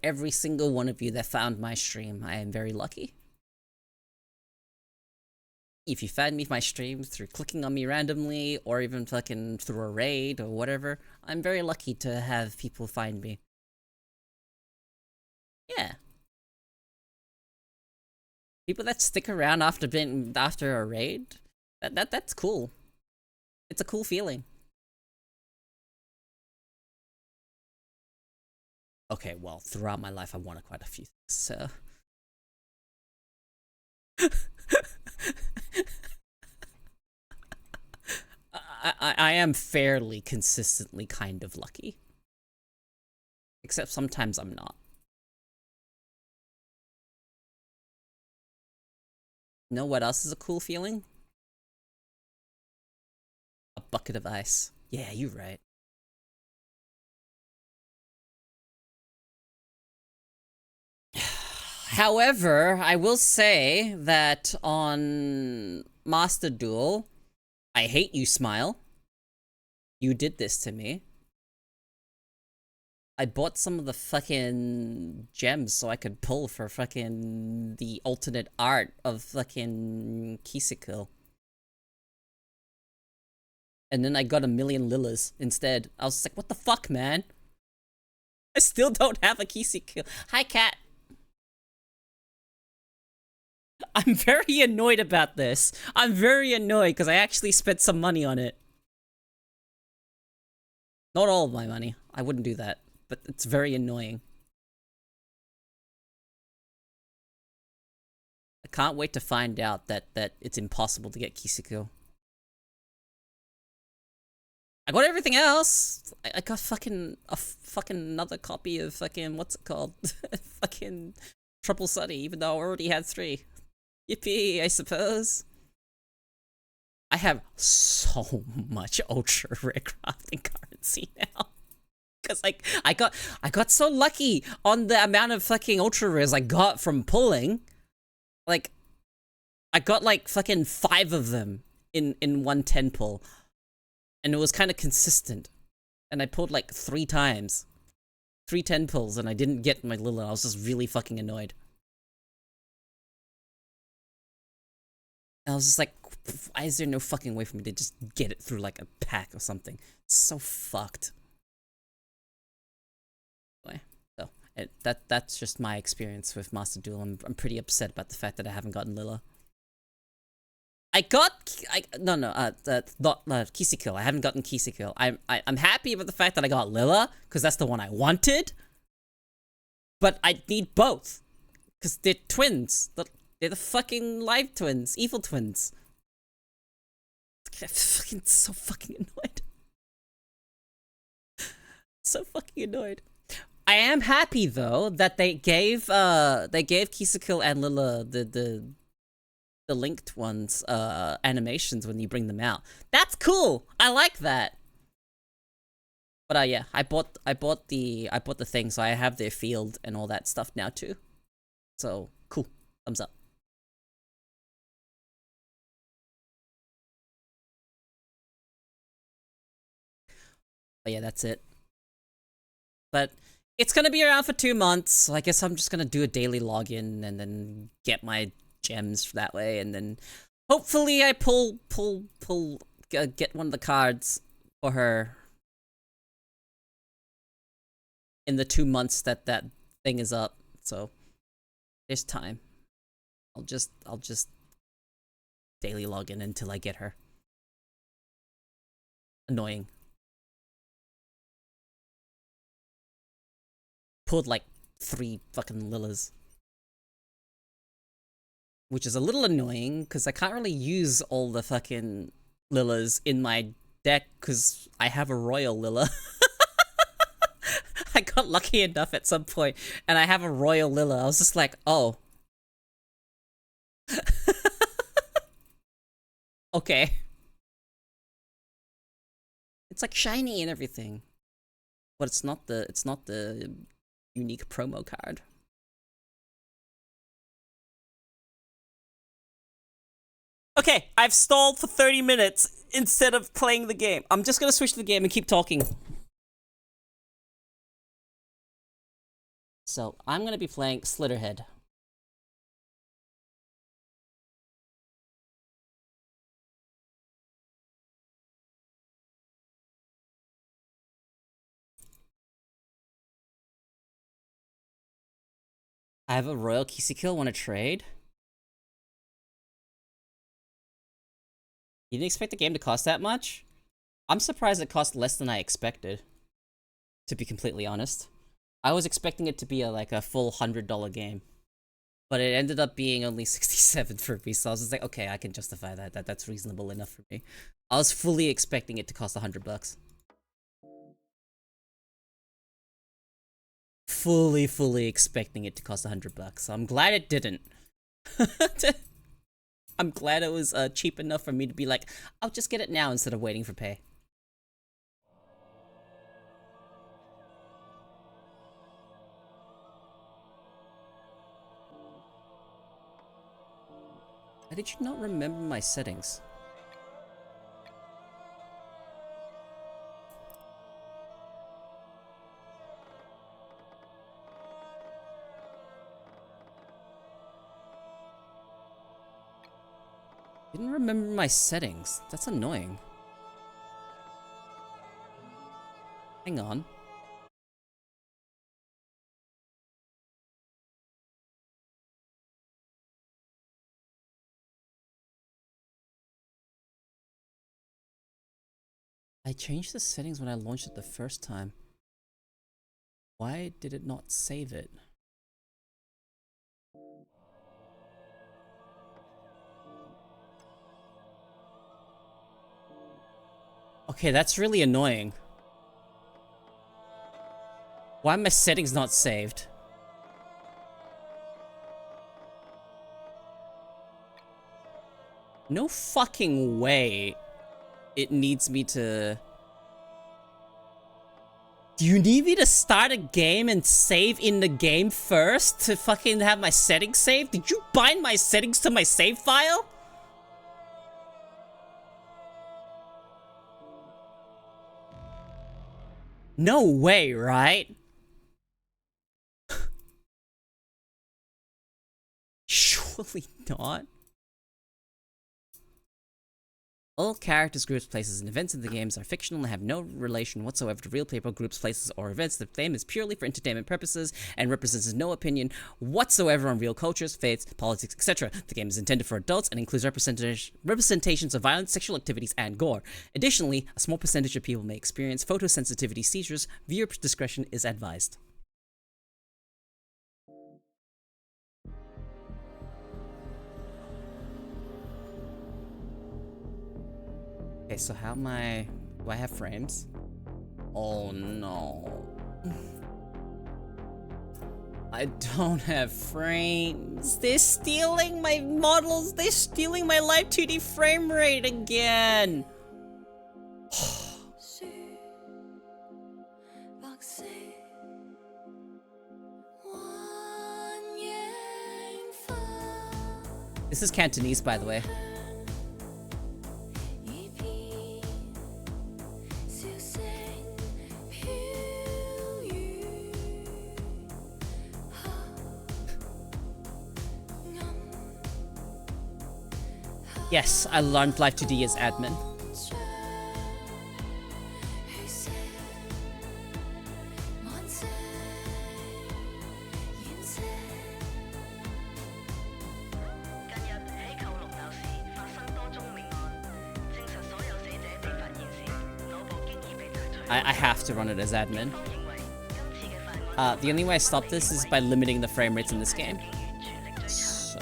Speaker 1: every single one of you that found my stream, I am very lucky. If you found me my stream through clicking on me randomly, or even fucking through a raid or whatever, I'm very lucky to have people find me. Yeah. People that stick around after a raid, that's cool. It's a cool feeling. Okay, well, throughout my life, I wanted quite a few things, so. I am fairly consistently kind of lucky. Except sometimes I'm not. You know what else is a cool feeling? A bucket of ice. Yeah, you're right. However, I will say that on Master Duel, I hate you, Smile. You did this to me. I bought some of the fucking gems so I could pull for fucking the alternate art of fucking Kiseko. And then I got a million Lilas instead. I was just like, what the fuck, man? I still don't have a Kiseko. Hi, cat. I'm very annoyed about this. I'm very annoyed because I actually spent some money on it. Not all of my money. I wouldn't do that. But it's very annoying. I can't wait to find out that it's impossible to get Kiseko. I got everything else. I got fucking another copy of fucking what's it called? Fucking Trouble Sunny, even though I already had 3. Yippee, I suppose. I have so much ultra rare crafting currency now. Cause like I got so lucky on the amount of fucking ultra rares I got from pulling. Like I got like fucking 5 of them in one 10 pull. And it was kind of consistent. And I pulled like 3 times. 3 10 pulls and I didn't get my Lila. I was just really fucking annoyed. And I was just like, why is there no fucking way for me to just get it through like a pack or something? It's so fucked. Anyway, so that's just my experience with Master Duel. I'm pretty upset about the fact that I haven't gotten Lila. Not Kiseko. I haven't gotten Kiseko. I'm happy about the fact that I got Lila because that's the one I wanted. But I need both because they're twins. They're the fucking live twins, evil twins. I'm fucking so fucking annoyed. So fucking annoyed. I am happy though that they gave Kiseko and Lila the linked ones animations when you bring them out. That's cool. I like that. But yeah, I bought the thing, so I have their field and all that stuff now too. So cool. Thumbs up. But yeah, that's it. But it's gonna be around for 2 months, so I guess I'm just gonna do a daily login and then get my gems that way, and then hopefully I get one of the cards for her in the 2 months that thing is up. So there's time. I'll just daily log in until I get her. Annoying. Pulled like 3 fucking Lilas. Which is a little annoying, because I can't really use all the fucking Lilas in my deck, because I have a Royal Lila. I got lucky enough at some point, and I have a Royal Lila. I was just like, oh. Okay. It's like shiny and everything. But it's not the unique promo card. Okay, I've stalled for 30 minutes instead of playing the game. I'm just gonna switch the game and keep talking. So, I'm gonna be playing Slitterhead. I have a Royal Kiseko, wanna trade? You didn't expect the game to cost that much? I'm surprised it cost less than I expected. To be completely honest. I was expecting it to be like a full $100 game. But it ended up being only 67 for me, so I was just like, okay, I can justify that. That's reasonable enough for me. I was fully expecting it to cost $100. Fully expecting it to cost $100. So I'm glad it didn't. I'm glad it was cheap enough for me to be like, I'll just get it now instead of waiting for pay. Why did you not remember my settings? Didn't remember my settings. That's annoying. Hang on. I changed the settings when I launched it the first time. Why did it not save it? Okay, that's really annoying. Why are my settings not saved? No fucking way it needs me to... Do you need me to start a game and save in the game first to fucking have my settings saved? Did you bind my settings to my save file? No way, right? Surely not. All characters, groups, places, and events in the games are fictional and have no relation whatsoever to real people, groups, places, or events. The game is purely for entertainment purposes and represents no opinion whatsoever on real cultures, faiths, politics, etc. The game is intended for adults and includes representations of violent sexual activities and gore. Additionally, a small percentage of people may experience photosensitivity seizures. Viewer discretion is advised. Okay, so how am I... Do I have frames? Oh no. I don't have frames. They're stealing my models. They're stealing my live 2D frame rate again. This is Cantonese, by the way. Yes, I learned Live 2D as admin. I have to run it as admin. The only way I stop this is by limiting the frame rates in this game. So...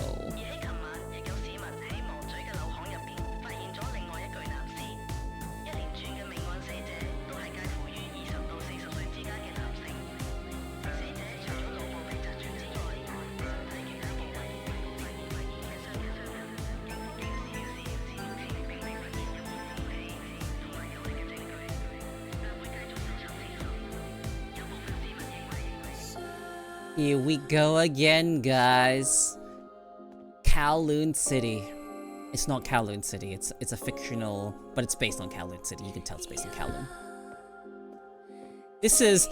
Speaker 1: Here we go again, guys. Kowloon City. It's not Kowloon City. It's a fictional, but it's based on Kowloon City. You can tell it's based on Kowloon. This is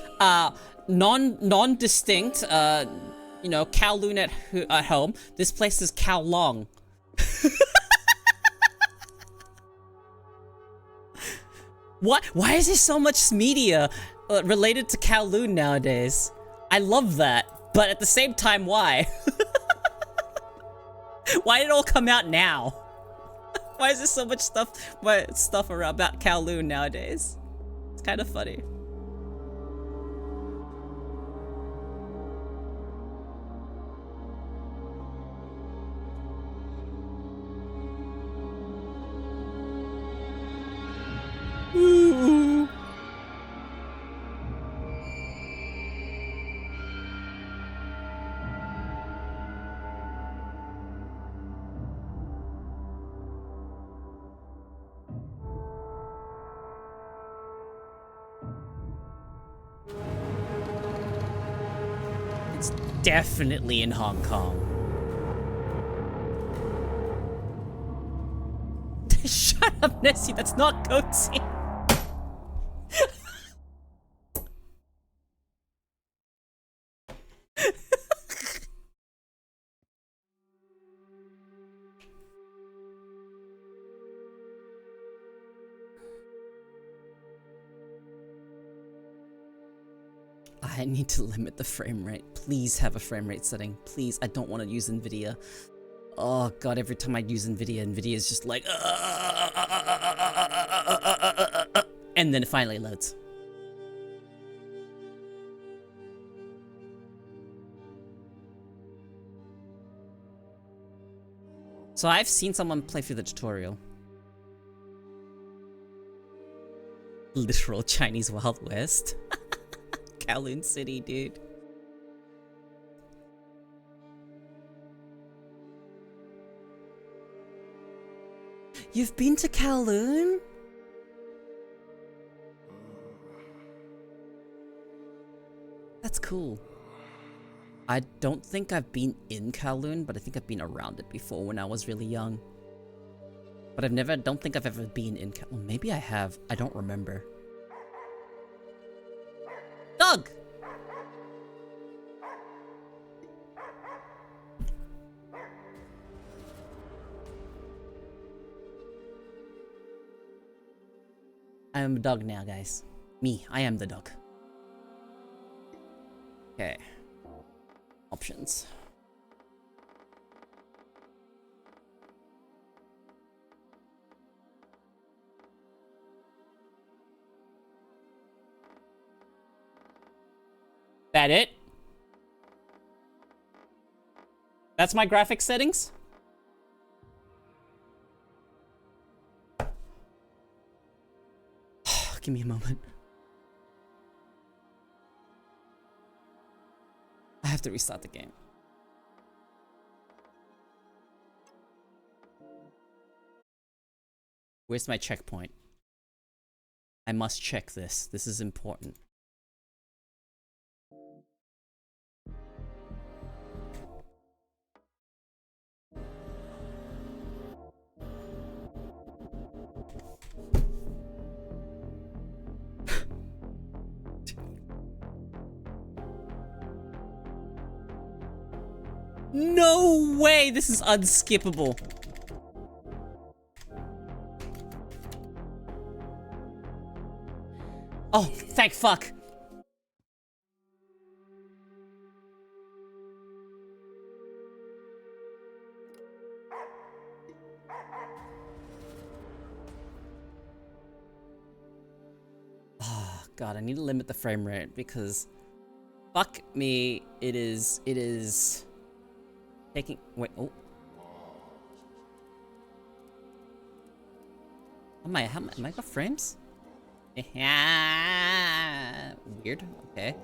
Speaker 1: non-distinct. You know, Kowloon at home. This place is Kowloon. What? Why is there so much media related to Kowloon nowadays? I love that. But at the same time, why? Why did it all come out now? Why is there so much stuff around about Kowloon nowadays? It's kind of funny. Ooh. It's definitely in Hong Kong. Shut up, Nessie, that's not Goatsy. I need to limit the frame rate. Please have a frame rate setting. Please, I don't want to use NVIDIA. Oh god, every time I use NVIDIA, NVIDIA is just like... and then it finally loads. So I've seen someone play through the tutorial. Literal Chinese Wild West. Kowloon City, dude. You've been to Kowloon? That's cool. I don't think I've been in Kowloon, but I think I've been around it before when I was really young. But don't think I've ever been in Kowloon. Well, maybe I have. I don't remember. Dog! I am a dog now, guys. Me, I am the dog. Okay. Options. That it? That's my graphics settings? Give me a moment. I have to restart the game. Where's my checkpoint? I must check this. This is important. No way! This is unskippable. Oh, thank fuck. Oh, God, I need to limit the frame rate because fuck me, it is taking, wait, oh. Am I got frames? Yeah, weird, okay.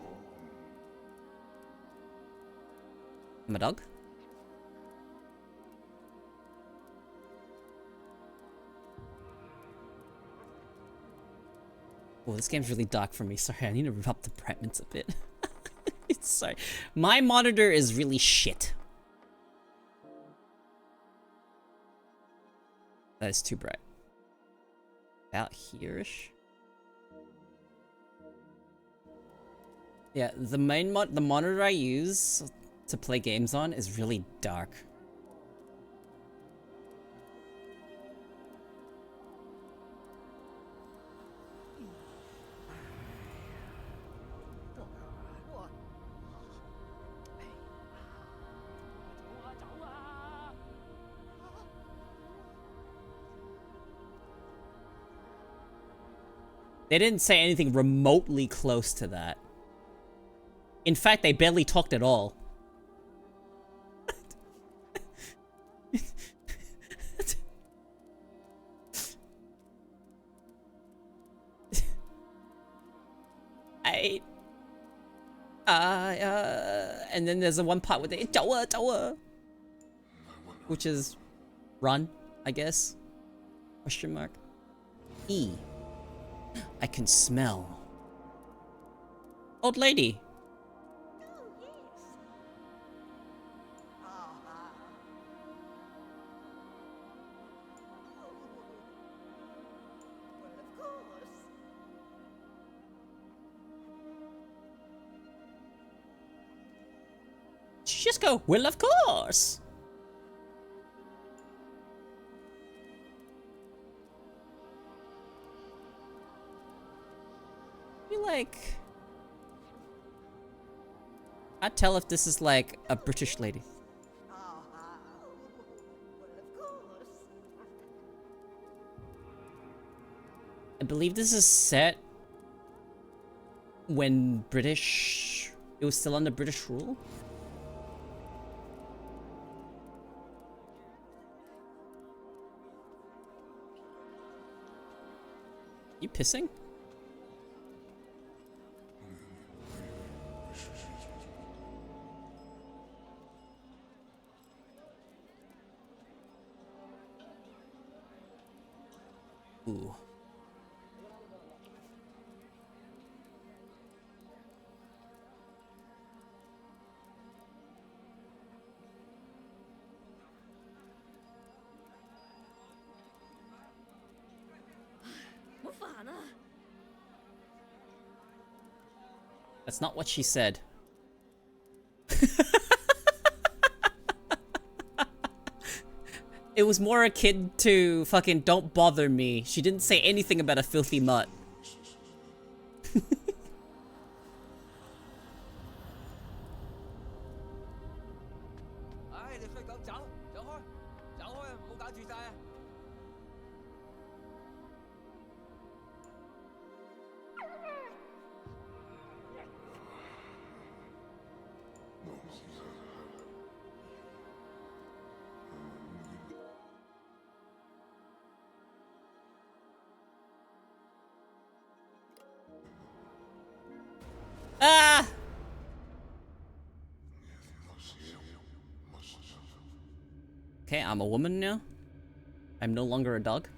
Speaker 1: I'm a dog? Oh, this game's really dark for me. Sorry, I need to rev up the brightness a bit. Sorry. My monitor is really shit. That is too bright. About here-ish? Yeah, the monitor I use to play games on is really dark. They didn't say anything remotely close to that. In fact, they barely talked at all. And then there's the one part where they which is run, I guess. Question mark. E. I can smell. Old lady. Just go, well, of course. I feel like Can't tell if this is like a British lady. I believe this is set when it was still under British rule. You pissing? Ooh. That's not what she said. It was more akin to fucking don't bother me. She didn't say anything about a filthy mutt. Ah! Okay, I'm a woman now. I'm no longer a dog.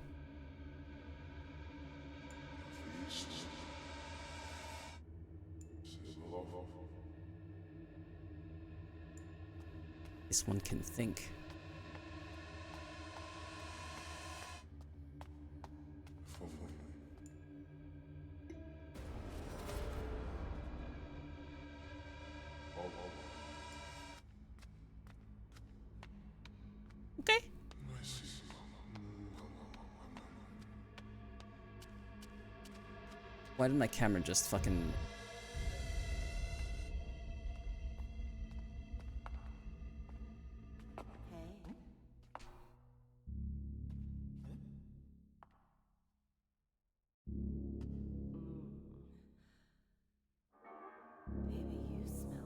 Speaker 1: This one can think. Okay. Why did my camera just fucking...
Speaker 3: Baby, you smell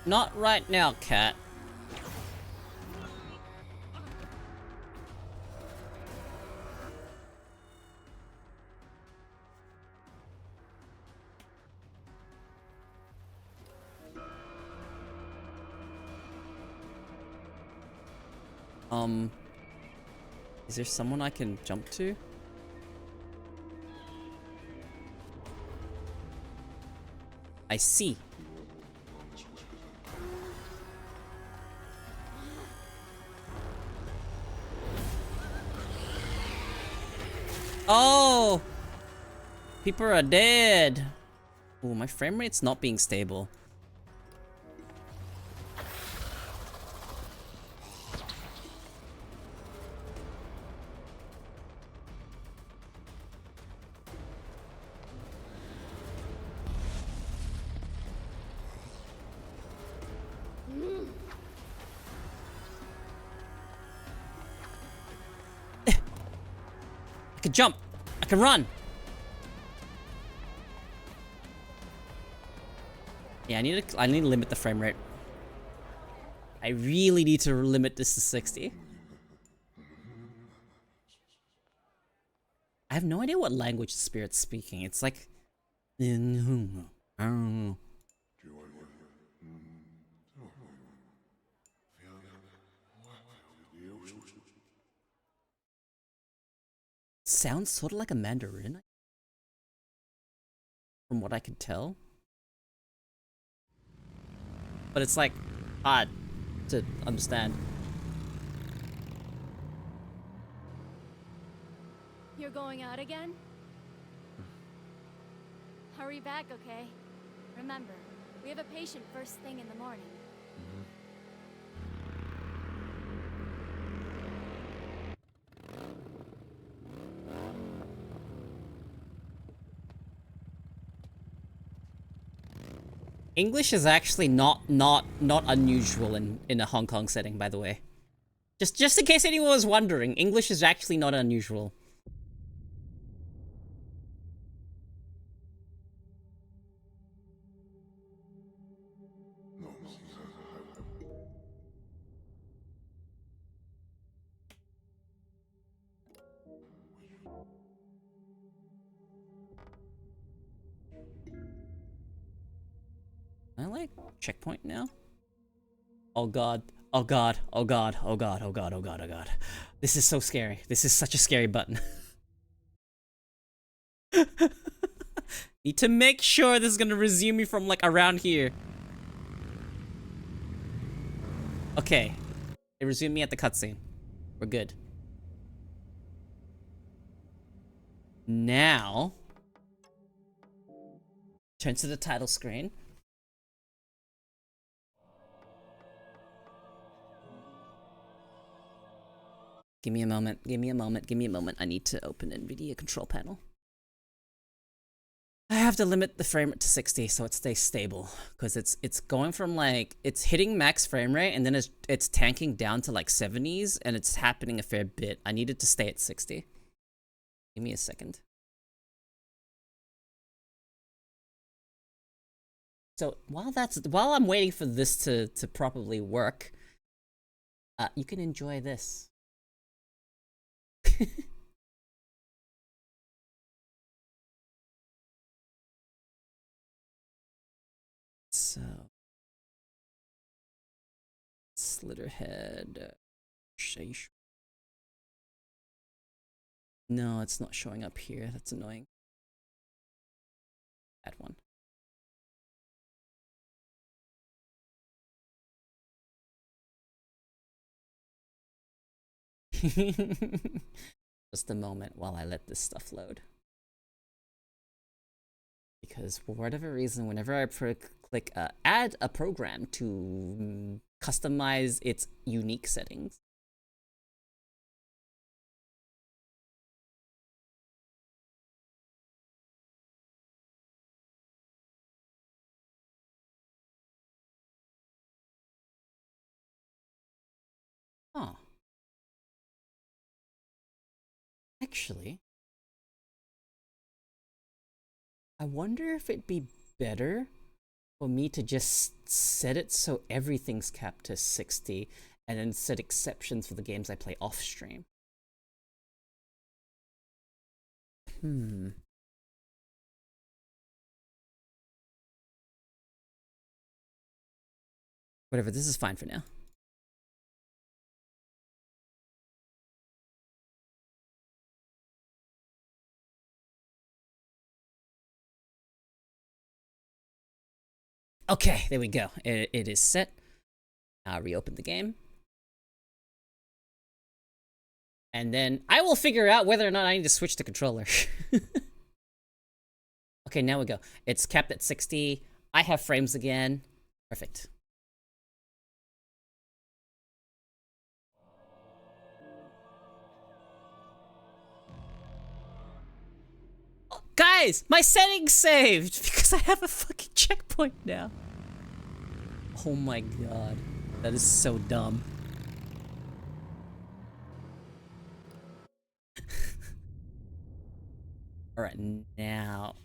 Speaker 1: Not right now, cat. Is there someone I can jump to? I see. Oh! People are dead. Oh, my frame rate's not being stable. I can jump. I can run. Yeah, I need to limit the frame rate. I really need to limit this to 60. I have no idea what language the spirit's speaking. It's like... Sounds sort of like a Mandarin. From what I can tell. but it's like hard to understand.
Speaker 3: You're going out again? Hurry back, okay? Remember, we have a patient first thing in the morning.
Speaker 1: English is actually not unusual in a Hong Kong setting, by the way. Just in case anyone was wondering, English is actually not unusual. I like checkpoint now. Oh god. Oh god. Oh god. Oh god. Oh god. Oh god. Oh god. This is so scary. This is such a scary button. Need to make sure this is gonna resume me from like around here. Okay. It resumed me at the cutscene. We're good. Now, turn to the title screen. Give me a moment, give me a moment, give me a moment. I need to open NVIDIA control panel. I have to limit the frame rate to 60 so it stays stable. Because it's going from like, it's hitting max frame rate and then it's tanking down to like 70s and it's happening a fair bit. I need it to stay at 60. Give me a second. So while I'm waiting for this to properly work, you can enjoy this. So, Slitterhead, no, it's not showing up here. That's annoying. That one. Just a moment while I let this stuff load. Because for whatever reason, whenever I click add a program to customize its unique settings, huh. Actually, I wonder if it'd be better for me to just set it so everything's capped to 60 and then set exceptions for the games I play off stream. Whatever, this is fine for now. Okay, there we go. It is set. I'll reopen the game. And then I will figure out whether or not I need to switch the controller. Okay, now we go. It's capped at 60. I have frames again. Perfect. Oh, guys, my settings saved because I have a fucking checkpoint now. Oh my god. That is so dumb. Alright, now.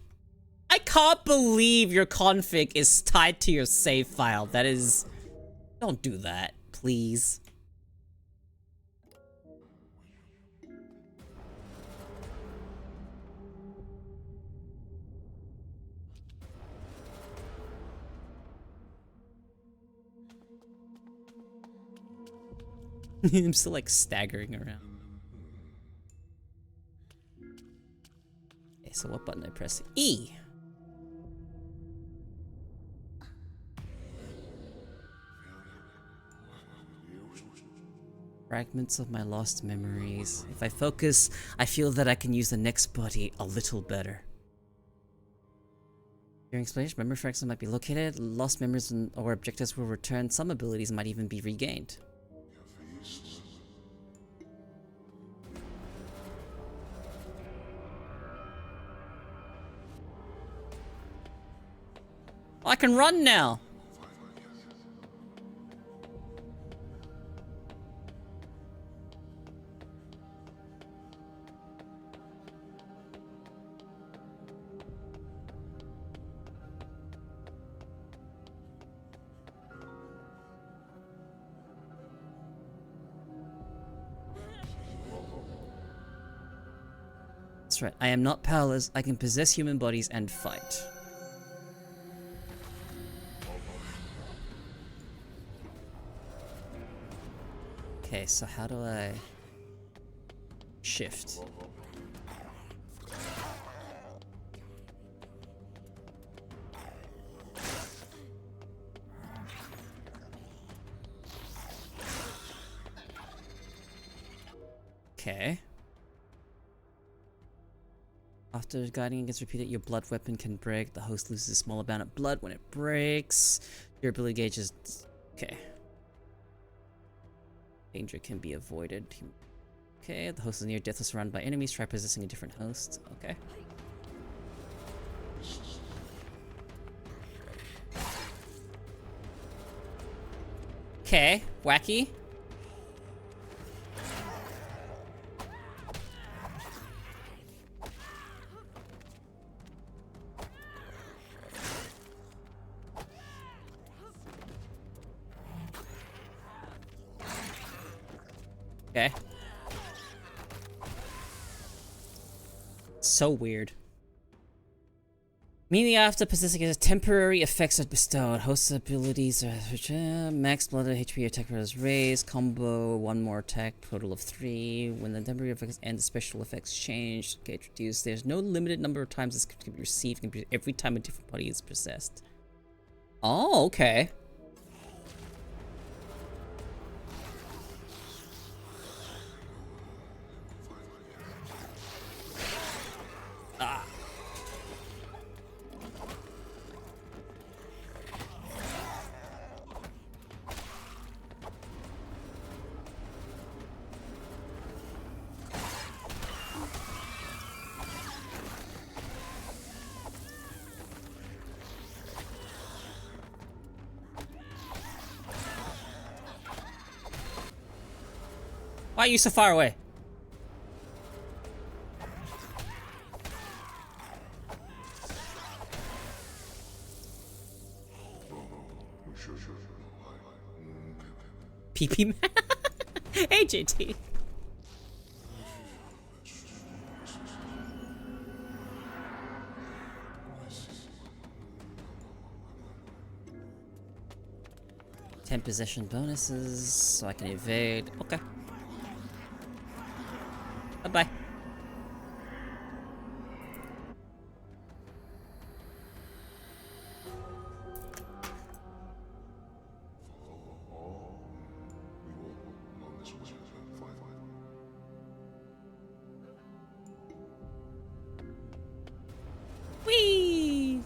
Speaker 1: I can't believe your config is tied to your save file. That is... Don't do that, please. I'm still like staggering around. Okay, so what button I press? E. Fragments of my lost memories. If I focus, I feel that I can use the next body a little better. During exploration, memory fragments might be located, lost memories or objectives will return, some abilities might even be regained. I can run now! That's right, I am not powerless, I can possess human bodies and fight. Okay, so how do I shift? Okay. After guiding gets repeated, your blood weapon can break. The host loses a small amount of blood when it breaks. Your ability gauge is... okay. Danger can be avoided. Okay, the host is near death or surrounded by enemies. Try possessing a different host. Okay. Okay, wacky. Okay. So weird. Meaning after possessing a temporary effects are bestowed. Host abilities are max blood HP attack is raised. Combo, one more attack, total of 3. When the temporary effects end, the special effects change. Okay, reduced. There's no limited number of times this can be received. It can be every time a different body is possessed. Oh, okay. Why are you so far away? PP man? Hey JT. Ten possession bonuses, so I can evade. Okay. Bye-bye. Whee!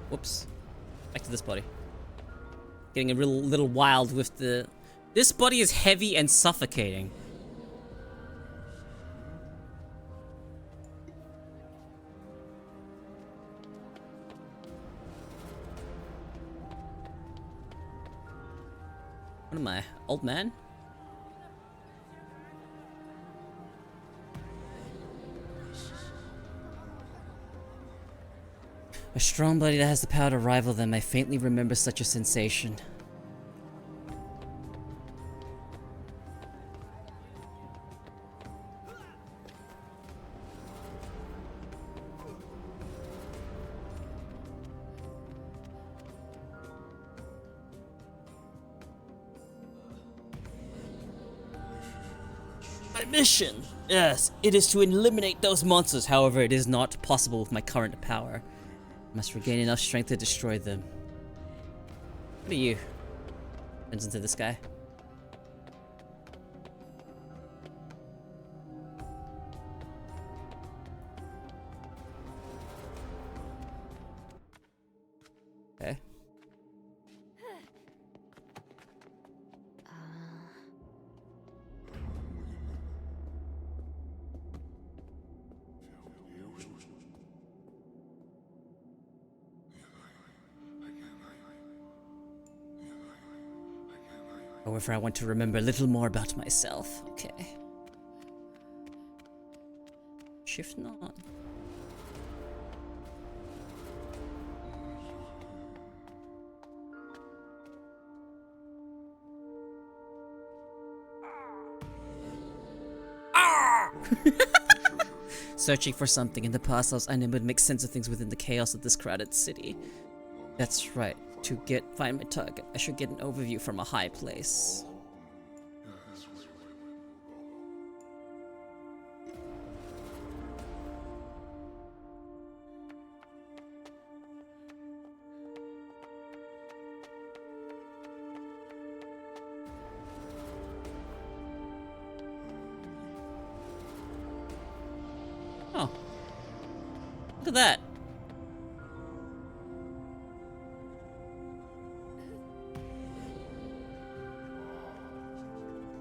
Speaker 1: Whoops. Back to this body. Getting a little wild with the... This body is heavy and suffocating. What am I? Old man? A strong body that has the power to rival them. I faintly remember such a sensation. My mission! Yes, it is to eliminate those monsters. However, it is not possible with my current power. I must regain enough strength to destroy them. What are you? Turns into this guy. Okay. However, I want to remember a little more about myself. Okay. Shift not. Searching for something in the past, I was unable to make sense of things within the chaos of this crowded city. That's right. To find my target, I should get an overview from a high place. Oh. Look at that.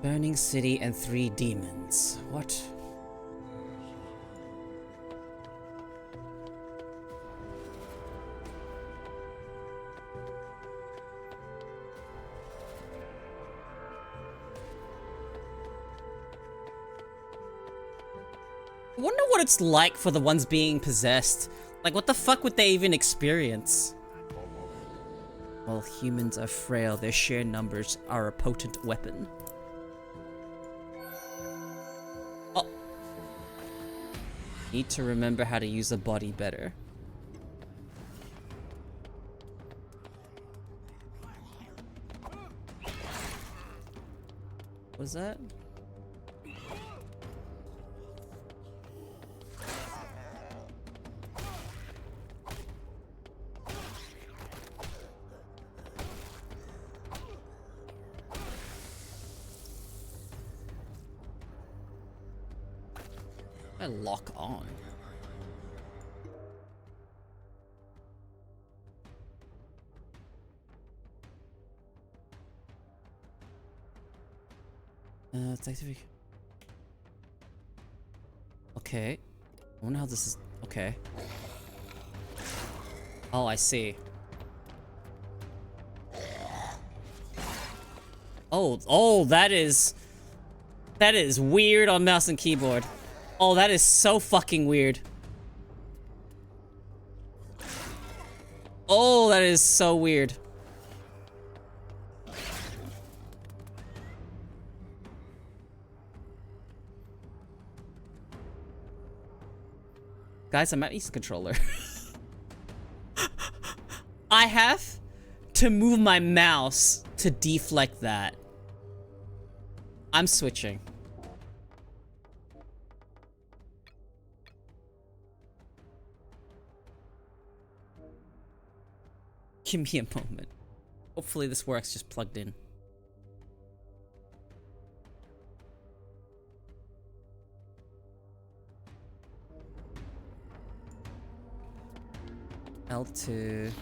Speaker 1: Burning city and 3 demons. What? I wonder what it's like for the ones being possessed. Like, what the fuck would they even experience? While humans are frail, their sheer numbers are a potent weapon. Oh. Need to remember how to use a body better. What was that? I lock on. It's activate. Okay. I wonder how this is. Okay. Oh, I see. Oh, that is weird on mouse and keyboard. Oh, that is so fucking weird. Oh, that is so weird. Guys, I'm at East controller. I have to move my mouse to deflect that. I'm switching. Give me a moment. Hopefully this works just plugged in. L2.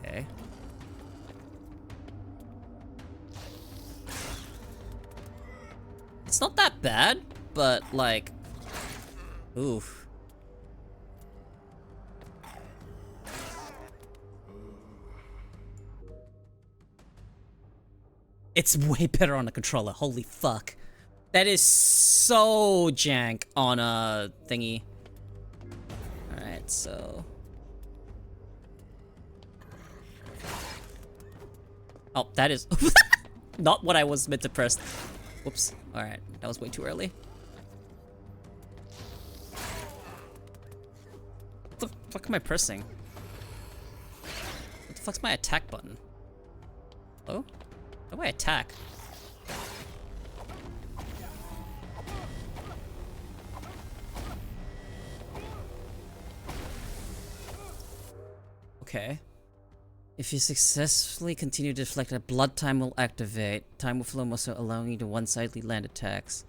Speaker 1: Okay. It's not that bad, but like, oof. It's way better on a controller. Holy fuck. That is so jank on a thingy. Alright, so. Oh, that is not what I was meant to press. Whoops. Alright, that was way too early. What the fuck am I pressing? What the fuck's my attack button? Hello? How do I attack? Okay. If you successfully continue to deflect, a blood time will activate. Time will flow, also allowing you to one-sidedly land attacks.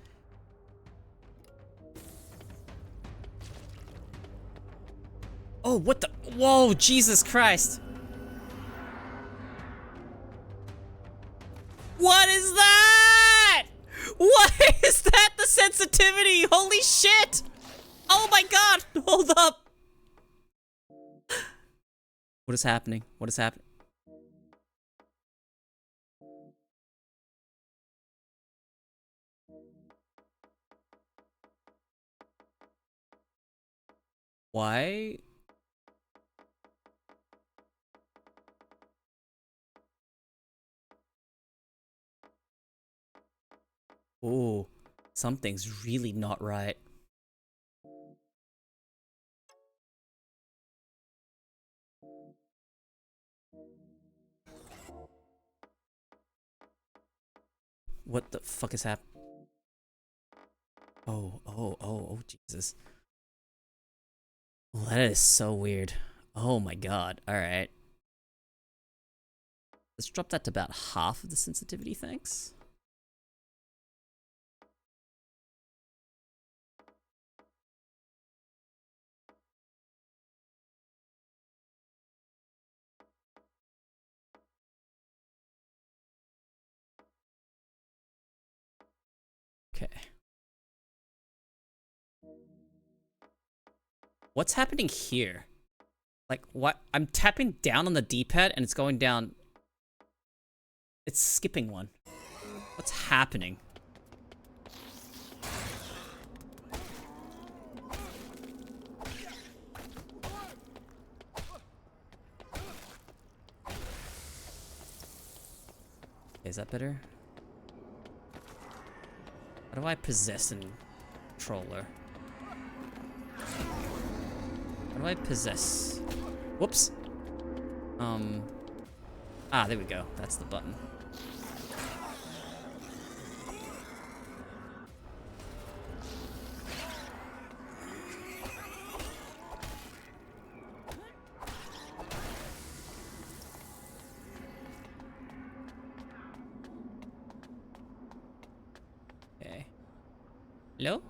Speaker 1: Oh, what the? Whoa, Jesus Christ! What is that? What is that? The sensitivity! Holy shit! Oh my god! Hold up! What is happening? What is happening? Why? Oh, something's really not right. What the fuck is happening? Oh, Jesus. Well, that is so weird. Oh my god. Alright. Let's drop that to about half of the sensitivity, thanks. Okay. What's happening here? Like, what? I'm tapping down on the D-pad and it's going down. It's skipping one. What's happening? Is that better? How do I possess a controller? How do I possess? Whoops. Ah, there we go. That's the button. Okay. Hello?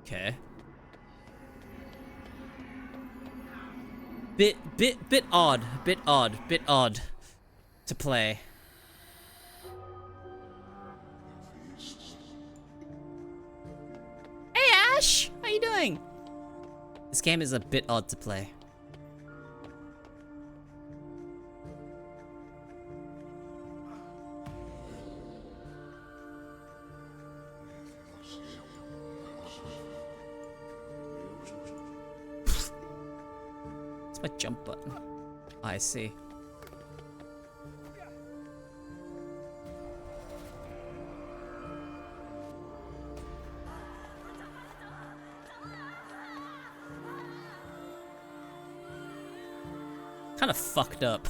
Speaker 1: Okay. Bit odd to play. Hey Ash, how you doing? This game is a bit odd to play. It's my jump button. I see. Kind of fucked up.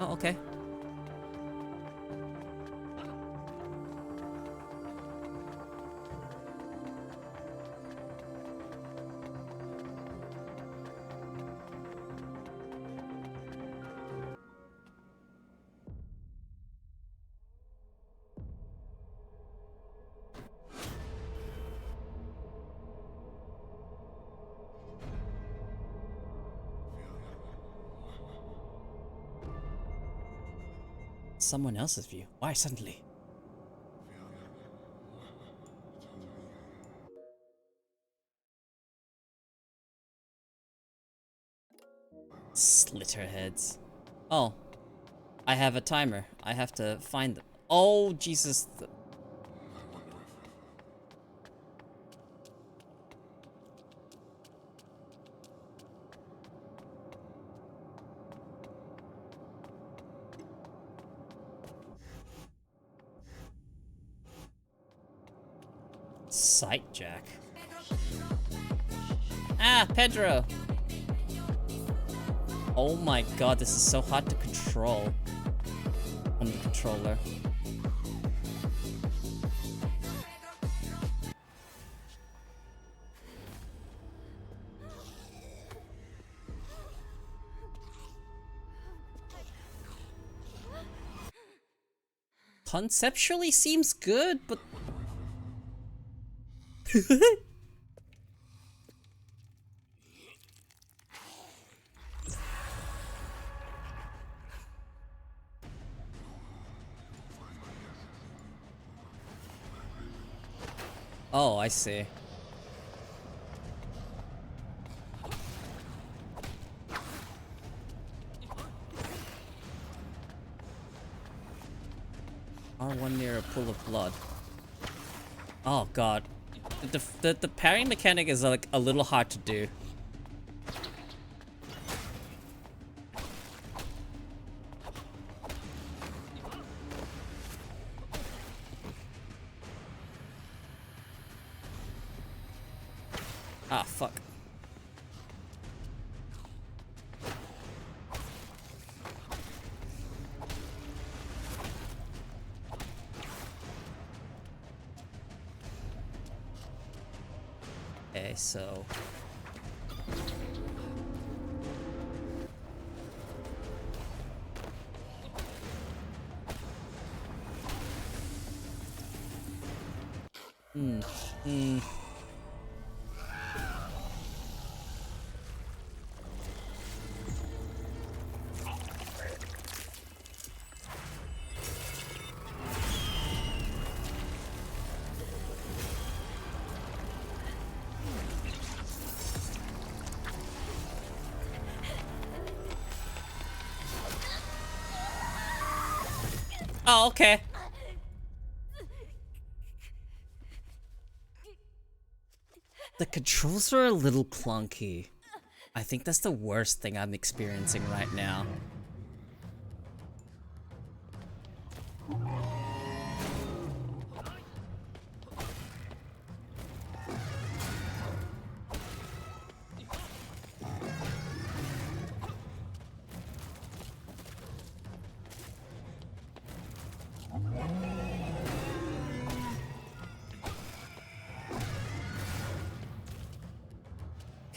Speaker 1: Oh, okay. Someone else's view. Why suddenly? Slit her heads. Oh, I have a timer. I have to find them. Oh, Jesus. Sight jack. Ah, Pedro! Oh my god, this is so hard to control on the controller. Conceptually seems good, but... Oh, I see. R1 near a pool of blood. Oh god. The parrying mechanic is like a little hard to do. Ah, fuck. Okay, so... Oh, okay. The controls are a little clunky. I think that's the worst thing I'm experiencing right now.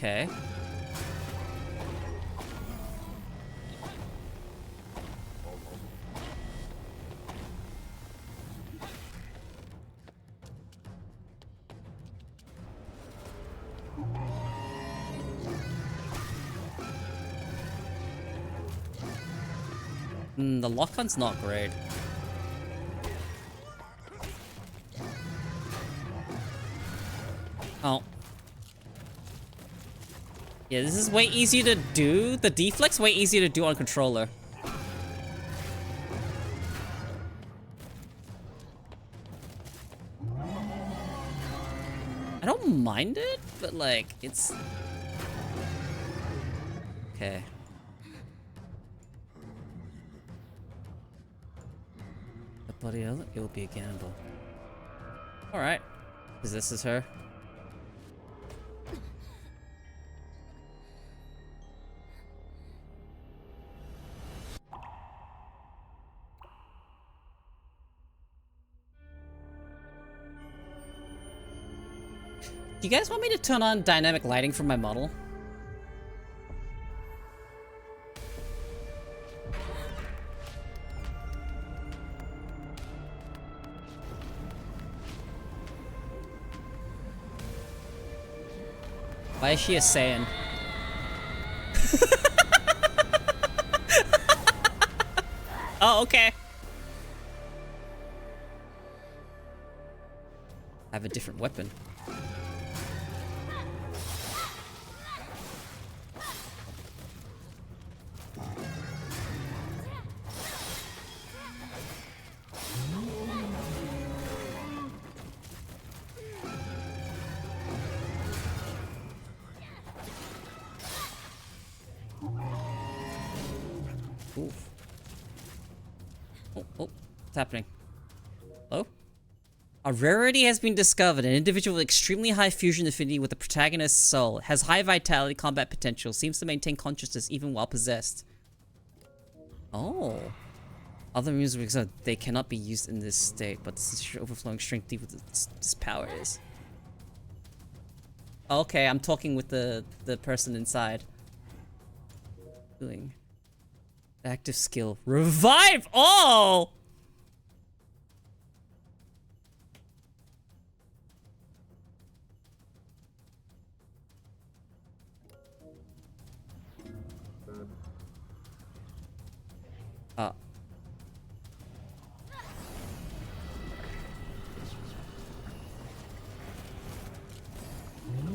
Speaker 1: Okay. The lock-on's not great. Oh. Yeah, this is way easier to do. The deflect's way easier to do on controller. I don't mind it, but like, it's... Okay. The bloody hell, it will be a gamble. Alright. Because this is her. Do you guys want me to turn on dynamic lighting for my model? Why is she a Saiyan? Oh, okay. I have a different weapon. Oof. Oh, what's happening? Hello? A rarity has been discovered. An individual with extremely high fusion affinity with the protagonist's soul. Has high vitality, combat potential. Seems to maintain consciousness even while possessed. Oh. Other moves because they cannot be used in this state, but this is overflowing strength deep with this power is. Okay, I'm talking with the person inside. Doing active skill. Revive all!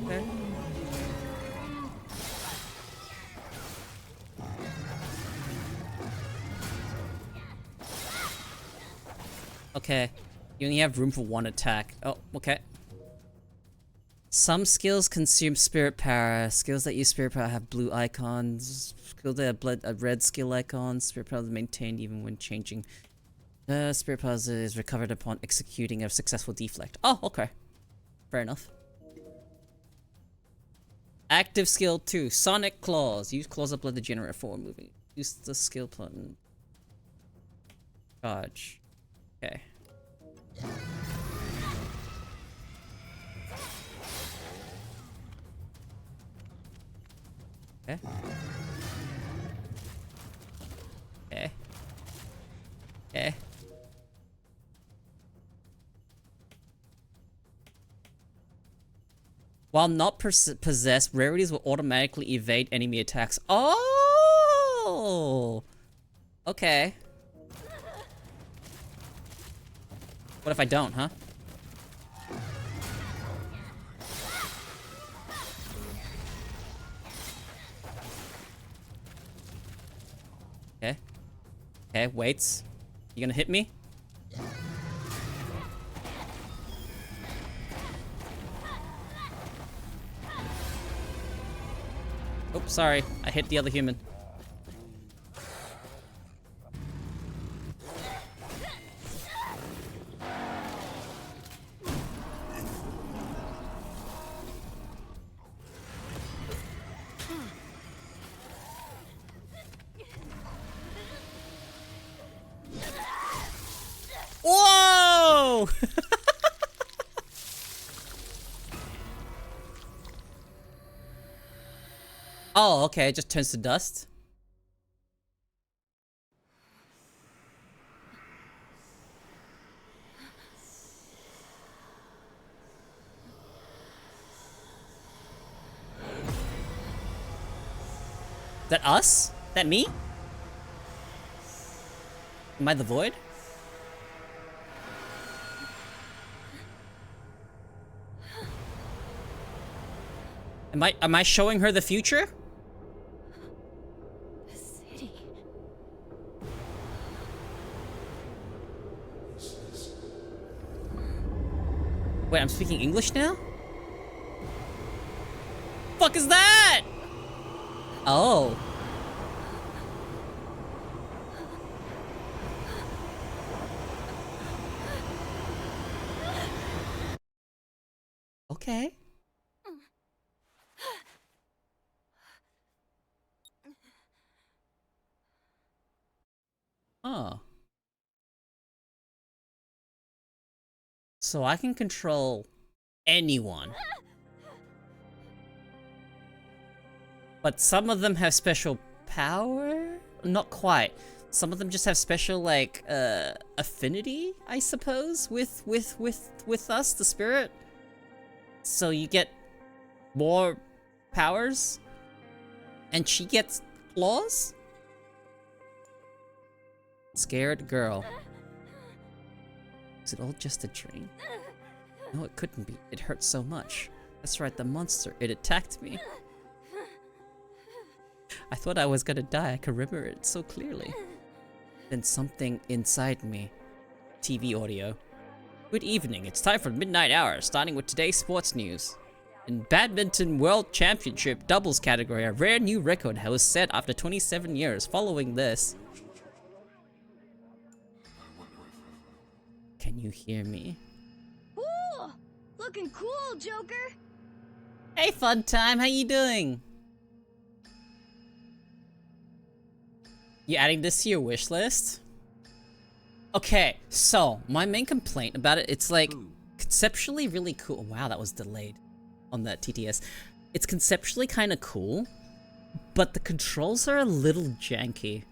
Speaker 1: Okay. Okay. You only have room for one attack. Oh, okay. Some skills consume spirit power. Skills that use spirit power have blue icons. Skills that have a red skill icon. Spirit power is maintained even when changing. Spirit power is recovered upon executing a successful deflect. Oh, okay. Fair enough. Active skill 2. Sonic Claws. Use claws of blood to generate forward moving. Use the skill button. Charge. Okay. Okay. Okay. Okay. While not possessed, rarities will automatically evade enemy attacks. Oh! Okay. What if I don't, huh? Okay. Okay, waits. You gonna hit me? Oops, sorry. I hit the other human. Whoa! Oh, okay, it just turns to dust. That us? That me? Am I the void? Am I showing her the future?
Speaker 3: The city.
Speaker 1: Wait, I'm speaking English now? Fuck is that? Oh. Okay. Oh. So I can control anyone. But some of them have special power? Not quite. Some of them just have special, like, affinity, I suppose, with us, the spirit. So you get more powers? And she gets claws? Scared girl. Is it all just a dream? No, it couldn't be. It hurt so much. That's right, the monster. It attacked me. I thought I was gonna die. I could remember it so clearly. Then something inside me. TV audio. Good evening. It's time for Midnight Hour, starting with today's sports news. In Badminton World Championship doubles category, a rare new record was set after 27 years following this. Can you hear me?
Speaker 3: looking cool, Joker.
Speaker 1: Hey, fun time, how you doing? You adding this to your wish list? Okay, so my main complaint about it, it's like conceptually really cool. Wow, that was delayed on that TTS. It's conceptually kind of cool, but the controls are a little janky.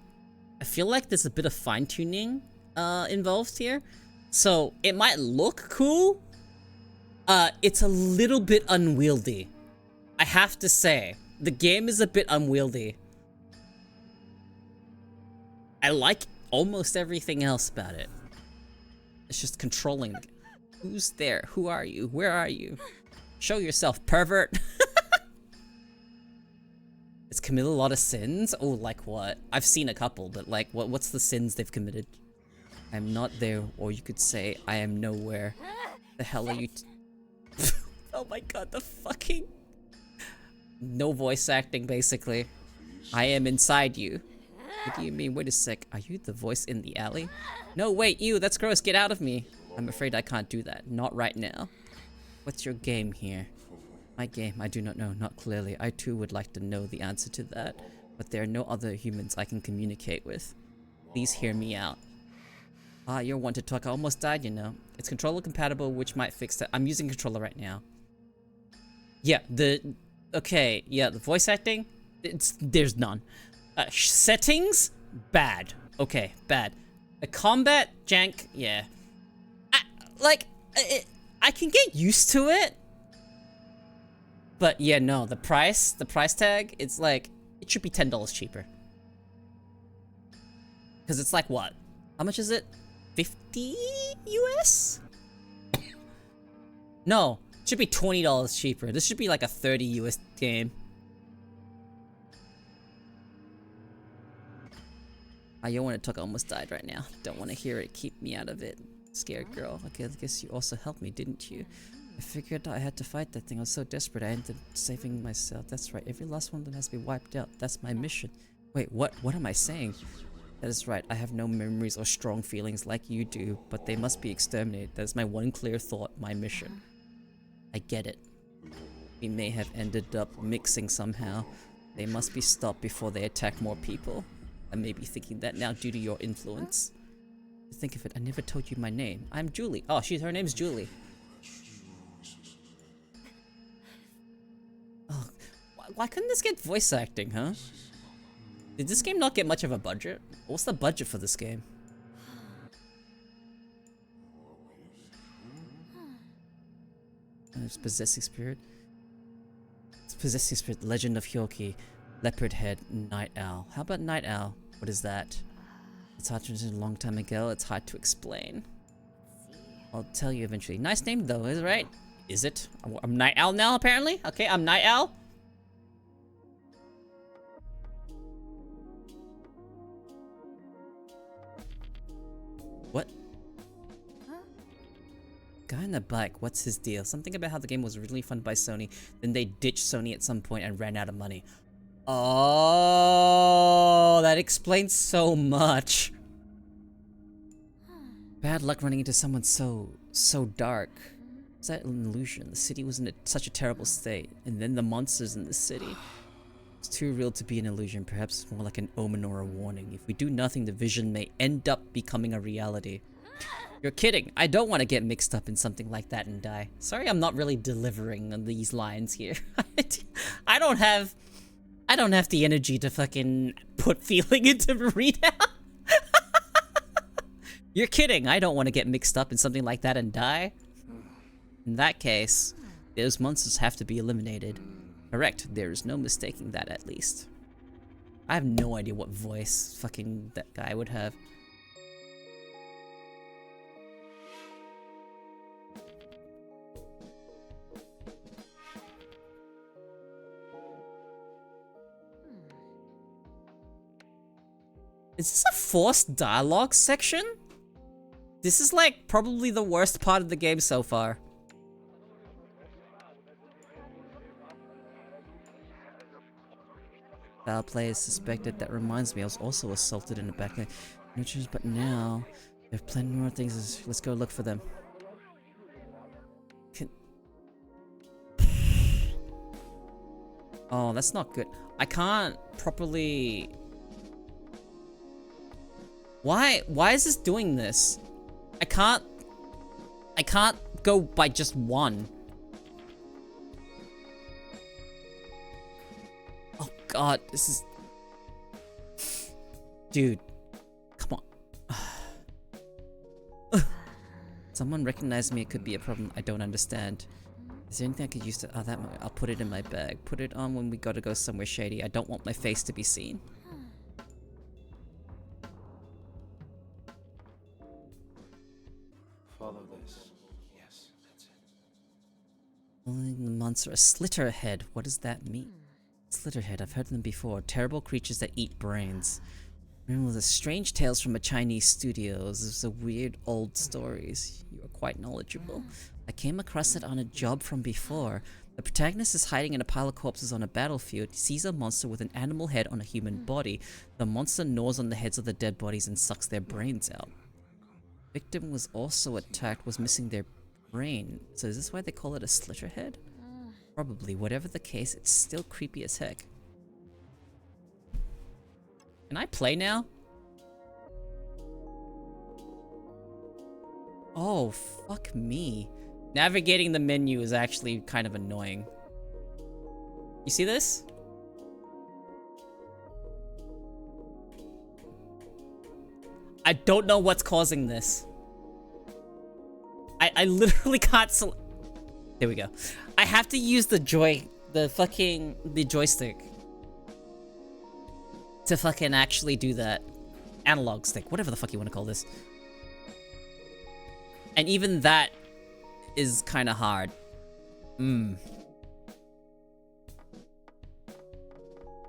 Speaker 1: I feel like there's a bit of fine-tuning involved here. So it might look cool. It's a little bit unwieldy. I have to say, the game is a bit unwieldy. I like almost everything else about it. It's just controlling. Who's there? Who are you? Where are you? Show yourself, pervert. It's committed a lot of sins? Oh, like what? I've seen a couple, but like, what's the sins they've committed? I'm not there, or you could say, I am nowhere. The hell are you oh my god, the fucking... No voice acting, basically. I am inside you. What do you mean? Wait a sec. Are you the voice in the alley? No, wait, you, that's gross. Get out of me. I'm afraid I can't do that. Not right now. What's your game here? My game, I do not know. Not clearly. I too would like to know the answer to that. But there are no other humans I can communicate with. Please hear me out. Ah, you're one to talk. I almost died, you know. It's controller compatible, which might fix that. I'm using controller right now. Yeah, okay, yeah, the voice acting, there's none. Settings, bad. Okay, bad. The combat, jank, yeah. I can get used to it. But yeah, no, the price tag, it's like, it should be $10 cheaper. Because it's like, what? How much is it? 50 US? No, it should be $20 cheaper. This should be like a 30 US game. I want to talk, almost died right now. Don't want to hear it. Keep me out of it. Scared girl. Okay, I guess you also helped me, didn't you? I figured I had to fight that thing. I was so desperate. I ended up saving myself. That's right. Every last one of them has to be wiped out. That's my mission. Wait, what am I saying? That is right. I have no memories or strong feelings like you do, but they must be exterminated. That is my one clear thought, my mission. I get it. We may have ended up mixing somehow. They must be stopped before they attack more people. I may be thinking that now due to your influence. Think of it, I never told you my name. I'm Julie. Oh, her name's Julie. Oh, why couldn't this get voice acting, huh? Did this game not get much of a budget? What's the budget for this game? It's Possessing Spirit. It's Possessing Spirit, Legend of Hyoki, Leopard Head, Night Owl. How about Night Owl? What is that? It's hard to understand a long time ago. It's hard to explain. I'll tell you eventually. Nice name though, is it right? Is it? I'm Night Owl now, apparently? Okay, I'm Night Owl. What?
Speaker 3: Huh?
Speaker 1: Guy on the bike, what's his deal? Something about how the game was originally funded by Sony, then they ditched Sony at some point and ran out of money. Oh, that explains so much. Bad luck running into someone so dark. Was that an illusion? The city was in such a terrible state, and then the monsters in the city. It's too real to be an illusion. Perhaps it's more like an omen or a warning. If we do nothing, the vision may end up becoming a reality. You're kidding. I don't want to get mixed up in something like that and die. Sorry, I'm not really delivering on these lines here. I don't have the energy to fucking put feeling into readout. You're kidding. I don't want to get mixed up in something like that and die. In that case, those monsters have to be eliminated. Correct. There is no mistaking that, at least. I have no idea what voice fucking that guy would have. Is this a forced dialogue section? This is like probably the worst part of the game so far. Foul play is suspected. That reminds me, I was also assaulted in the back. But now, there are plenty more things. Let's go look for them. Oh, that's not good. I can't properly... Why is this doing this? I can't go by just one. Oh god, this is... Dude, come on. Someone recognized me, it could be a problem I don't understand. Is there anything I could use to... Oh, that might... I'll put it in my bag. Put it on when we gotta go somewhere shady. I don't want my face to be seen.
Speaker 4: Follow this. Yes, that's it.
Speaker 1: Calling the monster a slitterhead. What does that mean? Slitterhead, I've heard of them before. Terrible creatures that eat brains. Remember the strange tales from a Chinese studio. Those are weird old stories. You are quite knowledgeable. I came across it on a job from before. The protagonist is hiding in a pile of corpses on a battlefield. He sees a monster with an animal head on a human body. The monster gnaws on the heads of the dead bodies and sucks their brains out. Victim was also attacked, was missing their brain. So is this why they call it a slitterhead? Probably. Whatever the case, it's still creepy as heck. Can I play now? Oh, fuck me. Navigating the menu is actually kind of annoying. You see this? I don't know what's causing this. I literally can't there we go. I have to use the joystick to fucking actually do that. Analog stick, whatever the fuck you want to call this. And even that is kind of hard.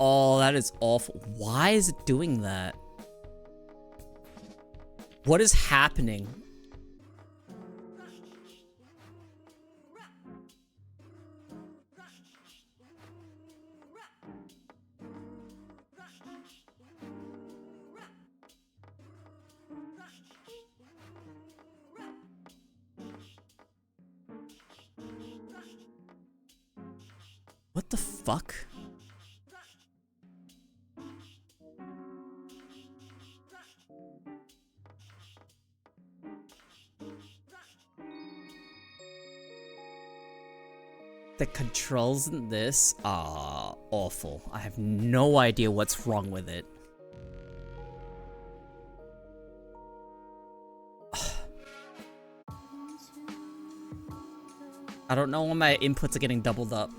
Speaker 1: Oh, that is awful. Why is it doing that? What is happening? What the fuck? The controls in this are awful. I have no idea what's wrong with it. I don't know why my inputs are getting doubled up.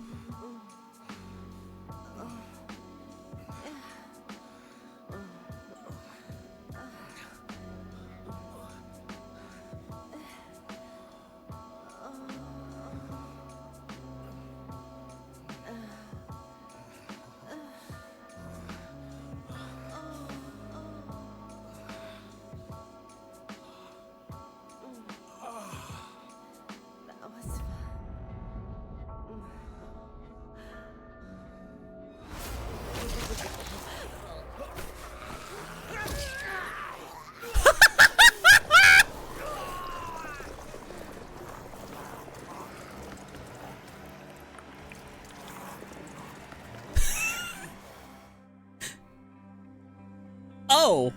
Speaker 1: Oh!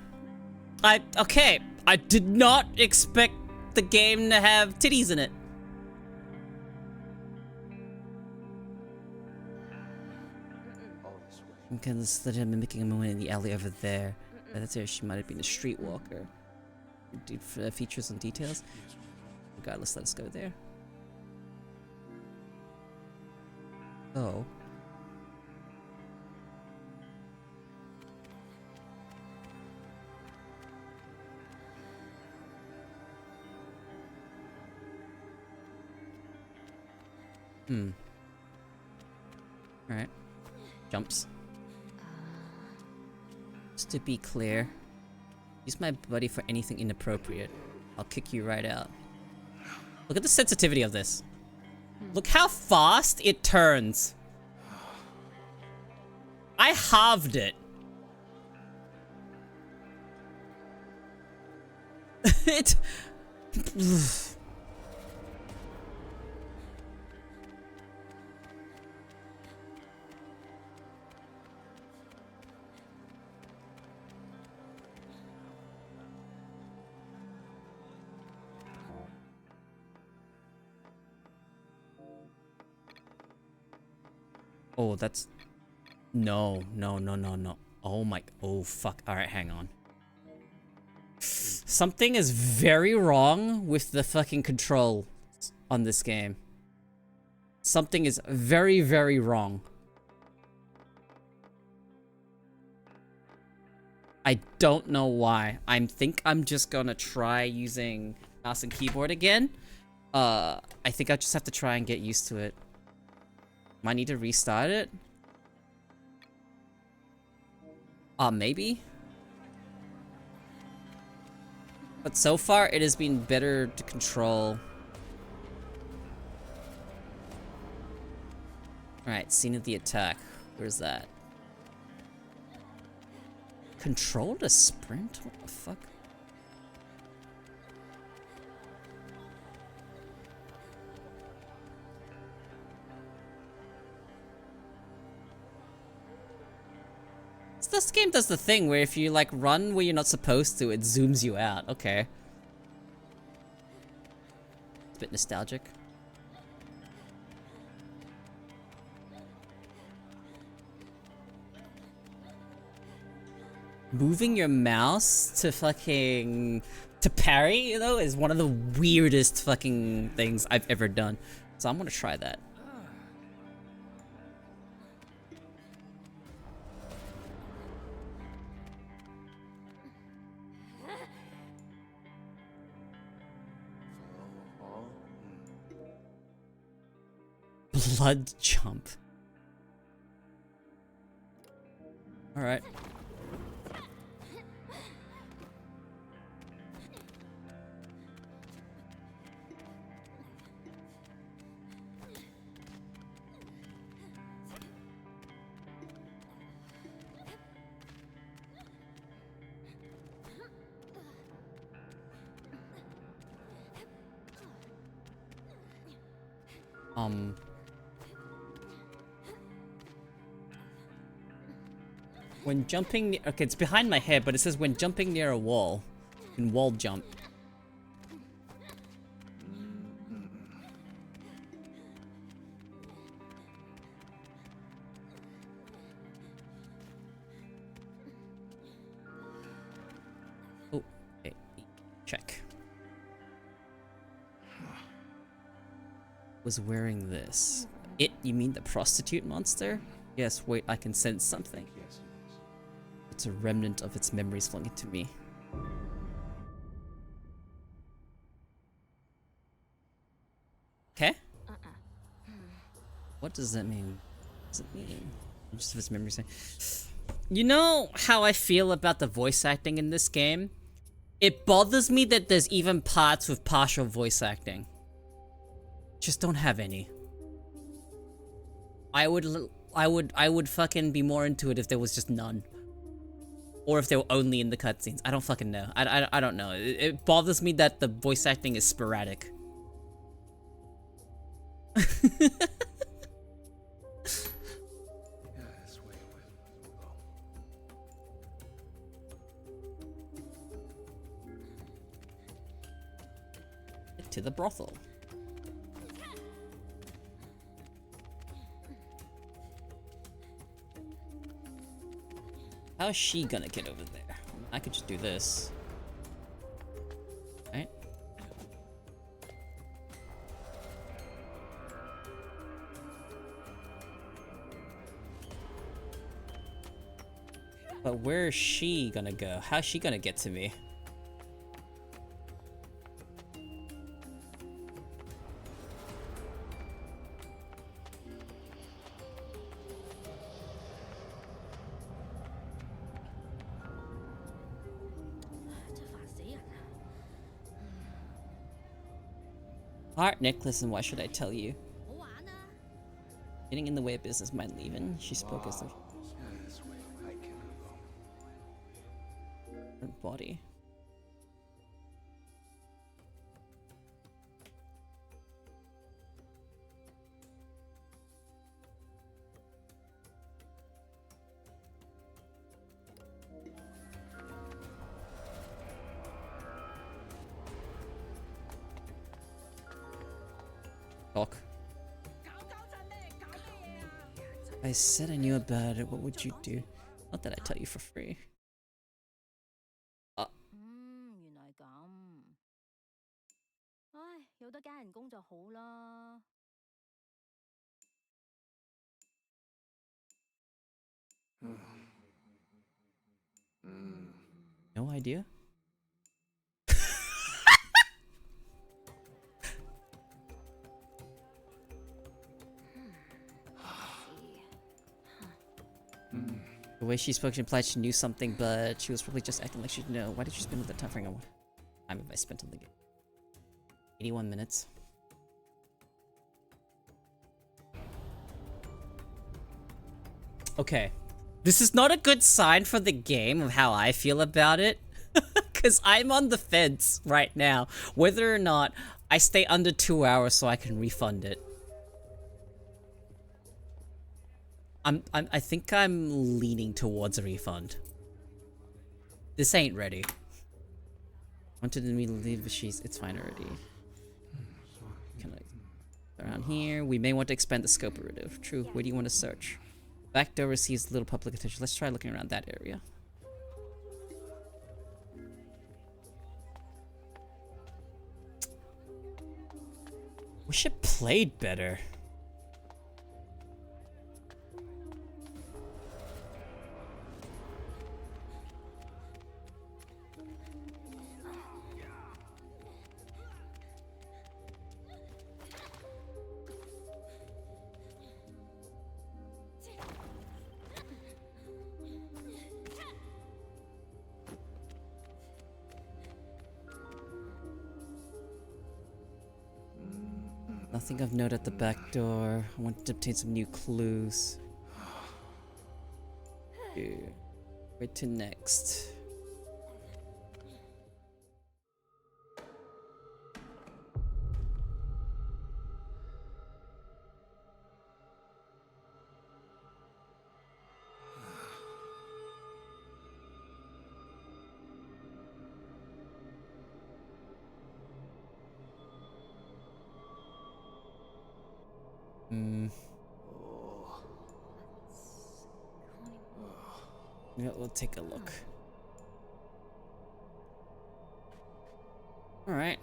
Speaker 1: Okay. I did not expect the game to have titties in it. Okay, this is mimicking a moment in the alley over there. That's her. She might have been a streetwalker. Features and details. Regardless, let's go there. Oh. Alright. Jumps. Just to be clear, use my buddy for anything inappropriate. I'll kick you right out. Look at the sensitivity of this. Look how fast it turns. I halved it. It... Oh, that's... No, no, no, no, no. Oh my... Oh, fuck. Alright, hang on. Something is very wrong with the fucking control on this game. Something is very, very wrong. I don't know why. I think I'm just gonna try using mouse and keyboard again. I think I just have to try and get used to it. Might need to restart it. Maybe. But so far, it has been better to control. Alright, scene of the attack. Where's that? Control to sprint? What the fuck? So this game does the thing where if you like run where you're not supposed to, it zooms you out. Okay. It's a bit nostalgic. Moving your mouse to fucking... to parry, you know, is one of the weirdest fucking things I've ever done. So I'm gonna try that. Blood jump. Alright. When jumping, okay, it's behind my head, but it says when jumping near a wall, you can wall jump. Oh, okay, check. Was wearing this. It, you mean the prostitute monster? Yes, wait, I can sense something.
Speaker 4: Yes.
Speaker 1: It's a remnant of its memories flung into me. Okay? What does that mean? What does it mean? Just of its memories. You know how I feel about the voice acting in this game? It bothers me that there's even parts with partial voice acting. Just don't have any. I would fucking be more into it if there was just none. Or if they were only in the cutscenes. I don't fucking know. I don't know. It bothers me that the voice acting is sporadic.
Speaker 4: Yes, wait.
Speaker 1: To the brothel. How's she gonna get over there? I could just do this. Right? But where is she gonna go? How's she gonna get to me? Alright, Nick, listen, why should I tell you? Getting in the way of business, mind leaving. She spoke as
Speaker 4: Yes, wait. I cannot go.
Speaker 1: her body. Talk. I said I knew about it, what would you do? Not that I tell you for free.
Speaker 3: 原來咁。唉，有得加人工就好啦。
Speaker 1: No idea? The way she spoke, she implied she knew something, but she was probably just acting like she didn't know. Why did you spend all that time figuring out what time have I spent on the game? 81 minutes. Okay. This is not a good sign for the game of how I feel about it. Because I'm on the fence right now. Whether or not I stay under 2 hours so I can refund it. I think I'm leaning towards a refund. This ain't ready. Wanted me to leave, but it's fine already. Can I around here? We may want to expand the scope a bit. True. Where do you want to search? Back door receives little public attention. Let's try looking around that area. Wish it played better. Nothing of note at the back door. I wanted to obtain some new clues. Here. Where to next? Yeah, we'll take a look. All right.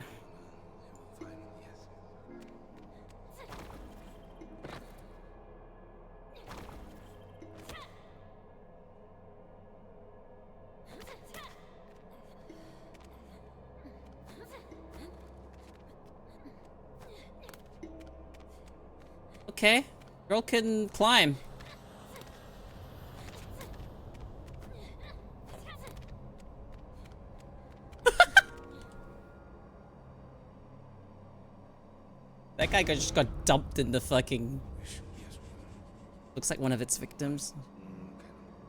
Speaker 1: Okay, girl can climb. That guy just got dumped in the fucking... Looks like one of its victims.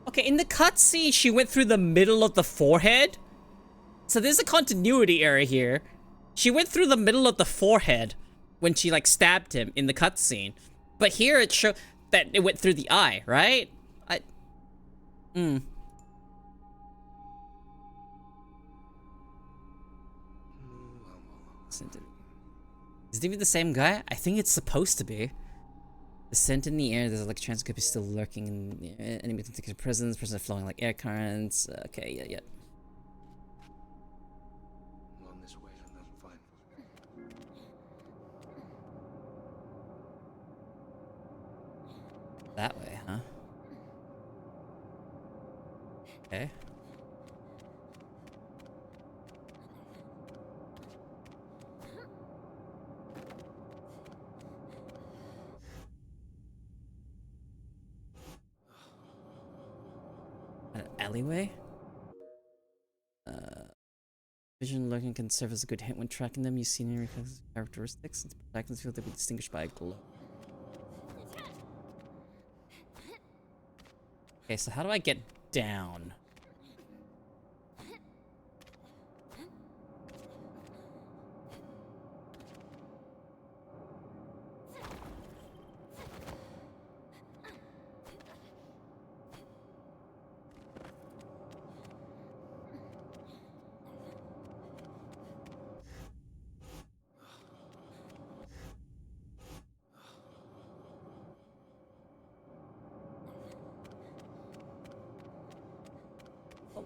Speaker 1: Okay, in the cutscene, she went through the middle of the forehead. So there's a continuity error here. She went through the middle of the forehead when she, like, stabbed him in the cutscene. But here it showed that it went through the eye, right? Is it even the same guy? I think it's supposed to be. The scent in the air, there's like a chance it could be still lurking in the air. Enemy can take his presence, presence flowing like air currents. Okay, yeah.
Speaker 4: On this way, and I'm fine.
Speaker 1: That way, huh? Okay. An alleyway? Vision lurking can serve as a good hint when tracking them. You see any characteristics. It's protecting the field that be distinguished by a glow. Okay, so how do I get down?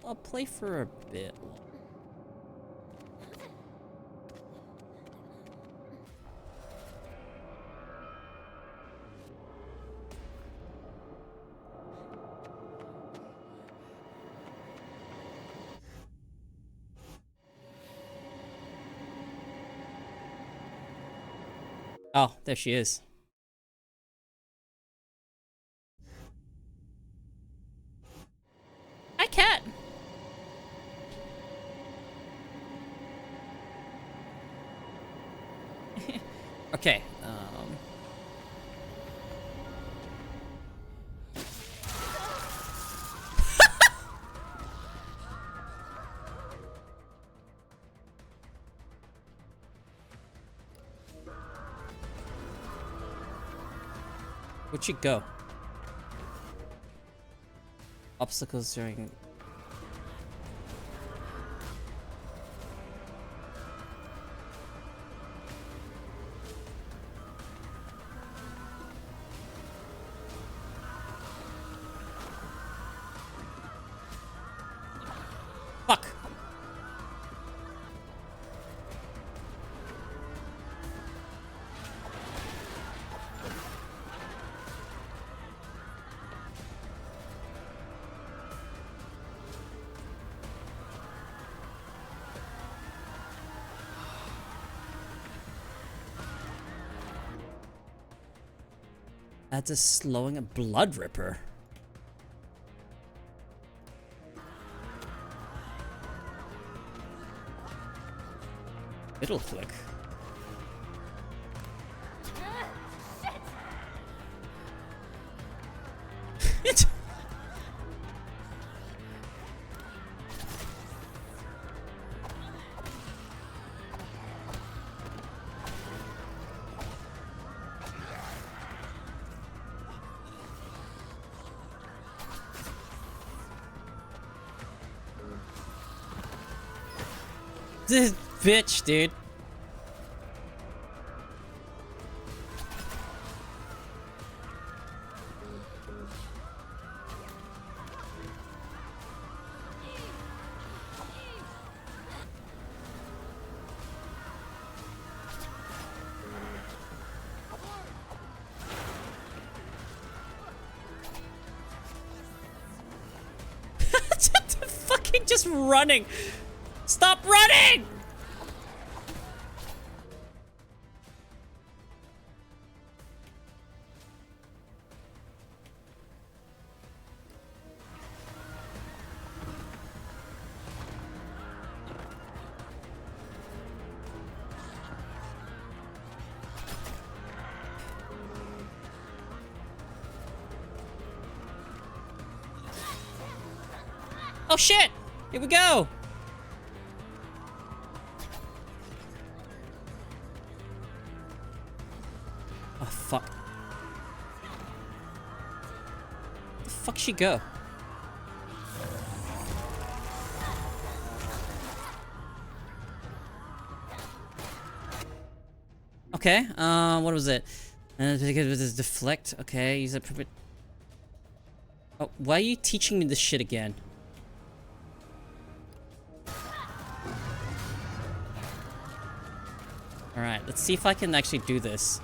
Speaker 1: I'll play for a bit. Oh, there she is. Hi, cat. Okay. Where'd she go? Obstacles during... Fuck! That's a slowing a blood ripper. Middle flick. It. This bitch, dude. Fucking just running. Stop running! Oh shit! Here we go! Oh fuck. Where the fuck she go? Okay, what was it? Deflect, okay, use it. Oh, why are you teaching me this shit again? Alright, let's see if I can actually do this.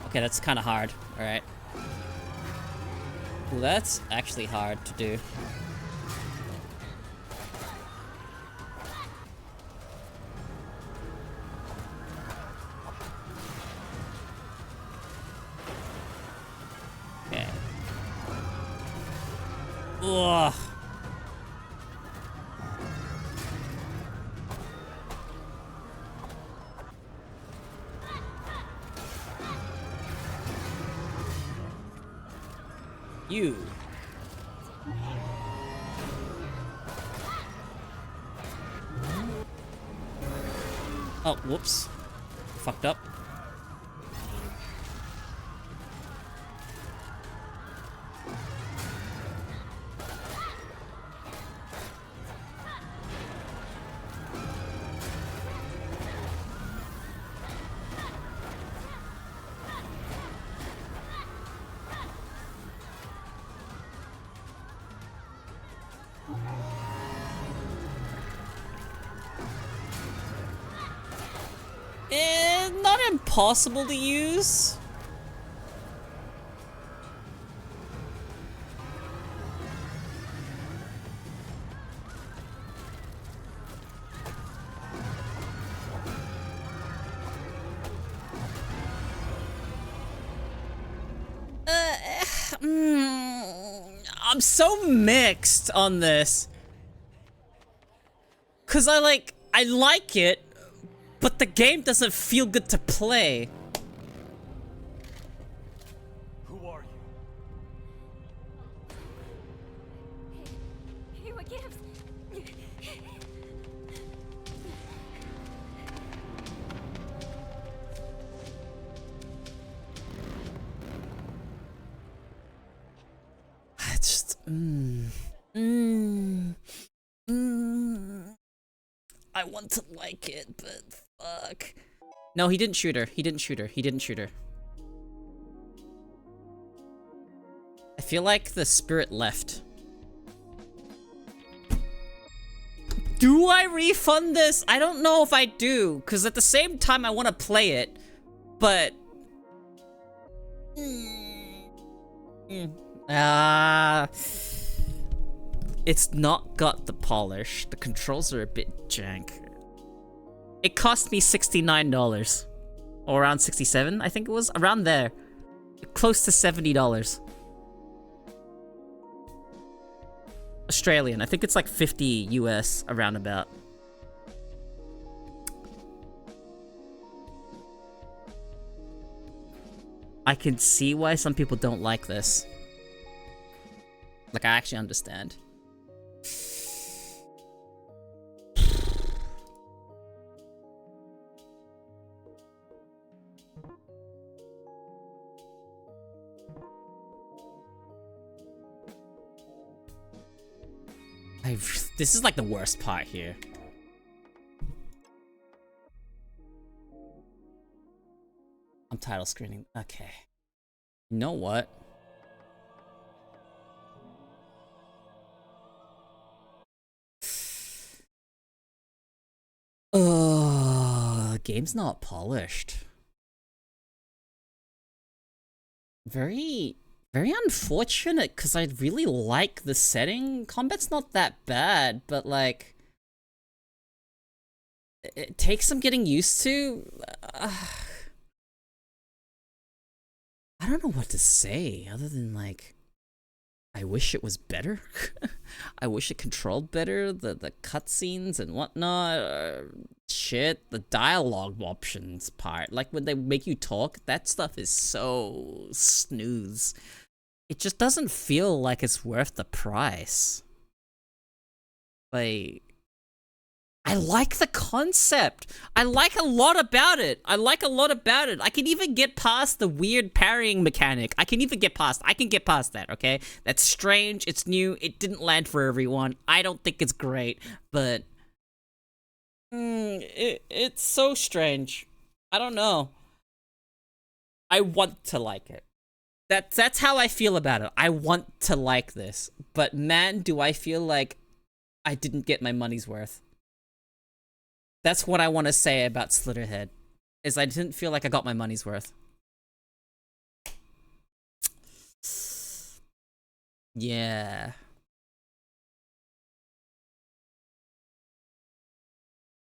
Speaker 1: Okay, that's kind of hard. Alright. Well, that's actually hard to do. Okay. Ugh. You. Oh, whoops. Fucked up. impossible to use? I'm so mixed on this. Cause I like it, but the game doesn't feel good to play.
Speaker 5: Who are you?
Speaker 3: Hey, what gives?
Speaker 1: It's just, I want to like it, but fuck. No, he didn't shoot her. He didn't shoot her. He didn't shoot her. I feel like the spirit left. Do I refund this? I don't know if I do, because at the same time I want to play it, but... It's not got the polish. The controls are a bit jank. It cost me $69. Or around 67, I think it was. Around there. Close to $70. Australian. I think it's like 50 US around about. I can see why some people don't like this. Like, I actually understand. This is like the worst part here. I'm title screening. Okay. You know what? Game's not polished. Very unfortunate, because I really like the setting. Combat's not that bad, but like... It takes some getting used to. I don't know what to say, other than like... I wish it was better. I wish it controlled better, the cutscenes and whatnot. Shit, the dialogue options part. Like when they make you talk, that stuff is so snooze. It just doesn't feel like it's worth the price. Like... I like the concept. I like a lot about it. I can even get past the weird parrying mechanic. I can get past that, okay? That's strange. It's new. It didn't land for everyone. I don't think it's great, but... it's so strange. I don't know. I want to like it. That's how I feel about it. I want to like this. But man, do I feel like I didn't get my money's worth. That's what I want to say about Slitterhead, is I didn't feel like I got my money's worth. Yeah.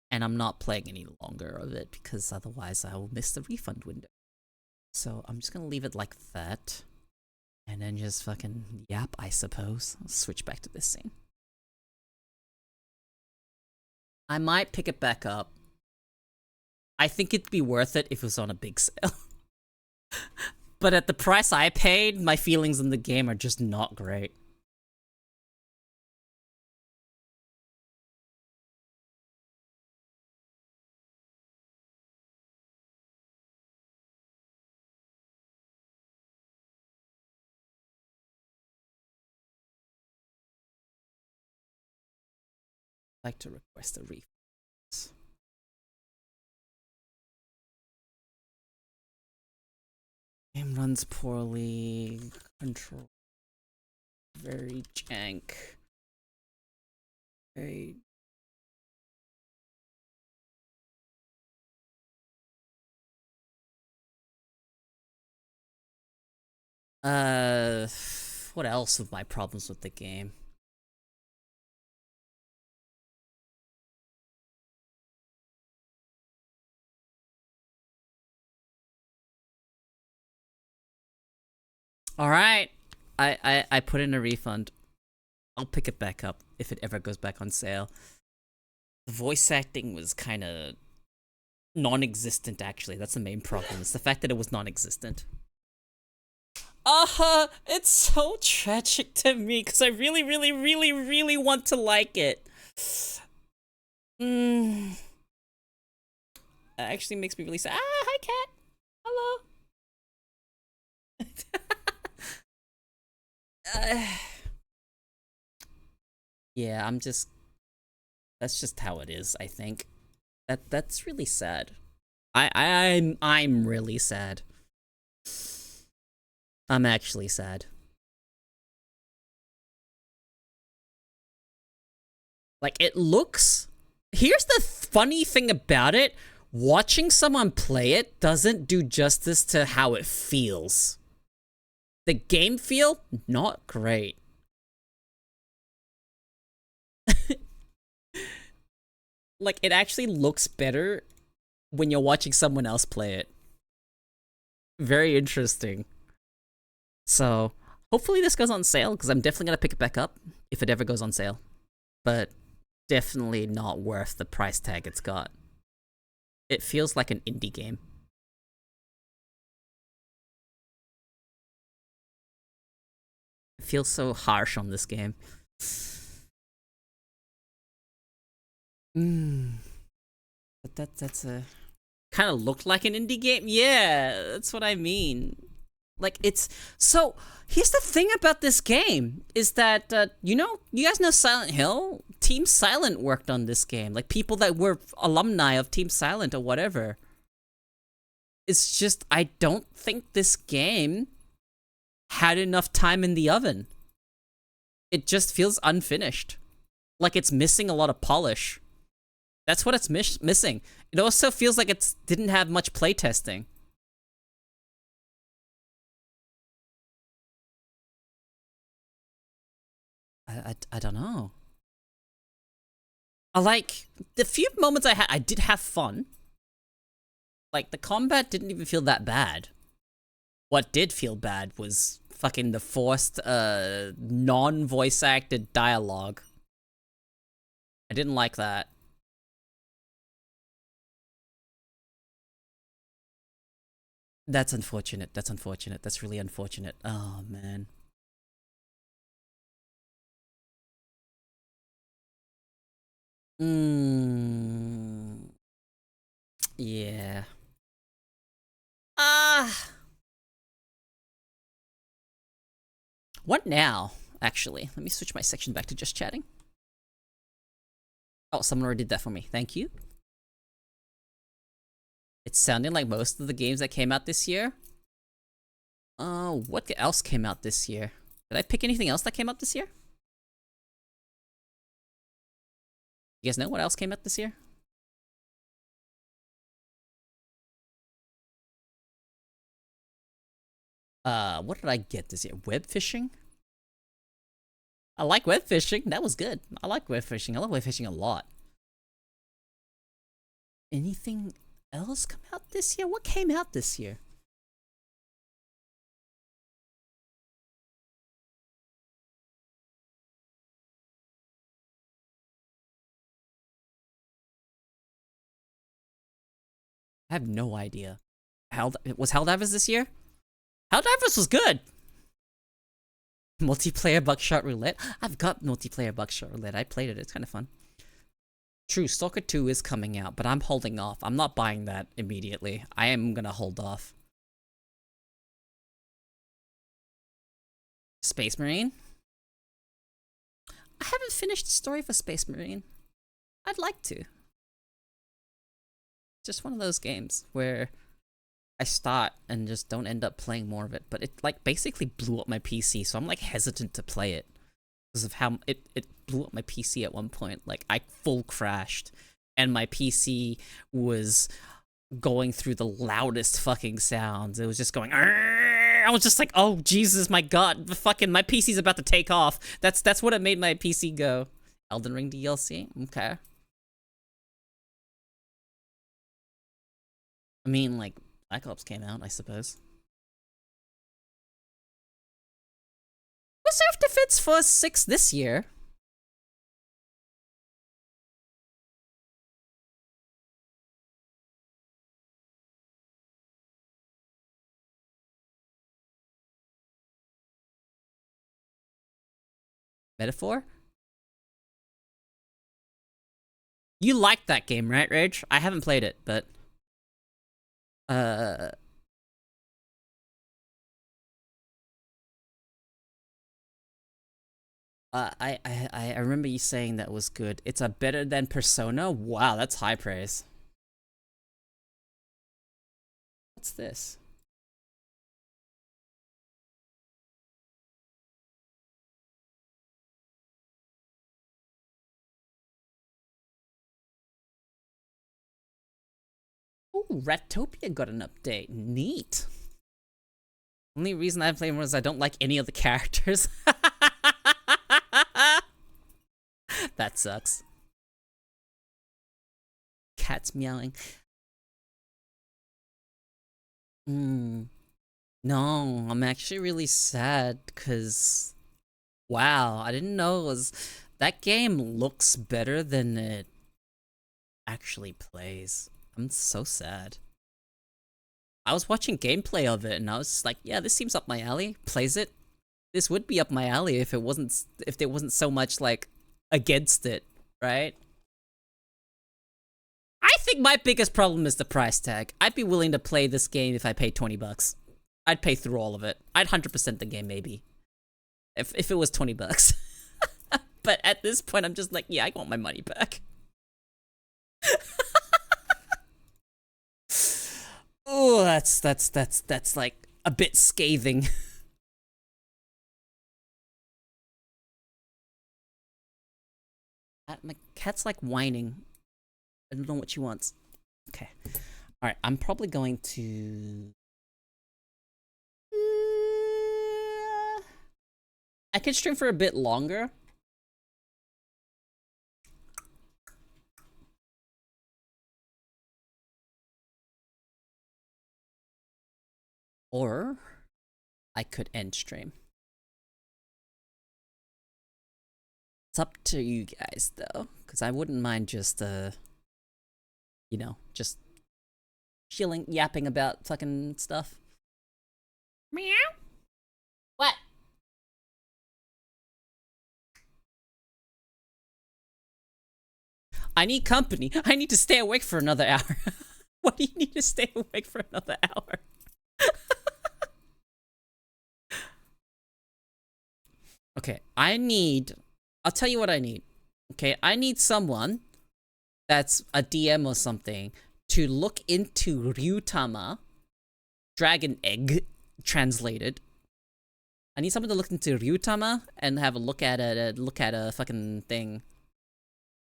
Speaker 1: And I'm not playing any longer of it, because otherwise I will miss the refund window. So I'm just gonna leave it like that. And then just fucking yap, I suppose. I'll switch back to this scene. I might pick it back up. I think it'd be worth it if it was on a big sale. But at the price I paid, my feelings in the game are just not great. I'd like to request a refund. Game runs poorly. Control very jank. Very What else with my problems with the game? All right, I put in a refund. I'll pick it back up if it ever goes back on sale. The voice acting was kind of non-existent. Actually, that's the main problem. It's the fact that it was non-existent. It's so tragic to me because I really, really, really, really want to like it. It actually makes me really sad. Hi, cat. Hello. Yeah, that's just how it is, I think. That's really sad. I'm really sad. I'm actually sad. Like, it looks... Here's the funny thing about it. Watching someone play it doesn't do justice to how it feels. The game feel, not great. Like, it actually looks better when you're watching someone else play it. Very interesting. So, hopefully this goes on sale, because I'm definitely going to pick it back up if it ever goes on sale. But definitely not worth the price tag it's got. It feels like an indie game. It feels so harsh on this game. But that's a... Kind of looked like an indie game? Yeah, that's what I mean. Like, it's... So, here's the thing about this game, is that, you guys know Silent Hill? Team Silent worked on this game. Like, people that were alumni of Team Silent or whatever. It's just, I don't think this game had enough time in the oven. It just feels unfinished. Like, it's missing a lot of polish. That's what it's missing. It also feels like it didn't have much playtesting. I don't know. Like, the few moments I had, I did have fun. Like, the combat didn't even feel that bad. What did feel bad was fucking the forced, non-voice acted dialogue. I didn't like that. That's unfortunate. That's unfortunate. That's really unfortunate. Oh, man. Yeah. What now, actually? Let me switch my section back to just chatting. Oh, someone already did that for me. Thank you. It's sounding like most of the games that came out this year. What else came out this year? Did I pick anything else that came out this year? You guys know what else came out this year? What did I get this year? Web fishing? I like web fishing. That was good. I like web fishing. I love web fishing a lot. Anything else come out this year? What came out this year? I have no idea. Was Helldivers this year? Helldivers was good! Multiplayer Buckshot Roulette? I've got multiplayer Buckshot Roulette. I played it. It's kind of fun. True, Stalker 2 is coming out, but I'm holding off. I'm not buying that immediately. I am gonna hold off. Space Marine? I haven't finished the story for Space Marine. I'd like to. Just one of those games where I start and just don't end up playing more of it. But it like basically blew up my PC, so I'm like hesitant to play it because of how it blew up my PC at one point. Like I full crashed and my PC was going through the loudest fucking sounds. It was just going I was just like, oh Jesus, my God, fucking my PC's about to take off. That's what it made my PC go. Elden Ring DLC? Okay. I mean, like, Black Ops came out, I suppose. Reserved Defense Force 6 this year. Metaphor? You liked that game, right, Rage? I haven't played it, but... I remember you saying that was good. It's a better than Persona? Wow, that's high praise. What's this? Ooh, Ratopia got an update. Neat. Only reason I play more is I don't like any of the characters. That sucks. Cat's meowing. No, I'm actually really sad because, wow, I didn't know it was, that game looks better than it actually plays. I'm so sad. I was watching gameplay of it and I was just like, yeah, this seems up my alley. Plays it. This would be up my alley if there wasn't so much like against it, right? I think my biggest problem is the price tag. I'd be willing to play this game if I paid $20. I'd pay through all of it. I'd 100% the game maybe. If it was $20. But at this point I'm just like, yeah, I want my money back. Oh, that's like a bit scathing. My cat's like whining. I don't know what she wants. Okay. Alright, I'm probably going to... I can stream for a bit longer. Or I could end stream. It's up to you guys though, because I wouldn't mind just you know, just chilling, yapping about fucking stuff. Meow. What? I need company. I need to stay awake for another hour. What do you need to stay awake for another hour? Okay, I'll tell you what I need. Okay, I need someone that's a DM or something to look into Ryutama, Dragon Egg, translated. I need someone to look into Ryutama and have a look at a fucking thing.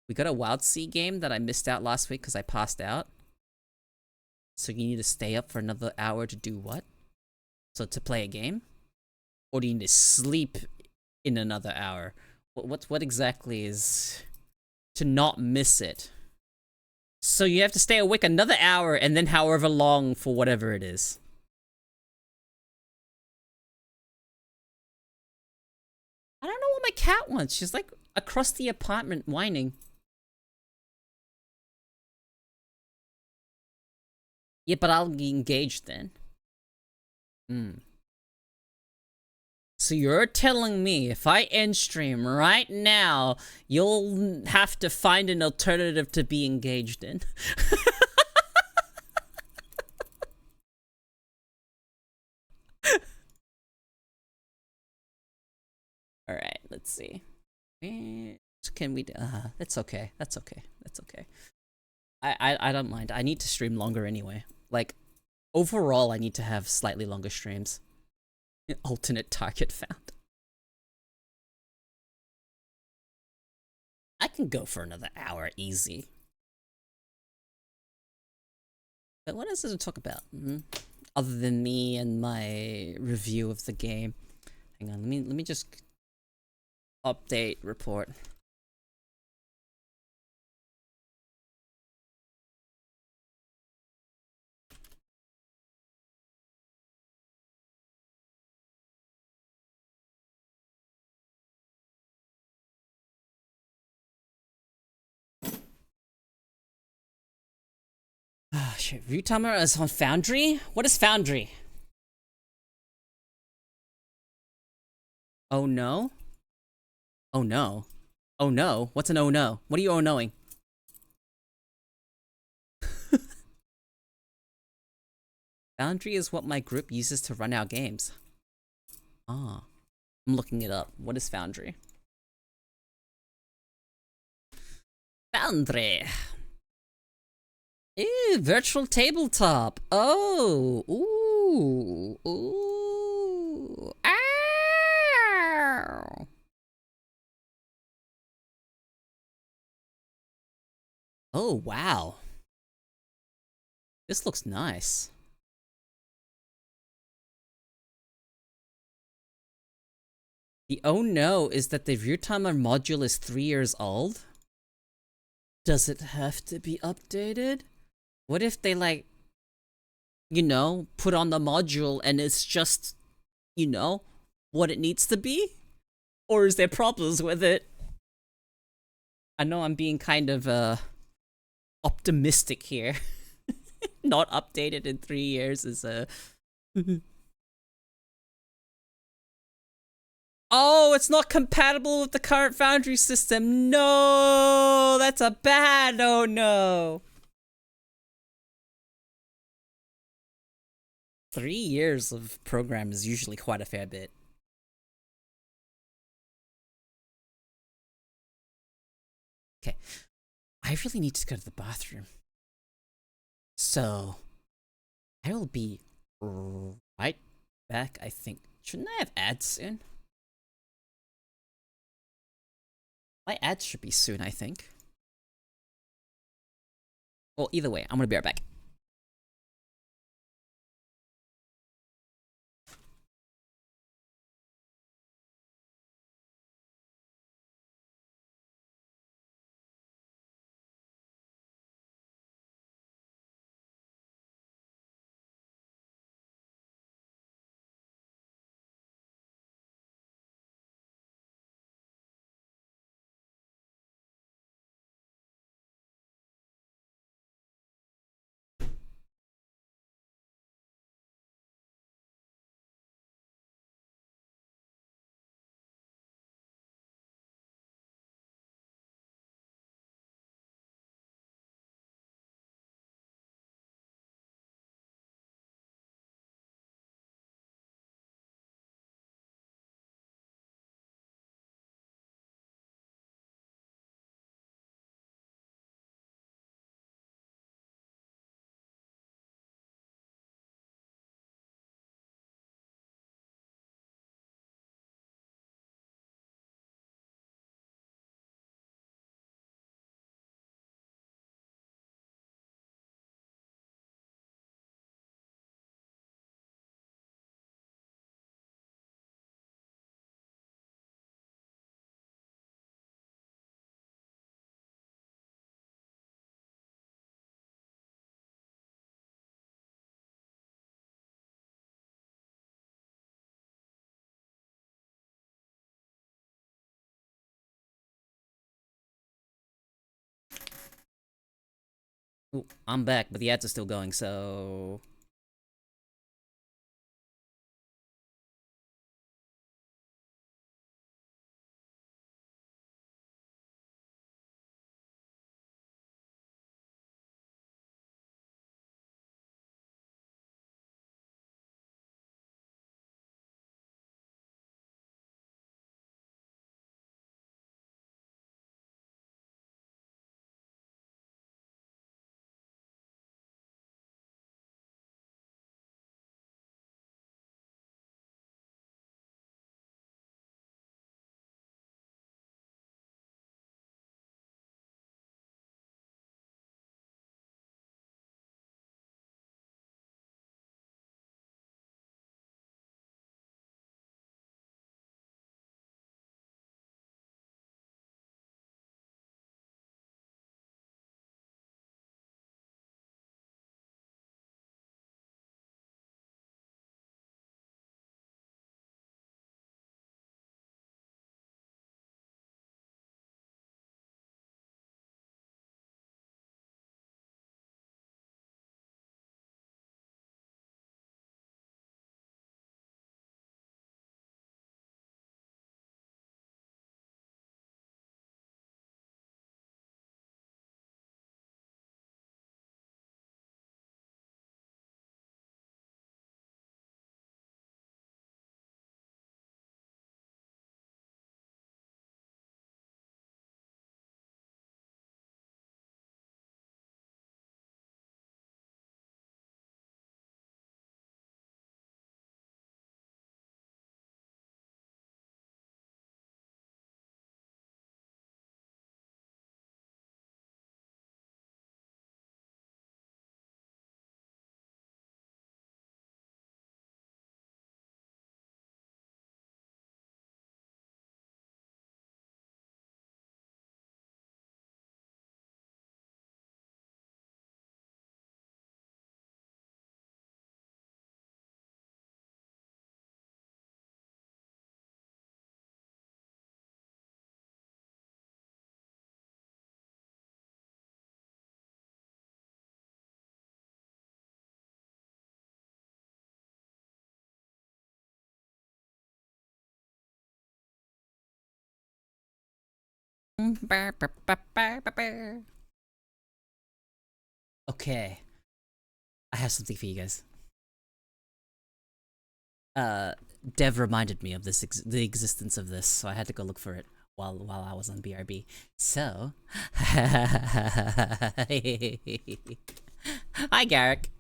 Speaker 1: We got a Wild Sea game that I missed out last week because I passed out. So you need to stay up for another hour to do what? So to play a game? Or do you need to sleep in another hour? What exactly is to not miss it? So you have to stay awake another hour and then however long for whatever it is. I don't know what my cat wants. She's like across the apartment whining. Yeah, but I'll be engaged then. So you're telling me if I end stream right now, you'll have to find an alternative to be engaged in? Alright, let's see. Can we... that's okay. That's okay. That's okay. I don't mind. I need to stream longer anyway. Like, overall, I need to have slightly longer streams. Alternate target found. I can go for another hour, easy. But what else does it talk about? other than me and my review of the game. Hang on, let me just update report. Ah, shit. Review timer is on Foundry? What is Foundry? Oh no? Oh no. Oh no? What's an oh no? What are you oh knowing? Foundry is what my group uses to run our games. Ah. I'm looking it up. What is Foundry? Foundry. Ew, virtual tabletop. Oh. Ooh. Ooh. Ow. Oh, wow. This looks nice. The oh no is that the view timer module is 3 years old? Does it have to be updated? What if they like, you know, put on the module and it's just, you know, what it needs to be? Or is there problems with it? I know I'm being kind of, optimistic here. Not updated in 3 years is, Oh, it's not compatible with the current Foundry system. No, that's a bad oh no. 3 years of program is usually quite a fair bit. Okay, I really need to go to the bathroom. So, I will be right back, I think. Shouldn't I have ads soon? My ads should be soon, I think. Well, either way, I'm gonna be right back. Ooh, I'm back, but the ads are still going, so... Okay, I have something for you guys. Dev reminded me of this the existence of this, so I had to go look for it while I was on BRB. So, hi Garrick.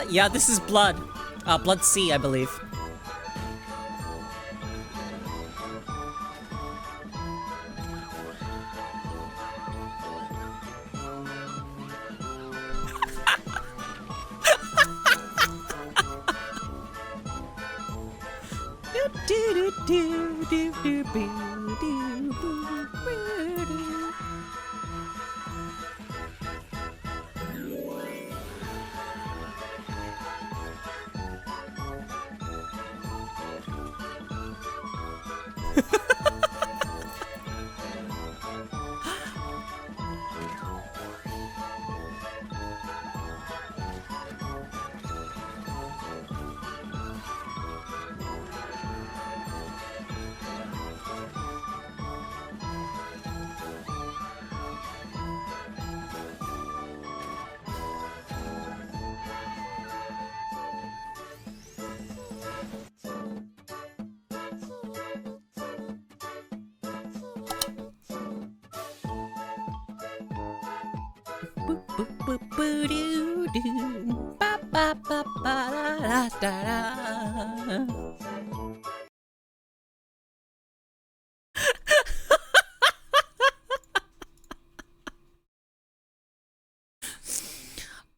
Speaker 1: Yeah, this is Blood. Blood C, I believe.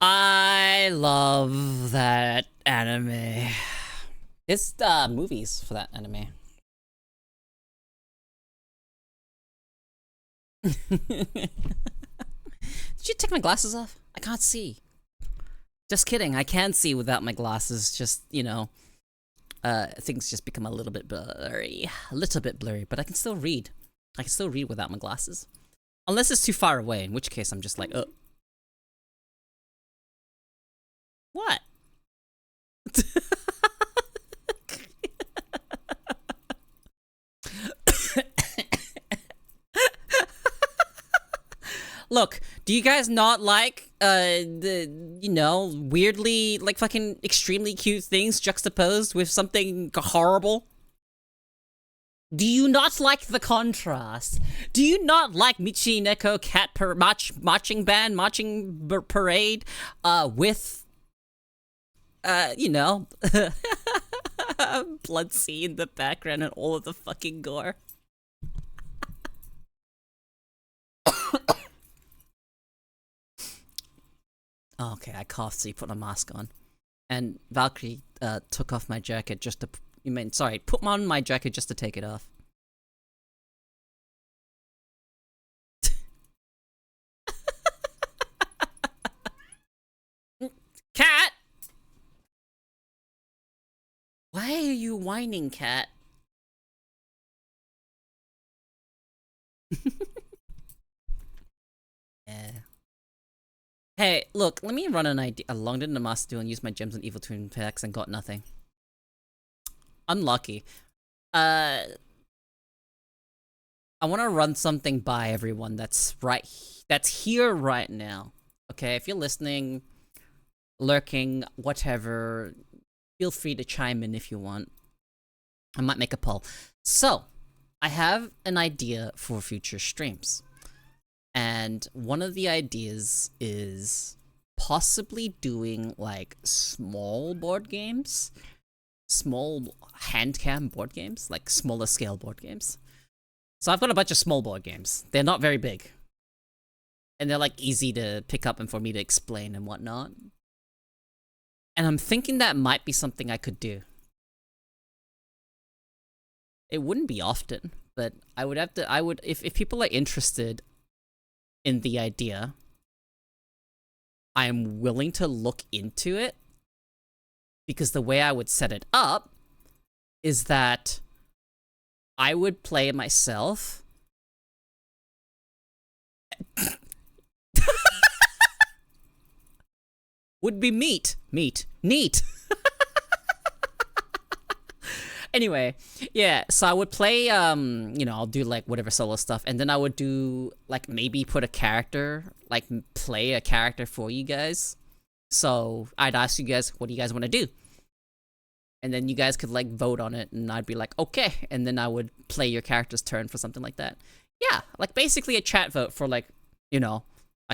Speaker 1: I love that anime. It's movies for that anime. Did you take my glasses off? I can't see. Just kidding, I can see without my glasses, just, you know, things just become a little bit blurry. A little bit blurry, but I can still read. I can still read without my glasses. Unless it's too far away, in which case I'm just like, What? Look, do you guys not like, the, you know, weirdly, like, fucking extremely cute things juxtaposed with something horrible? Do you not like the contrast? Do you not like Michi Neko Cat marching band, marching parade, with, you know, blood sea in the background and all of the fucking gore? Oh, okay, I coughed, so you put a mask on. And Valkyrie took off my jacket just to... put on my jacket just to take it off. Cat! Why are you whining, Cat? Yeah. Hey, look, let me run an idea. I longed in the master duel and used my gems on evil twin packs and got nothing. Unlucky. I want to run something by everyone that's here right now. Okay, if you're listening, lurking, whatever, feel free to chime in if you want. I might make a poll. So, I have an idea for future streams. And one of the ideas is possibly doing like small board games, small hand cam board games, like smaller scale board games. So I've got a bunch of small board games. They're not very big. And they're like easy to pick up and for me to explain and whatnot. And I'm thinking that might be something I could do. It wouldn't be often, but I would have to, if people are interested in the idea, I am willing to look into it, because the way I would set it up is that I would play myself. Would be neat. Anyway, yeah, so I would play, I'll do like whatever solo stuff, and then I would do, like, maybe put a character, like, play a character for you guys. So I'd ask you guys, what do you guys want to do? And then you guys could, like, vote on it, and I'd be like, okay, and then I would play your character's turn for something like that. Yeah, like, basically a chat vote for, like, a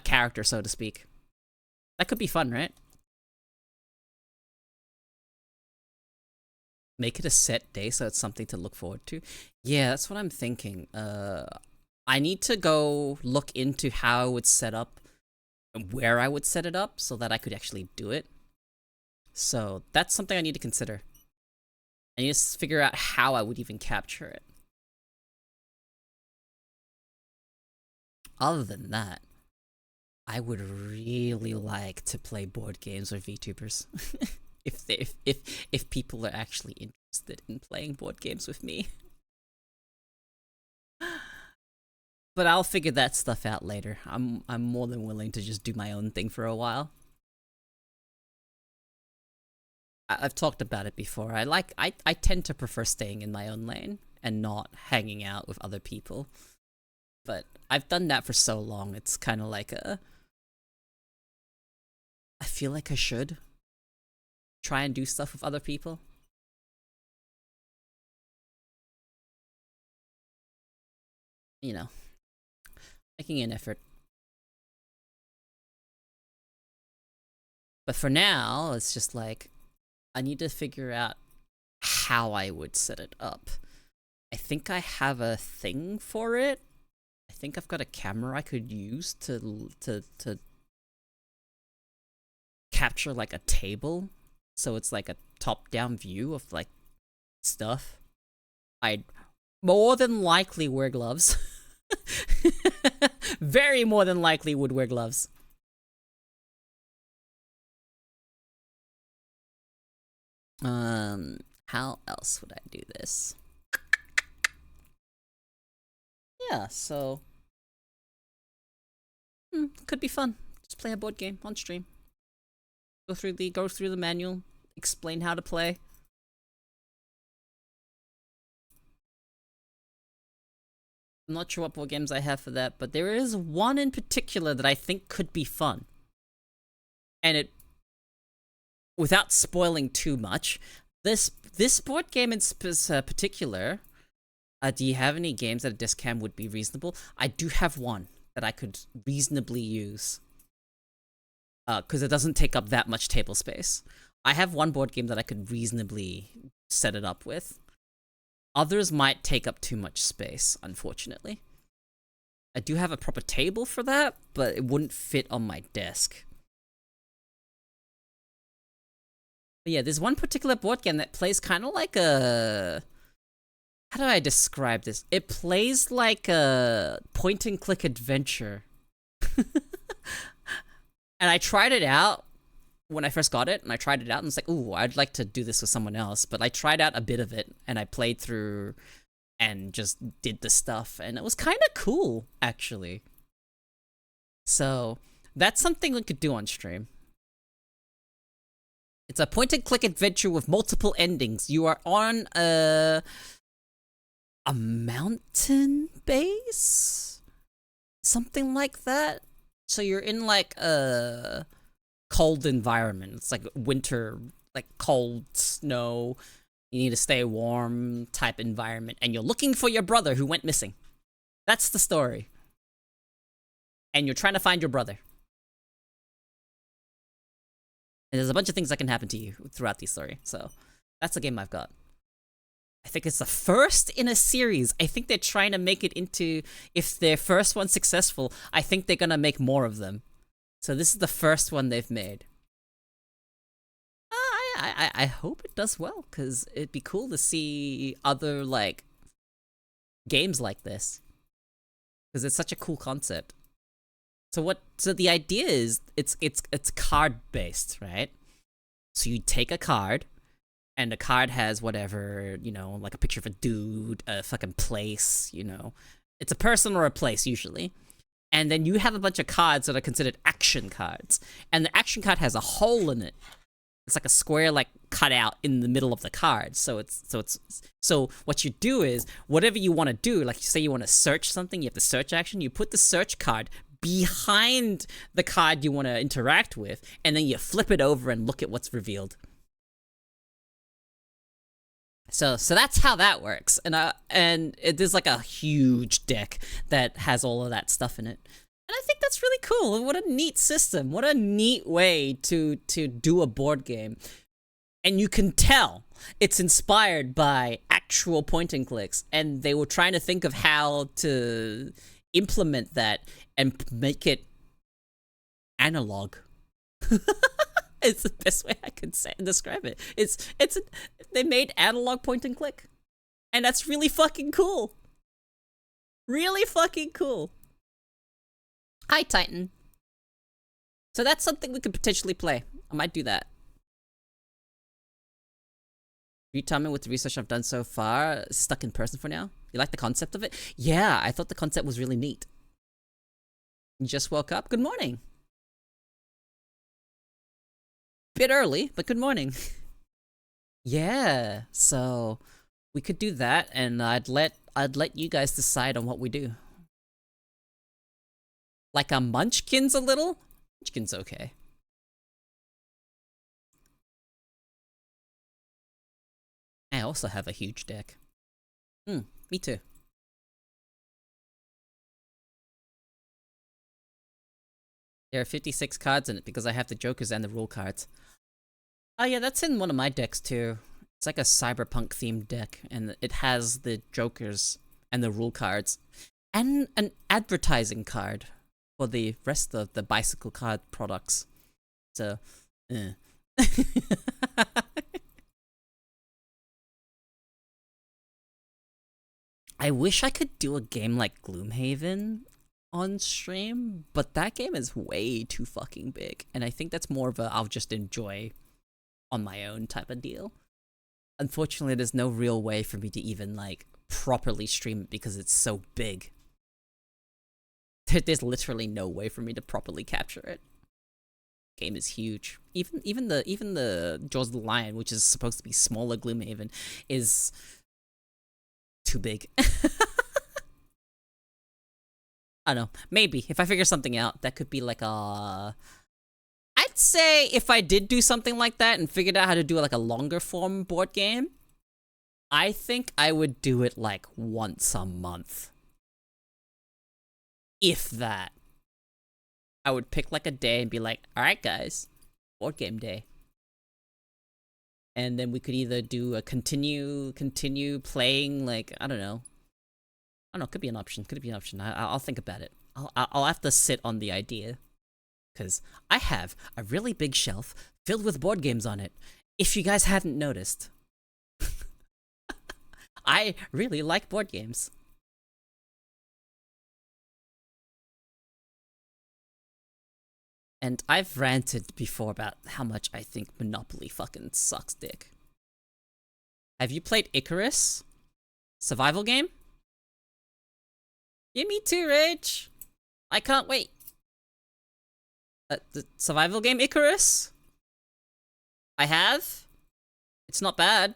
Speaker 1: character, so to speak. That could be fun, right? Make it a set day so it's something to look forward to. Yeah, that's what I'm thinking. I need to go look into how I would set up and where I would set it up so that I could actually do it. So that's something I need to consider. I need to figure out how I would even capture it. Other than that, I would really like to play board games with VTubers. if people are actually interested in playing board games with me. But I'll figure that stuff out later. I'm more than willing to just do my own thing for a while. I've talked about it before. I tend to prefer staying in my own lane and not hanging out with other people. But I've done that for so long, it's kind of like I feel like I should try and do stuff with other people. Making an effort. But for now, it's just like, I need to figure out how I would set it up. I think I have a thing for it. I think I've got a camera I could use to capture like a table. So it's like a top-down view of like stuff. I'd more than likely wear gloves. Very more than likely would wear gloves. How else would I do this? Yeah, so could be fun. Just play a board game on stream. Go through the manual, explain how to play. I'm not sure what board games I have for that, but there is one in particular that I think could be fun. And it, without spoiling too much, this board game in particular, do you have any games that a disc cam would be reasonable? I do have one that I could reasonably use. Because it doesn't take up that much table space. I have one board game that I could reasonably set it up with. Others might take up too much space, unfortunately. I do have a proper table for that, but it wouldn't fit on my desk. But yeah, there's one particular board game that plays kind of like a... How do I describe this? It plays like a point-and-click adventure. And I tried it out when I first got it, and I tried it out, and it's like, ooh, I'd like to do this with someone else. But I tried out a bit of it, and I played through and just did the stuff, and it was kind of cool, actually. So that's something we could do on stream. It's a point-and-click adventure with multiple endings. You are on a a mountain base? Something like that? So you're in like a cold environment. It's like winter, like cold, snow. You need to stay warm type environment. And you're looking for your brother who went missing. That's the story. And you're trying to find your brother. And there's a bunch of things that can happen to you throughout the story. So that's the game I've got. I think it's the first in a series. I think they're trying to make it into, if their first one's successful, I think they're gonna make more of them. So this is the first one they've made. I hope it does well, because it'd be cool to see other, like, games like this. Because it's such a cool concept. So the idea is, it's card-based, right? So you take a card, and the card has whatever, you know, like a picture of a dude, a fucking place, you know. It's a person or a place, usually. And then you have a bunch of cards that are considered action cards. And the action card has a hole in it. It's like a square, like, cut out in the middle of the card. So what you do is, whatever you want to do, like, you say you want to search something, you have the search action, you put the search card behind the card you want to interact with, and then you flip it over and look at what's revealed. So that's how that works, and there's like a huge deck that has all of that stuff in it, and I think that's really cool. What a neat system! What a neat way to do a board game, and you can tell it's inspired by actual point and clicks, and they were trying to think of how to implement that and make it analog. It's the best way I can describe it. They made analog point and click, and that's really fucking cool. Really fucking cool. Hi, Titan. So that's something we could potentially play. I might do that. You tell me with the research I've done so far, stuck in person for now. You like the concept of it? Yeah, I thought the concept was really neat. You just woke up? Good morning. Bit early, but good morning. Yeah, so we could do that, and I'd let you guys decide on what we do. Like a Munchkins a little? Munchkins okay. I also have a huge deck. Me too. There are 56 cards in it because I have the Jokers and the rule cards. Oh yeah, that's in one of my decks too. It's like a cyberpunk themed deck, and it has the Jokers and the rule cards. And an advertising card for the rest of the bicycle card products. So, I wish I could do a game like Gloomhaven on stream, but that game is way too fucking big, and I think that's more of a I'll just enjoy on my own type of deal. Unfortunately, there's no real way for me to even, like, properly stream it because it's so big. There's literally no way for me to properly capture it. Game is huge. Even the Jaws of the Lion, which is supposed to be smaller Gloomhaven, is too big. I don't know. Maybe if I figure something out, that could be like a. I'd say if I did do something like that and figured out how to do like a longer form board game, I think I would do it like once a month. If that. I would pick like a day and be like, alright guys, board game day. And then we could either do a continue playing, like, I don't know, could be an option, I'll think about it. I'll have to sit on the idea. Because I have a really big shelf filled with board games on it, if you guys hadn't noticed. I really like board games. And I've ranted before about how much I think Monopoly fucking sucks dick. Have you played Icarus? Survival game? Yeah, me too, Rage. I can't wait. The survival game Icarus? I have. It's not bad.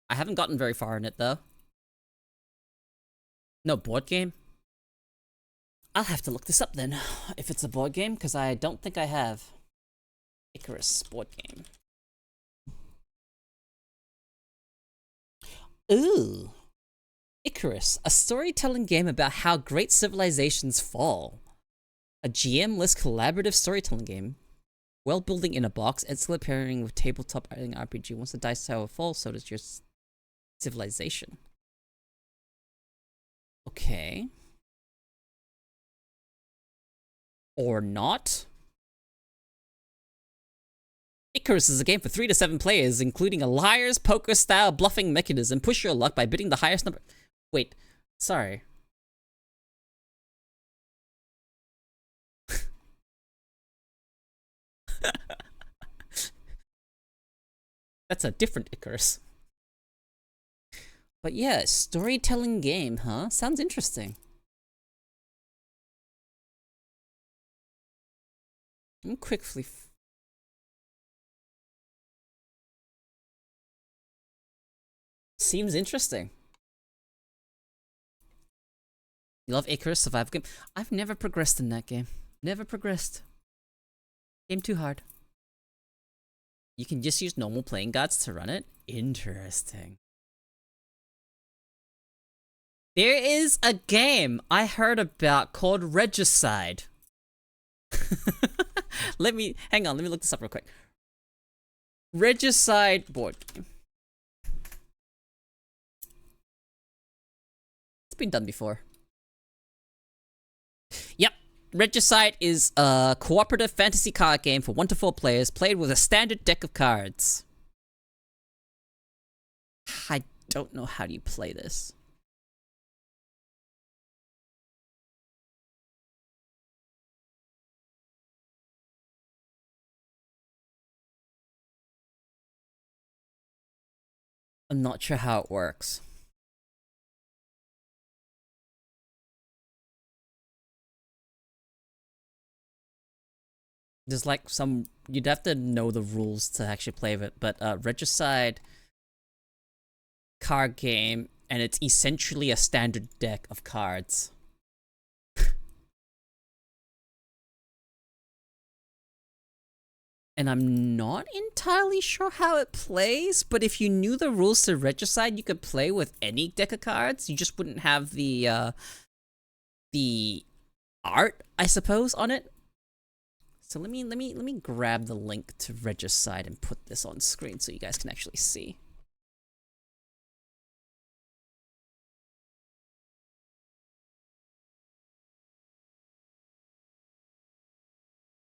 Speaker 1: I haven't gotten very far in it, though. No board game? I'll have to look this up then, if it's a board game, because I don't think I have. Icarus board game. Ooh. Icarus, a storytelling game about how great civilizations fall. A GM-less collaborative storytelling game. World building in a box, excellent pairing with tabletop RPG. Once the dice tower falls, so does your civilization. Okay. Or not. Icarus is a game for 3 to 7 players, including a liar's poker-style bluffing mechanism. Push your luck by bidding the highest number. Wait, sorry. That's a different Icarus. But yeah, storytelling game, huh? Sounds interesting. I'm quickly... Seems interesting. You love Icarus survival game? I've never progressed in that game. Never progressed. Game too hard. You can just use normal playing guides to run it? Interesting. There is a game I heard about called Regicide. Hang on, let me look this up real quick. Regicide board game. It's been done before. Yep. Regicide is a cooperative fantasy card game for 1 to 4 players played with a standard deck of cards. I don't know how do you play this. I'm not sure how it works. There's like some... You'd have to know the rules to actually play it, but Regicide card game, and it's essentially a standard deck of cards. And I'm not entirely sure how it plays, but if you knew the rules to Regicide, you could play with any deck of cards. You just wouldn't have the art, I suppose, on it. So let me grab the link to Regicide and put this on screen so you guys can actually see.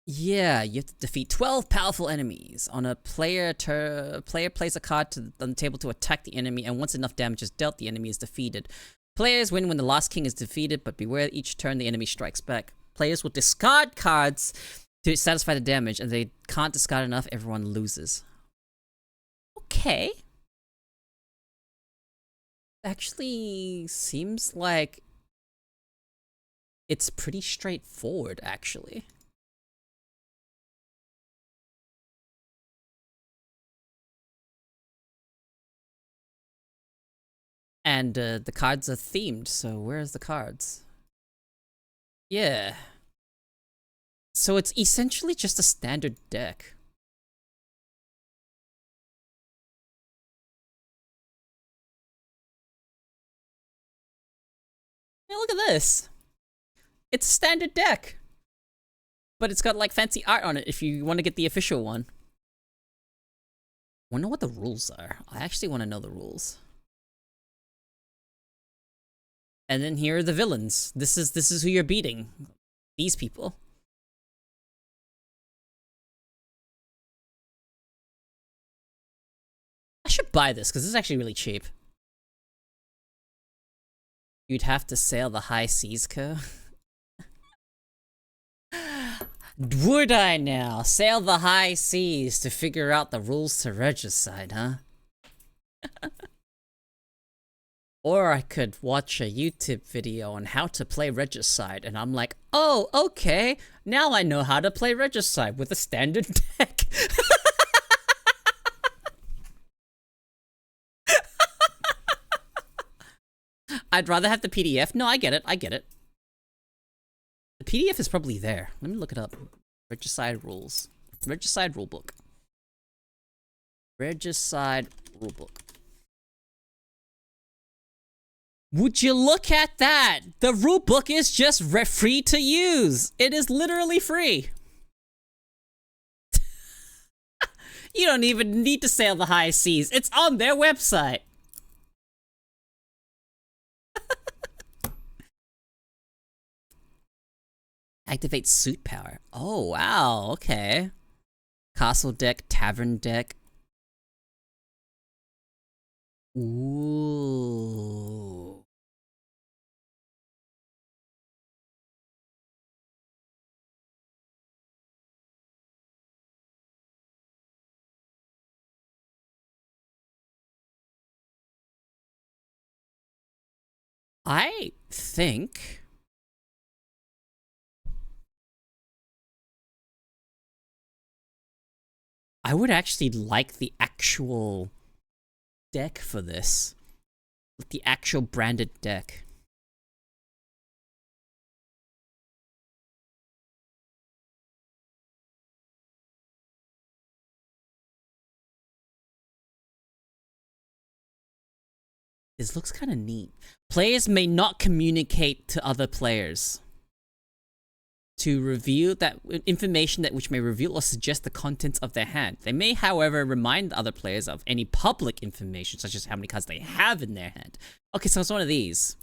Speaker 1: Yeah, you have to defeat 12 powerful enemies. On a player plays a card on the table to attack the enemy, and once enough damage is dealt, the enemy is defeated. Players win when the last king is defeated, but beware each turn the enemy strikes back. Players will discard cards to satisfy the damage, and they can't discard enough, everyone loses. Okay. Actually, seems like it's pretty straightforward, actually. And the cards are themed, so where's the cards? Yeah. So it's essentially just a standard deck. Hey, look at this. It's a standard deck. But it's got like fancy art on it if you want to get the official one. I wonder what the rules are. I actually want to know the rules. And then here are the villains. This is who you're beating. These people. I should buy this because this is actually really cheap. You'd have to sail the high seas, Co. Would I now sail the high seas to figure out the rules to Regicide, huh? Or I could watch a YouTube video on how to play Regicide, and I'm like, oh, okay, now I know how to play Regicide with a standard deck. I'd rather have the PDF. No, I get it. I get it. The PDF is probably there. Let me look it up. Regicide rules. Regicide rulebook. Regicide rulebook. Would you look at that? The rulebook is just free to use. It is literally free. You don't even need to sail the high seas. It's on their website. Activate suit power. Oh, wow. Okay. Castle deck, tavern deck. Ooh. I think I would actually like the actual deck for this. The actual branded deck. This looks kind of neat. Players may not communicate to other players to reveal that information that which may reveal or suggest the contents of their hand. They may, however, remind other players of any public information, such as how many cards they have in their hand. Okay, so it's one of these.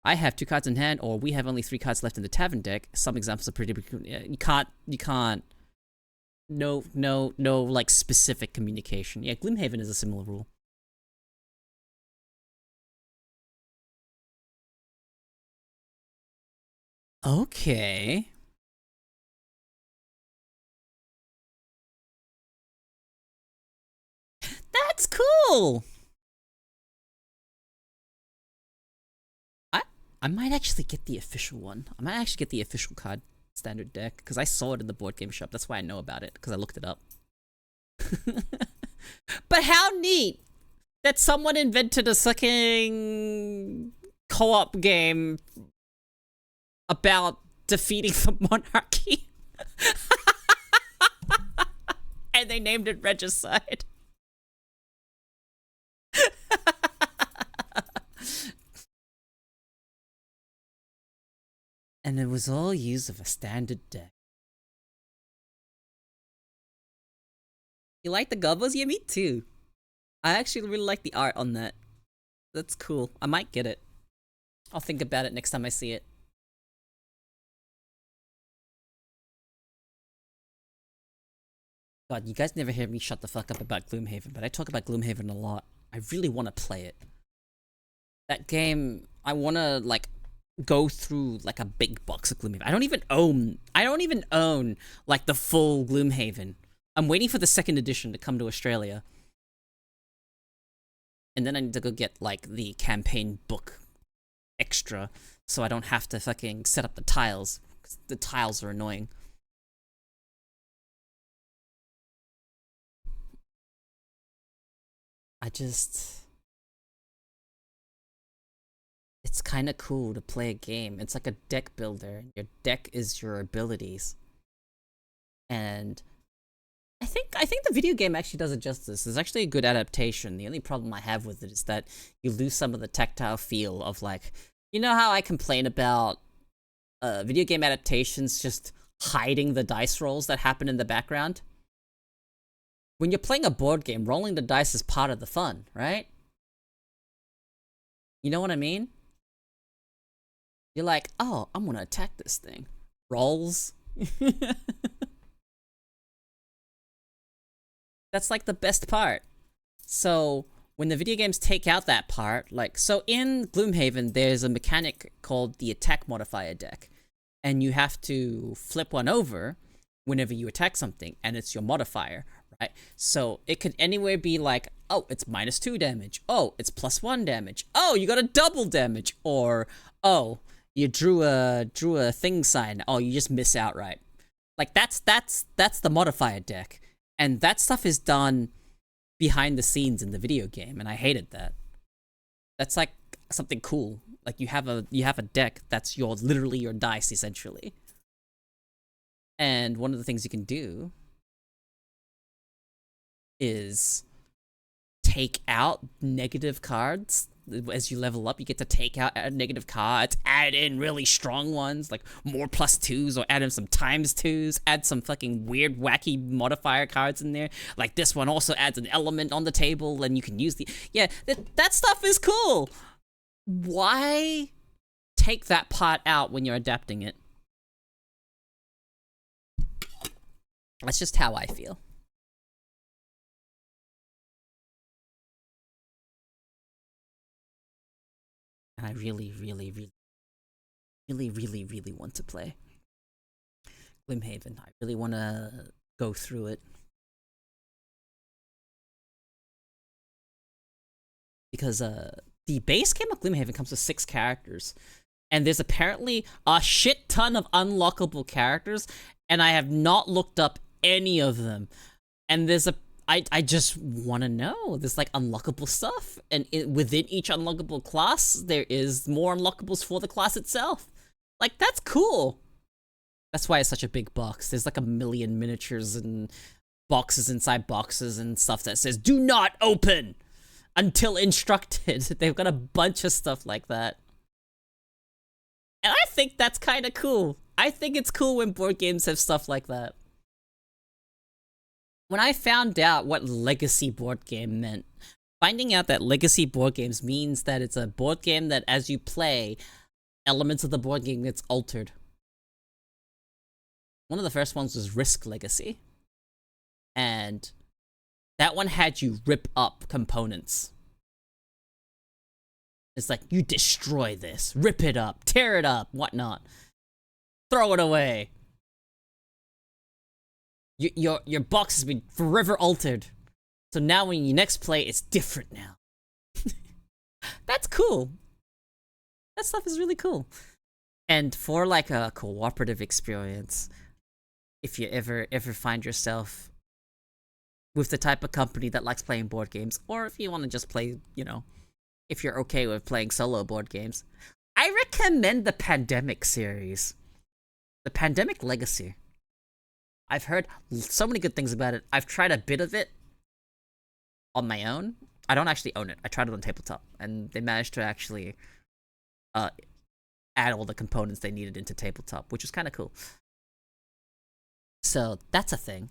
Speaker 1: I have 2 cards in hand, or we have only 3 cards left in the tavern deck. Some examples are pretty. You can't. No, like specific communication. Yeah, Gloomhaven is a similar rule. Okay. That's cool. I might actually get the official one. I might actually get the official card standard deck because I saw it in the board game shop. That's why I know about it because I looked it up. But how neat that someone invented a fucking co-op game about defeating the monarchy. And they named it Regicide. And it was all use of a standard deck. You like the gobbles? Yeah, me too. I actually really like the art on that. That's cool. I might get it. I'll think about it next time I see it. God, you guys never hear me shut the fuck up about Gloomhaven, but I talk about Gloomhaven a lot. I really want to play it. That game, I want to, like, go through, like, a big box of Gloomhaven. I don't even own, like, the full Gloomhaven. I'm waiting for the 2nd edition to come to Australia. And then I need to go get, like, the campaign book extra, so I don't have to fucking set up the tiles, 'cause the tiles are annoying. It's kind of cool to play a game. It's like a deck builder. Your deck is your abilities. And I think the video game actually does it justice. It's actually a good adaptation. The only problem I have with it is that you lose some of the tactile feel of, like, you know how I complain about video game adaptations just hiding the dice rolls that happen in the background? When you're playing a board game, rolling the dice is part of the fun, right? You know what I mean? You're like, oh, I'm gonna attack this thing. Rolls. That's like the best part. So when the video games take out that part, like, so in Gloomhaven, there's a mechanic called the attack modifier deck. And you have to flip one over whenever you attack something, and it's your modifier, right? So it could anywhere be like, oh, it's -2 damage. Oh, it's +1 damage. Oh, you got a double damage. Or, oh, you drew a thing sign. Oh, you just miss outright. Like, that's the modifier deck. And that stuff is done behind the scenes in the video game, and I hated that. That's like something cool. Like you have a deck that's literally your dice essentially. And one of the things you can do is take out negative cards. As you level up, you get to take out negative cards, add in really strong ones, like more +2s, or add in some ×2s, add some fucking weird, wacky modifier cards in there. Like this one also adds an element on the table, and you can use the... Yeah, that stuff is cool! Why take that part out when you're adapting it? That's just how I feel. And I really want to play Glimhaven. I really want to go through it. Because the base game of Glimhaven comes with 6 characters. And there's apparently a shit ton of unlockable characters, and I have not looked up any of them. And there's I just want to know. There's like unlockable stuff, and within each unlockable class, there is more unlockables for the class itself. Like, that's cool. That's why it's such a big box. There's like a million miniatures and boxes inside boxes and stuff that says, "Do not open until instructed." They've got a bunch of stuff like that. And I think that's kind of cool. I think it's cool when board games have stuff like that. When I found out what legacy board game meant, finding out that legacy board games means that it's a board game that as you play, elements of the board game gets altered. One of the first ones was Risk Legacy. And that one had you rip up components. It's like, you destroy this, rip it up, tear it up, whatnot. Throw it away. Your box has been forever altered. So now when you next play, it's different now. That's cool. That stuff is really cool. And for like a cooperative experience, if you ever find yourself with the type of company that likes playing board games, or if you want to just play, you know, if you're okay with playing solo board games, I recommend the Pandemic series. The Pandemic Legacy. I've heard so many good things about it. I've tried a bit of it on my own. I don't actually own it. I tried it on tabletop, and they managed to actually add all the components they needed into tabletop, which was kind of cool. So that's a thing.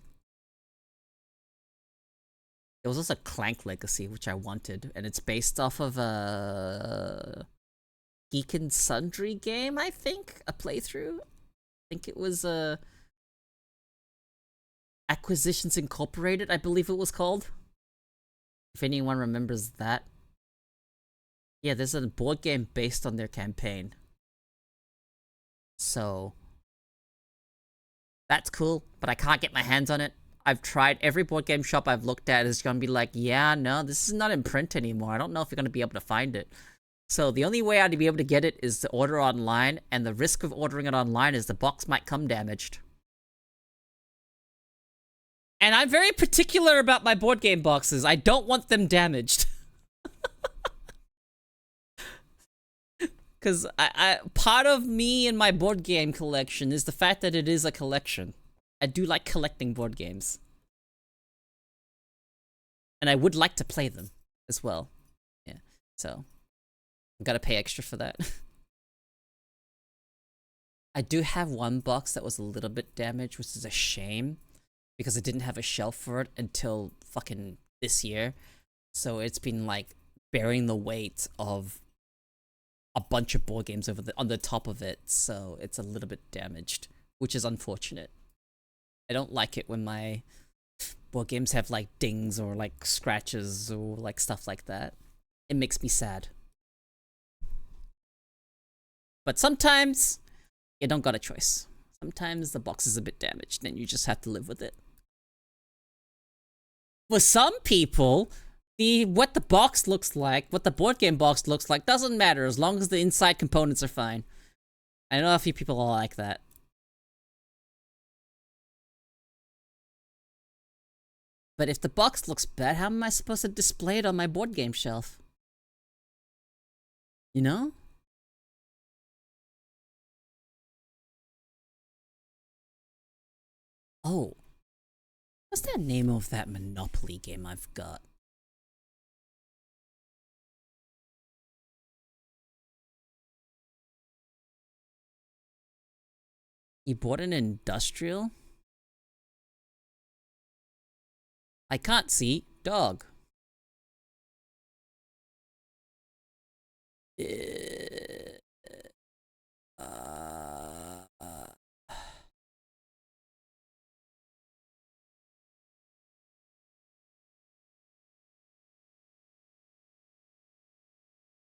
Speaker 1: There was also Clank Legacy, which I wanted, and it's based off of a Geek and Sundry game, I think? A playthrough? I think it was Acquisitions Incorporated, I believe it was called. If anyone remembers that. Yeah, there's a board game based on their campaign. So that's cool, but I can't get my hands on it. I've tried every board game shop I've looked at is gonna be like, yeah, no, this is not in print anymore. I don't know if you're gonna be able to find it. So the only way I'd be able to get it is to order online, and the risk of ordering it online is the box might come damaged. And I'm very particular about my board game boxes. I don't want them damaged. Because part of me and my board game collection is the fact that it is a collection. I do like collecting board games. And I would like to play them as well. Yeah, so I've got to pay extra for that. I do have one box that was a little bit damaged, which is a shame. Because I didn't have a shelf for it until fucking this year. So it's been like bearing the weight of a bunch of board games on the top of it. So it's a little bit damaged, which is unfortunate. I don't like it when my board games have like dings or like scratches or like stuff like that. It makes me sad. But sometimes you don't got a choice. Sometimes the box is a bit damaged and you just have to live with it. For some people, what the box looks like, what the board game box looks like, doesn't matter as long as the inside components are fine. I know a few people are like that. But if the box looks bad, how am I supposed to display it on my board game shelf? You know? Oh, what's that name of that Monopoly game I've got? You bought an industrial? I can't see. Dog. Uh,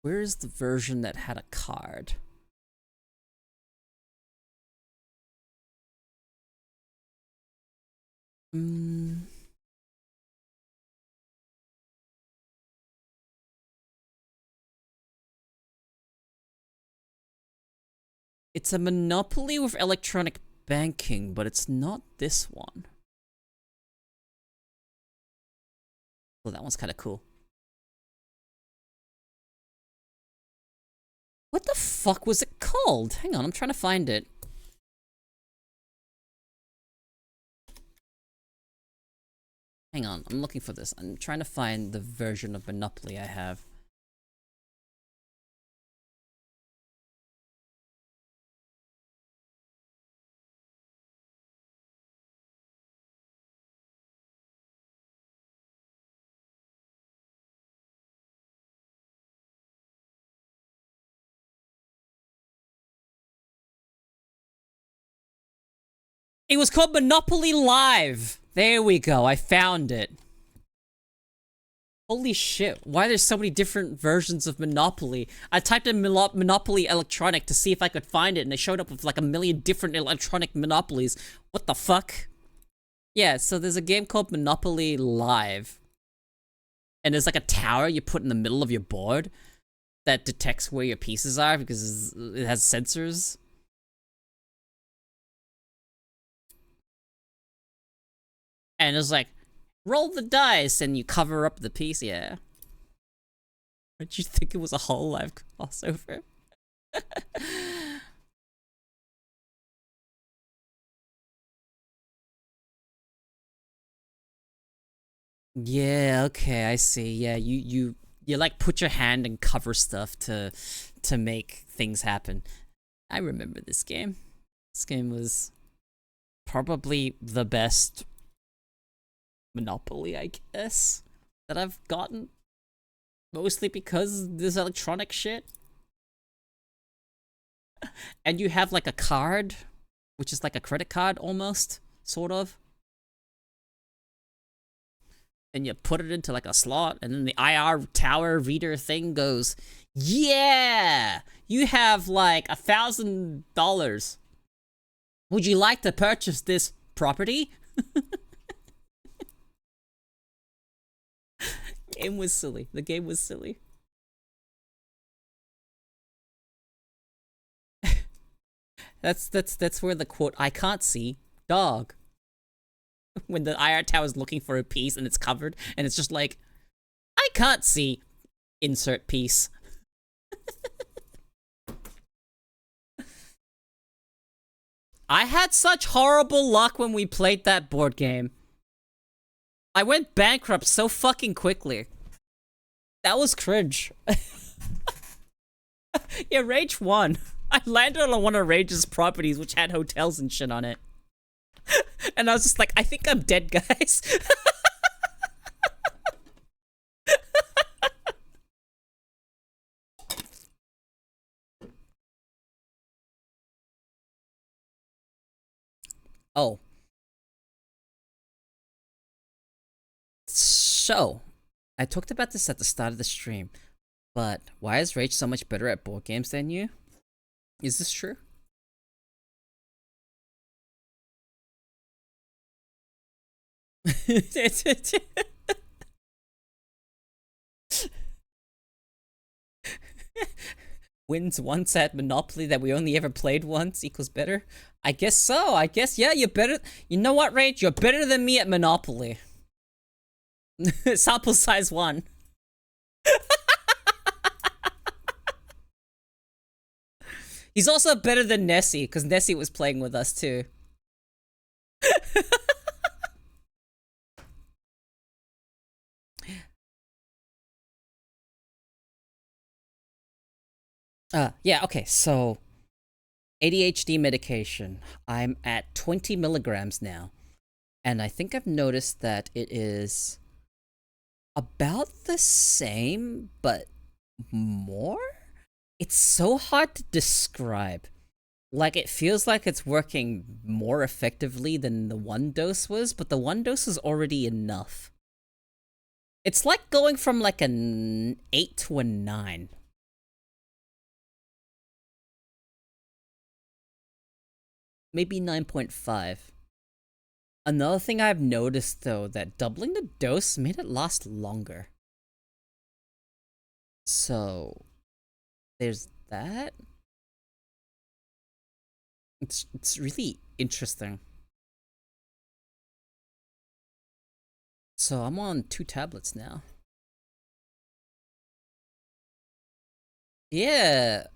Speaker 1: where's the version that had a card? It's a Monopoly with electronic banking, but it's not this one. Well, that one's kind of cool. What the fuck was it called? Hang on, I'm trying to find it. Hang on, I'm looking for this. I'm trying to find the version of Monopoly I have. It was called Monopoly Live. There we go. I found it. Holy shit. Why there's so many different versions of Monopoly? I typed in Monopoly Electronic to see if I could find it, and it showed up with like a million different electronic Monopolies. What the fuck? Yeah, so there's a game called Monopoly Live. And there's like a tower you put in the middle of your board that detects where your pieces are because it has sensors. And it's like, roll the dice, and you cover up the piece, yeah. Did you think it was a whole live crossover? Yeah, okay, I see. Yeah, you like put your hand and cover stuff to make things happen. I remember this game. This game was probably the best Monopoly, I guess, that I've gotten. Mostly because this electronic shit. And you have like a card, which is like a credit card almost, sort of. And you put it into like a slot, and then the IR tower reader thing goes, yeah, you have like $1,000. Would you like to purchase this property? Game was silly. The game was silly. That's where the quote, I can't see, dog. When the IR tower is looking for a piece and it's covered, and it's just like, I can't see, insert piece. I had such horrible luck when we played that board game. I went bankrupt so fucking quickly. That was cringe. Yeah, Rage won. I landed on one of Rage's properties, which had hotels and shit on it. And I was just like, I think I'm dead, guys. Oh. So, I talked about this at the start of the stream, but why is Rage so much better at board games than you? Is this true? Wins once at Monopoly that we only ever played once equals better? I guess so. I guess, yeah, you're better. You know what, Rage? You're better than me at Monopoly. Sample size 1. He's also better than Nessie, because Nessie was playing with us too. Yeah, okay, so ADHD medication. I'm at 20 milligrams now. And I think I've noticed that it is about the same, but more? It's so hard to describe. Like, it feels like it's working more effectively than the one dose was, but the one dose is already enough. It's like going from like an 8 to a 9. Maybe 9.5. Another thing I've noticed, though, that doubling the dose made it last longer. So, there's that. It's really interesting. So I'm on 2 tablets now. Yeah,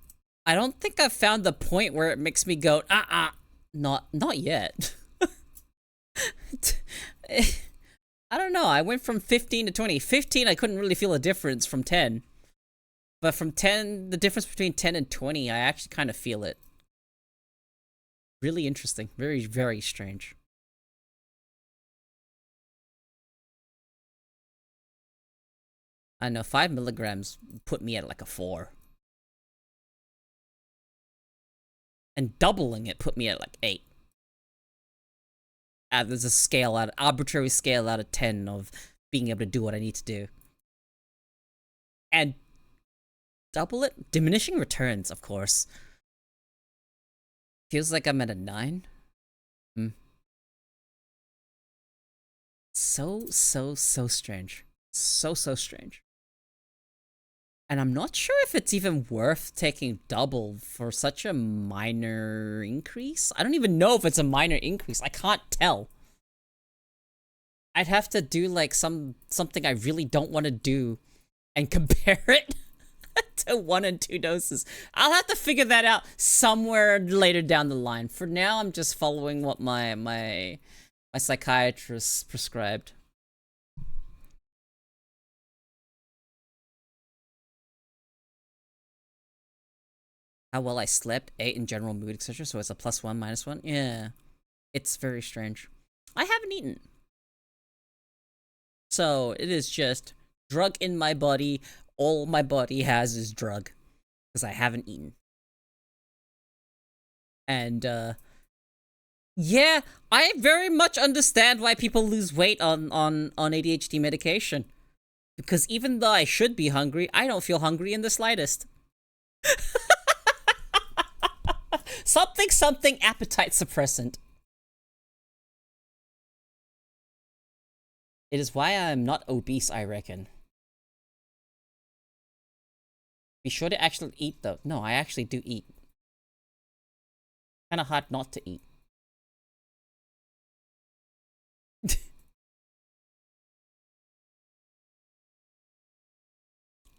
Speaker 1: I don't think I've found the point where it makes me go, not yet. I don't know, I went from 15 to 20. 15, I couldn't really feel a difference from 10. But from 10, the difference between 10 and 20, I actually kind of feel it. Really interesting. Very, very strange. I know, 5 milligrams put me at like a 4. And doubling it put me at like 8. There's a scale out, arbitrary scale out of 10 of being able to do what I need to do. And double it? Diminishing returns, of course. Feels like I'm at a 9. So strange. So strange. And I'm not sure if it's even worth taking double for such a minor increase. I don't even know if it's a minor increase. I can't tell. I'd have to do like something I really don't want to do and compare it to 1 and 2 doses. I'll have to figure that out somewhere later down the line. For now, I'm just following what my psychiatrist prescribed. How well I slept, 8 in general mood, etc. So it's a +1, -1. Yeah, it's very strange. I haven't eaten, so it is just drug in my body. All my body has is drug because I haven't eaten. And yeah, I very much understand why people lose weight on ADHD medication. Because even though I should be hungry, I don't feel hungry in the slightest. Something appetite suppressant. It is why I'm not obese, I reckon. Be sure to actually eat, though. No, I actually do eat. Kinda hard not to eat.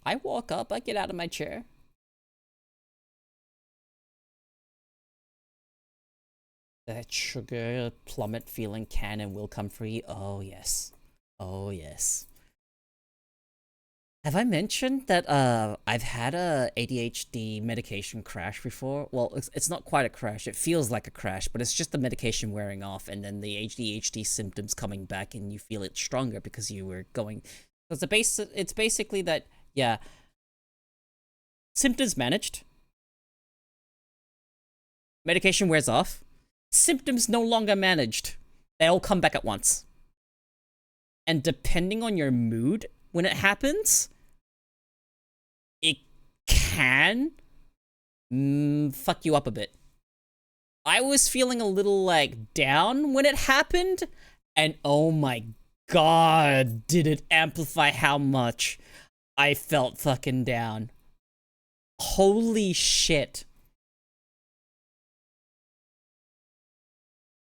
Speaker 1: I walk up, I get out of my chair. That sugar plummet feeling can and will come free. Oh yes. Oh yes. Have I mentioned that I've had a ADHD medication crash before? Well, it's not quite a crash. It feels like a crash, but it's just the medication wearing off and then the ADHD symptoms coming back and you feel it stronger because you were going. So it's basically that, yeah. Symptoms managed. Medication wears off. Symptoms no longer managed. They all come back at once. And depending on your mood when it happens, it can fuck you up a bit. I was feeling a little like down when it happened, and oh my god, did it amplify how much I felt fucking down. Holy shit.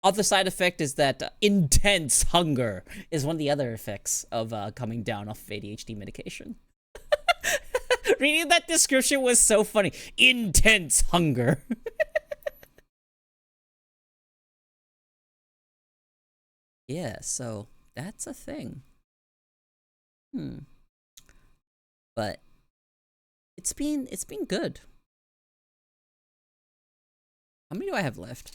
Speaker 1: Other side effect is that intense hunger is one of the other effects of coming down off ADHD medication. Reading that description was so funny. Intense hunger. Yeah, so that's a thing. But it's been good. How many do I have left?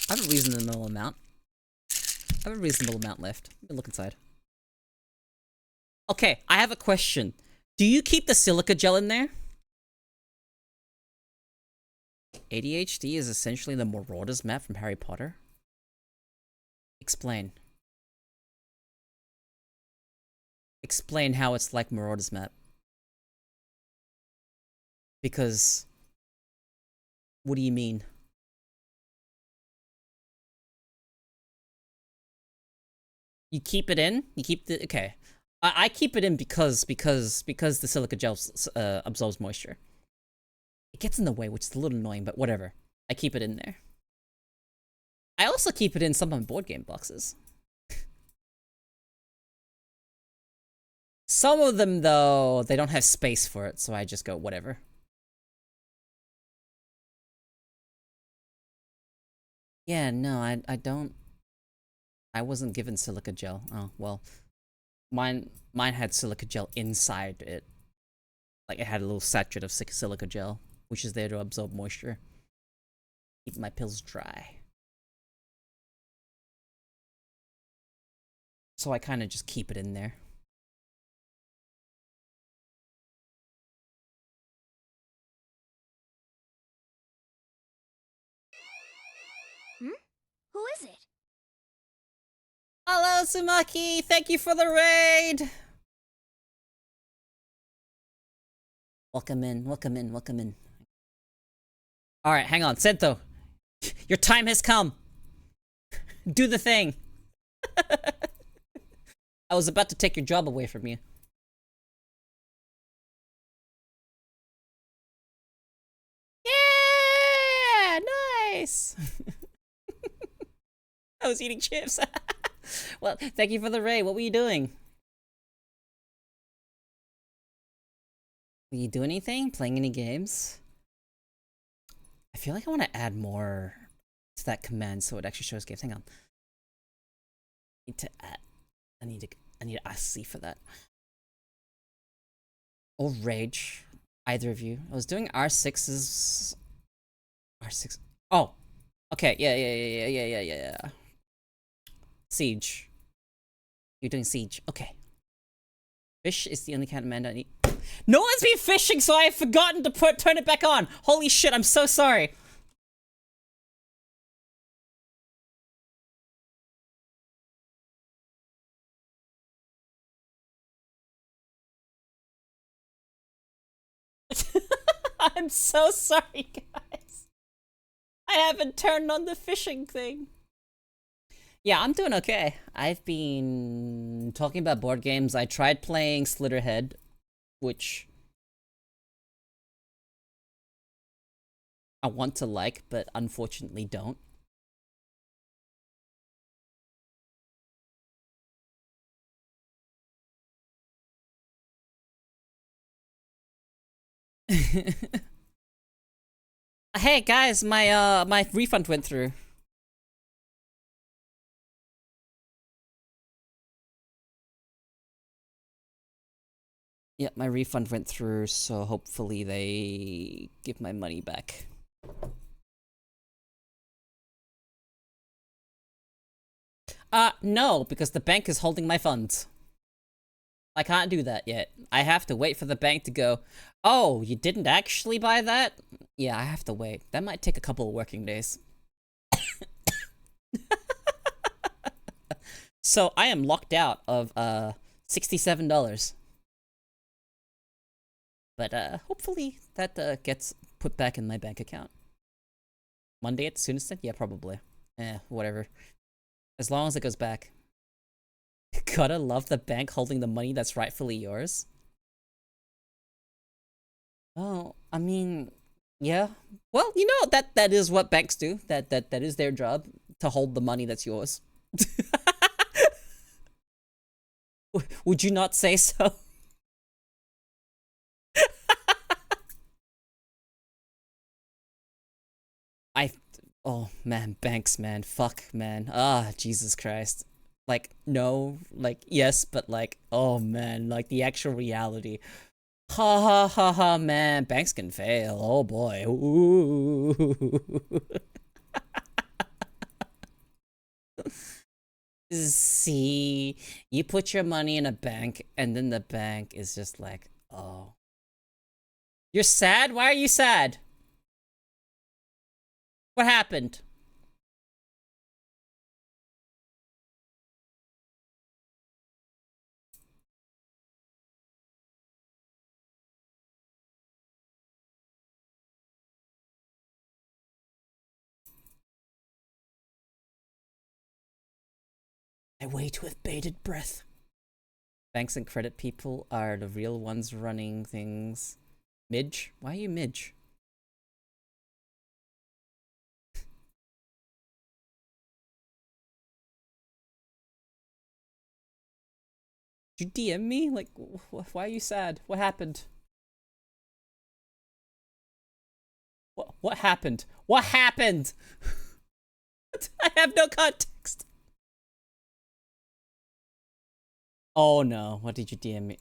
Speaker 1: I have a reasonable amount. Left. Let me look inside. Okay, I have a question. Do you keep the silica gel in there? ADHD is essentially the Marauders map from Harry Potter. Explain. Explain how it's like Marauders map. Because... what do you mean? You keep it in? You keep the... okay. I keep it in because the silica gel absorbs moisture. It gets in the way, which is a little annoying, but whatever. I keep it in there. I also keep it in some of my board game boxes. Some of them, though, they don't have space for it, so I just go, whatever. Yeah, no, I don't... I wasn't given silica gel. Oh, well. Mine had silica gel inside it. Like, it had a little sachet of silica gel, which is there to absorb moisture. Keep my pills dry. So I kind of just keep it in there.
Speaker 3: Who is it?
Speaker 1: Hello, Sumaki! Thank you for the raid! Welcome in, welcome in, welcome in. Alright, hang on. Sento, your time has come. Do the thing. I was about to take your job away from you. Yeah! Nice! I was eating chips. Well, thank you for the raid. What were you doing? Were you doing anything? Playing any games? I feel like I want to add more to that command so it actually shows games. Hang on. I need to add. I need to ask C for that. Or rage. Either of you. I was doing R6's... R6... oh! Okay, yeah. Siege. You're doing Siege. Okay. Fish is the only kind of command I need. No one's been fishing, so I have forgotten to turn it back on! Holy shit, I'm so sorry! I'm so sorry, guys. I haven't turned on the fishing thing. Yeah, I'm doing okay. I've been talking about board games. I tried playing Slitterhead, which I want to like, but unfortunately don't. Hey guys, my refund went through. Yeah, my refund went through, so hopefully they give my money back. No, because the bank is holding my funds. I can't do that yet. I have to wait for the bank to go, oh, you didn't actually buy that? Yeah, I have to wait. That might take a couple of working days. So I am locked out of $67. But hopefully that gets put back in my bank account. Monday at the soonest? Yeah, probably. Whatever. As long as it goes back. Gotta love the bank holding the money that's rightfully yours. Oh, I mean, yeah. Well, you know, that is what banks do. That is their job, to hold the money that's yours. Would you not say so? Oh man, banks, man. Fuck, man. Ah, Jesus Christ. Like, no, like, yes, but like, oh man, like the actual reality. Ha ha ha ha, man. Banks can fail. Oh boy. Ooh. See, you put your money in a bank, and then the bank is just like, oh. You're sad? Why are you sad? What happened? I wait with bated breath. Banks and credit people are the real ones running things. Midge? Why are you Midge? Did you DM me? Like, why are you sad? What happened? What happened? What happened? I have no context. Oh no, what did you DM me?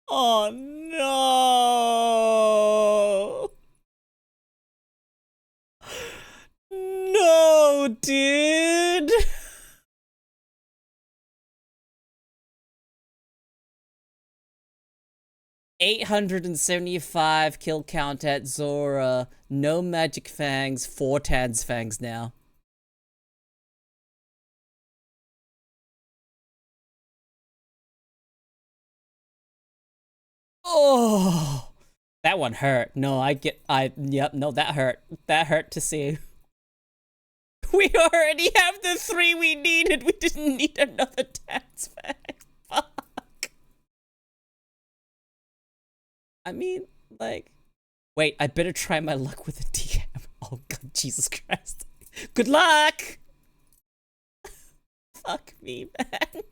Speaker 1: Oh no! No, dude! 875 kill count at Zora. No magic fangs, 4 Tans fangs now. Oh, that one hurt. No, yep, no, that hurt. That hurt to see. We already have the 3 we needed. We didn't need another Tans fang. Fuck. I mean, like, wait, I better try my luck with a DM. Oh god, Jesus Christ. Good luck! Fuck me, man.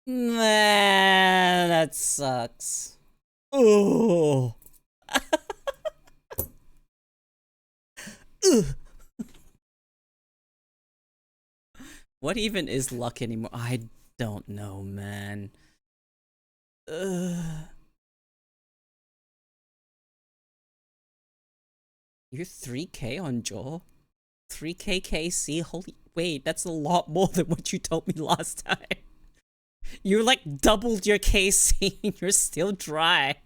Speaker 1: Man, that sucks. Oh. What even is luck anymore? I don't know, man. You're 3K on Joel? 3K KC? Holy, wait, that's a lot more than what you told me last time. You like doubled your KC and you're still dry.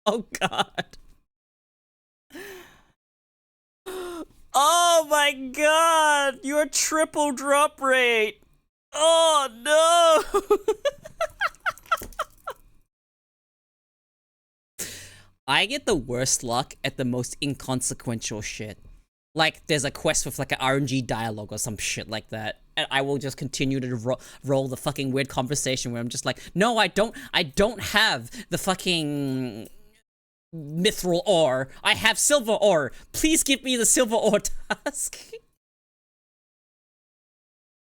Speaker 1: Oh god. Oh my god! Your triple drop rate! Oh no! I get the worst luck at the most inconsequential shit. Like, there's a quest with like an RNG dialogue or some shit like that. And I will just continue to roll the fucking weird conversation where I'm just like, no, I don't have the fucking mithril ore. I have silver ore. Please give me the silver ore task.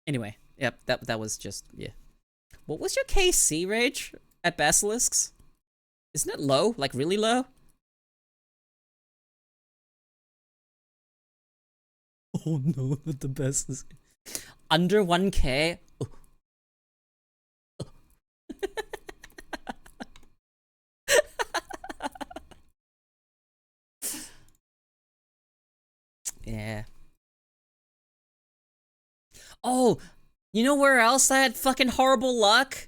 Speaker 1: Anyway, yep, that was just, yeah. What was your KC, Rage, at Basilisks? Isn't it low? Like, really low? Oh no, not the Basilisks. Under 1K? Oh. Oh. Yeah. Oh, you know where else I had fucking horrible luck?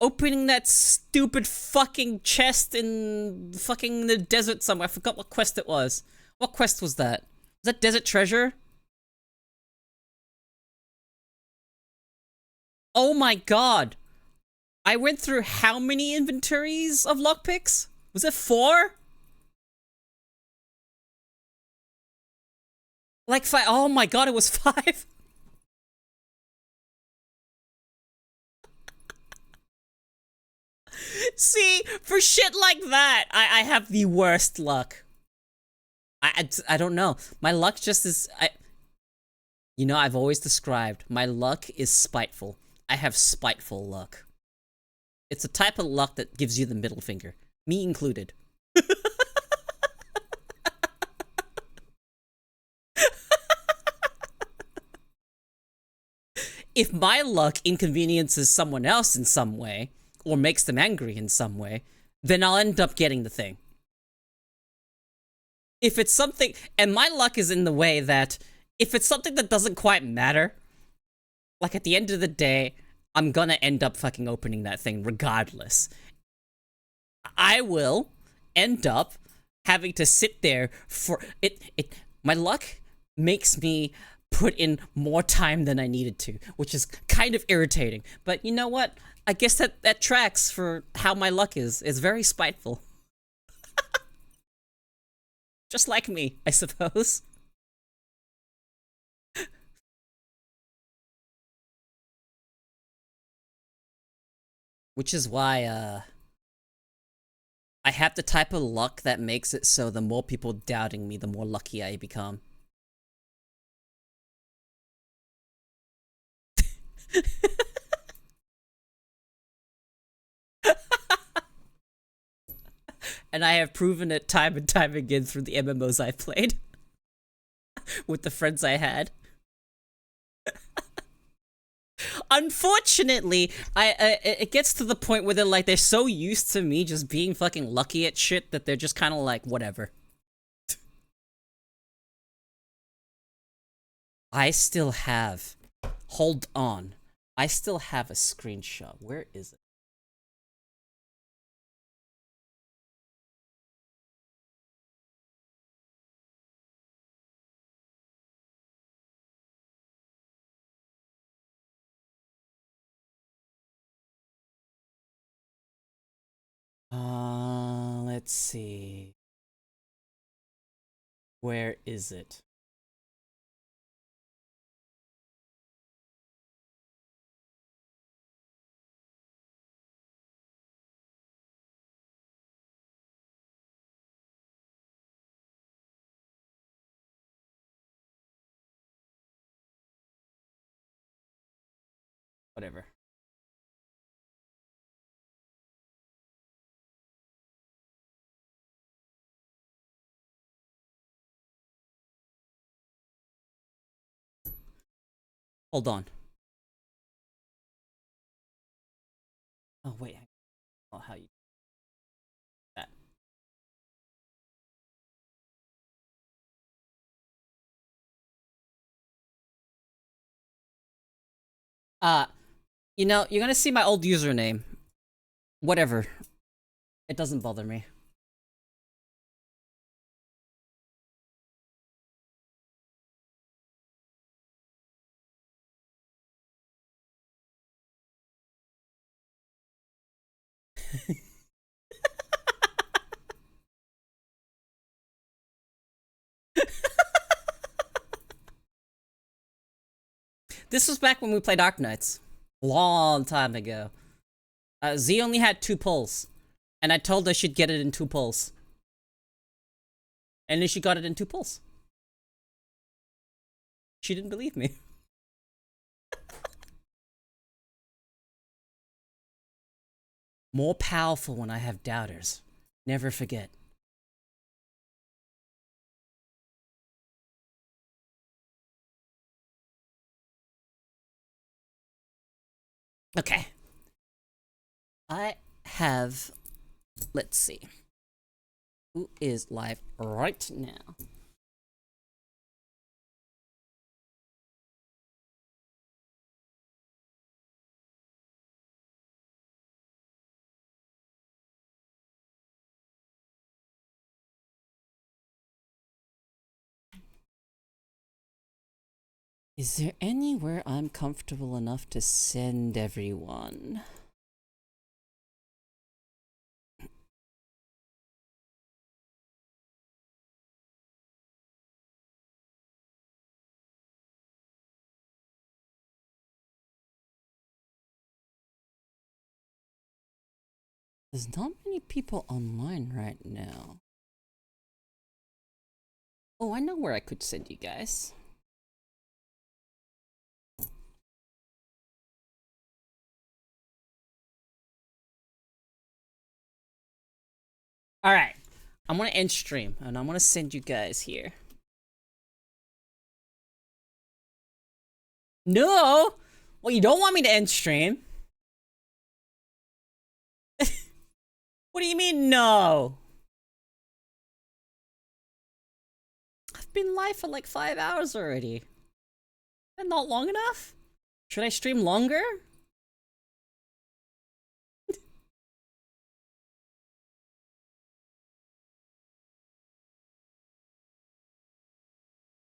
Speaker 1: Opening that stupid fucking chest in fucking the desert somewhere. I forgot what quest it was. What quest was that? Was that Desert Treasure? Oh my god. I went through how many inventories of lockpicks? Was it 4? Like 5. Oh my god, it was 5. See, for shit like that, I have the worst luck. I don't know. My luck just is... You know, I've always described my luck is spiteful. I have spiteful luck. It's a type of luck that gives you the middle finger, me included. If my luck inconveniences someone else in some way, or makes them angry in some way, then I'll end up getting the thing. If it's something, and my luck is in the way that if it's something that doesn't quite matter, like at the end of the day, I'm gonna end up fucking opening that thing regardless. I will end up having to sit there for it. My luck makes me put in more time than I needed to, which is kind of irritating. But you know what? I guess that tracks for how my luck is. It's very spiteful. Just like me, I suppose. Which is why, I have the type of luck that makes it so the more people doubting me, the more lucky I become. And I have proven it time and time again through the MMOs I've played. With the friends I had. Unfortunately, it gets to the point where they're so used to me just being fucking lucky at shit that they're just kind of like, whatever. I still have, hold on, I still have a screenshot. Where is it? Let's see. Where is it? Whatever. Hold on. Oh, wait. Oh, how you... that. Uh, you know, you're gonna see my old username. Whatever. It doesn't bother me. This was back when we played Arc Knights. Long time ago. Z only had 2 pulls. And I told her she'd get it in 2 pulls. And then she got it in 2 pulls. She didn't believe me. More powerful when I have doubters. Never forget. Okay. I have... let's see. Who is live right now? Is there anywhere I'm comfortable enough to send everyone? There's not many people online right now. Oh, I know where I could send you guys. Alright. I'm gonna end stream, and I'm gonna send you guys here. No! Well, you don't want me to end stream. What do you mean, no? I've been live for like 5 hours already. That not long enough? Should I stream longer?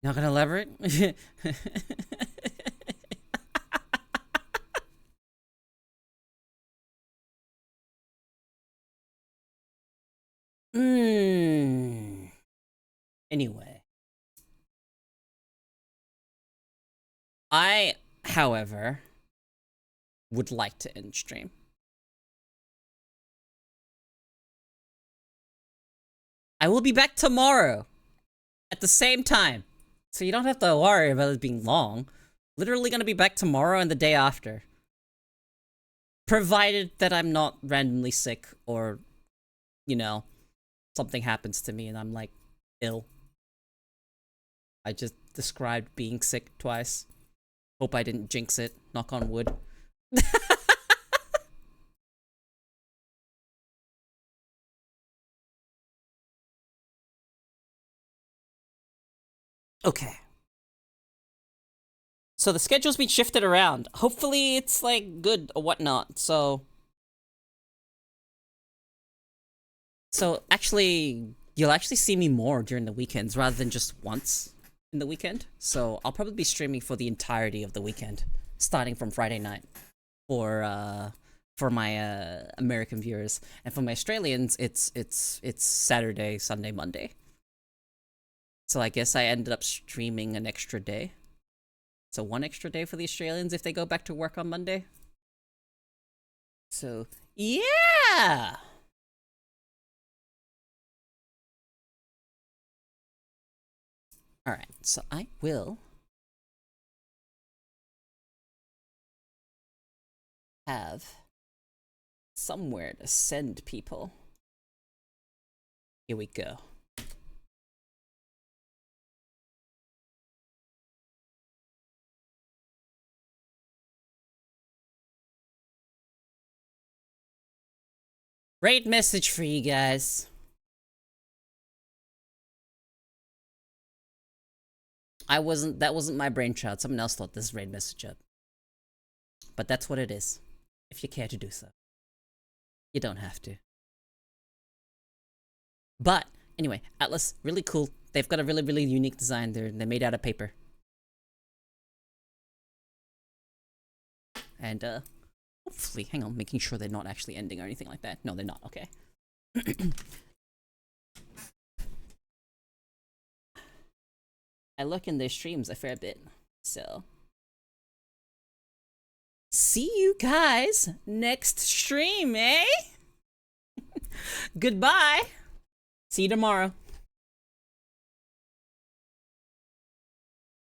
Speaker 1: Not gonna elaborate? Anyway. I, however, would like to end stream. I will be back tomorrow at the same time. So you don't have to worry about it being long. Literally gonna be back tomorrow and the day after. Provided that I'm not randomly sick or, you know, something happens to me and I'm like ill. I just described being sick twice. Hope I didn't jinx it. Knock on wood. Okay. So the schedule's been shifted around. Hopefully it's like good or whatnot. So actually, you'll actually see me more during the weekends rather than just once in the weekend. So I'll probably be streaming for the entirety of the weekend, starting from Friday night for my American viewers, and for my Australians, it's Saturday, Sunday, Monday. So I guess I ended up streaming an extra day. So 1 extra day for the Australians if they go back to work on Monday. So yeah. Alright, so I will have somewhere to send people. Here we go. Great message for you guys. That wasn't my brainchild. Someone else thought this raid message up. But that's what it is. If you care to do so. You don't have to. But anyway, Atlas, really cool. They've got a really, really unique design. They're made out of paper. And hopefully, hang on, making sure they're not actually ending or anything like that. No, they're not. Okay. I look in their streams a fair bit, so see you guys next stream, eh? Goodbye. See you tomorrow.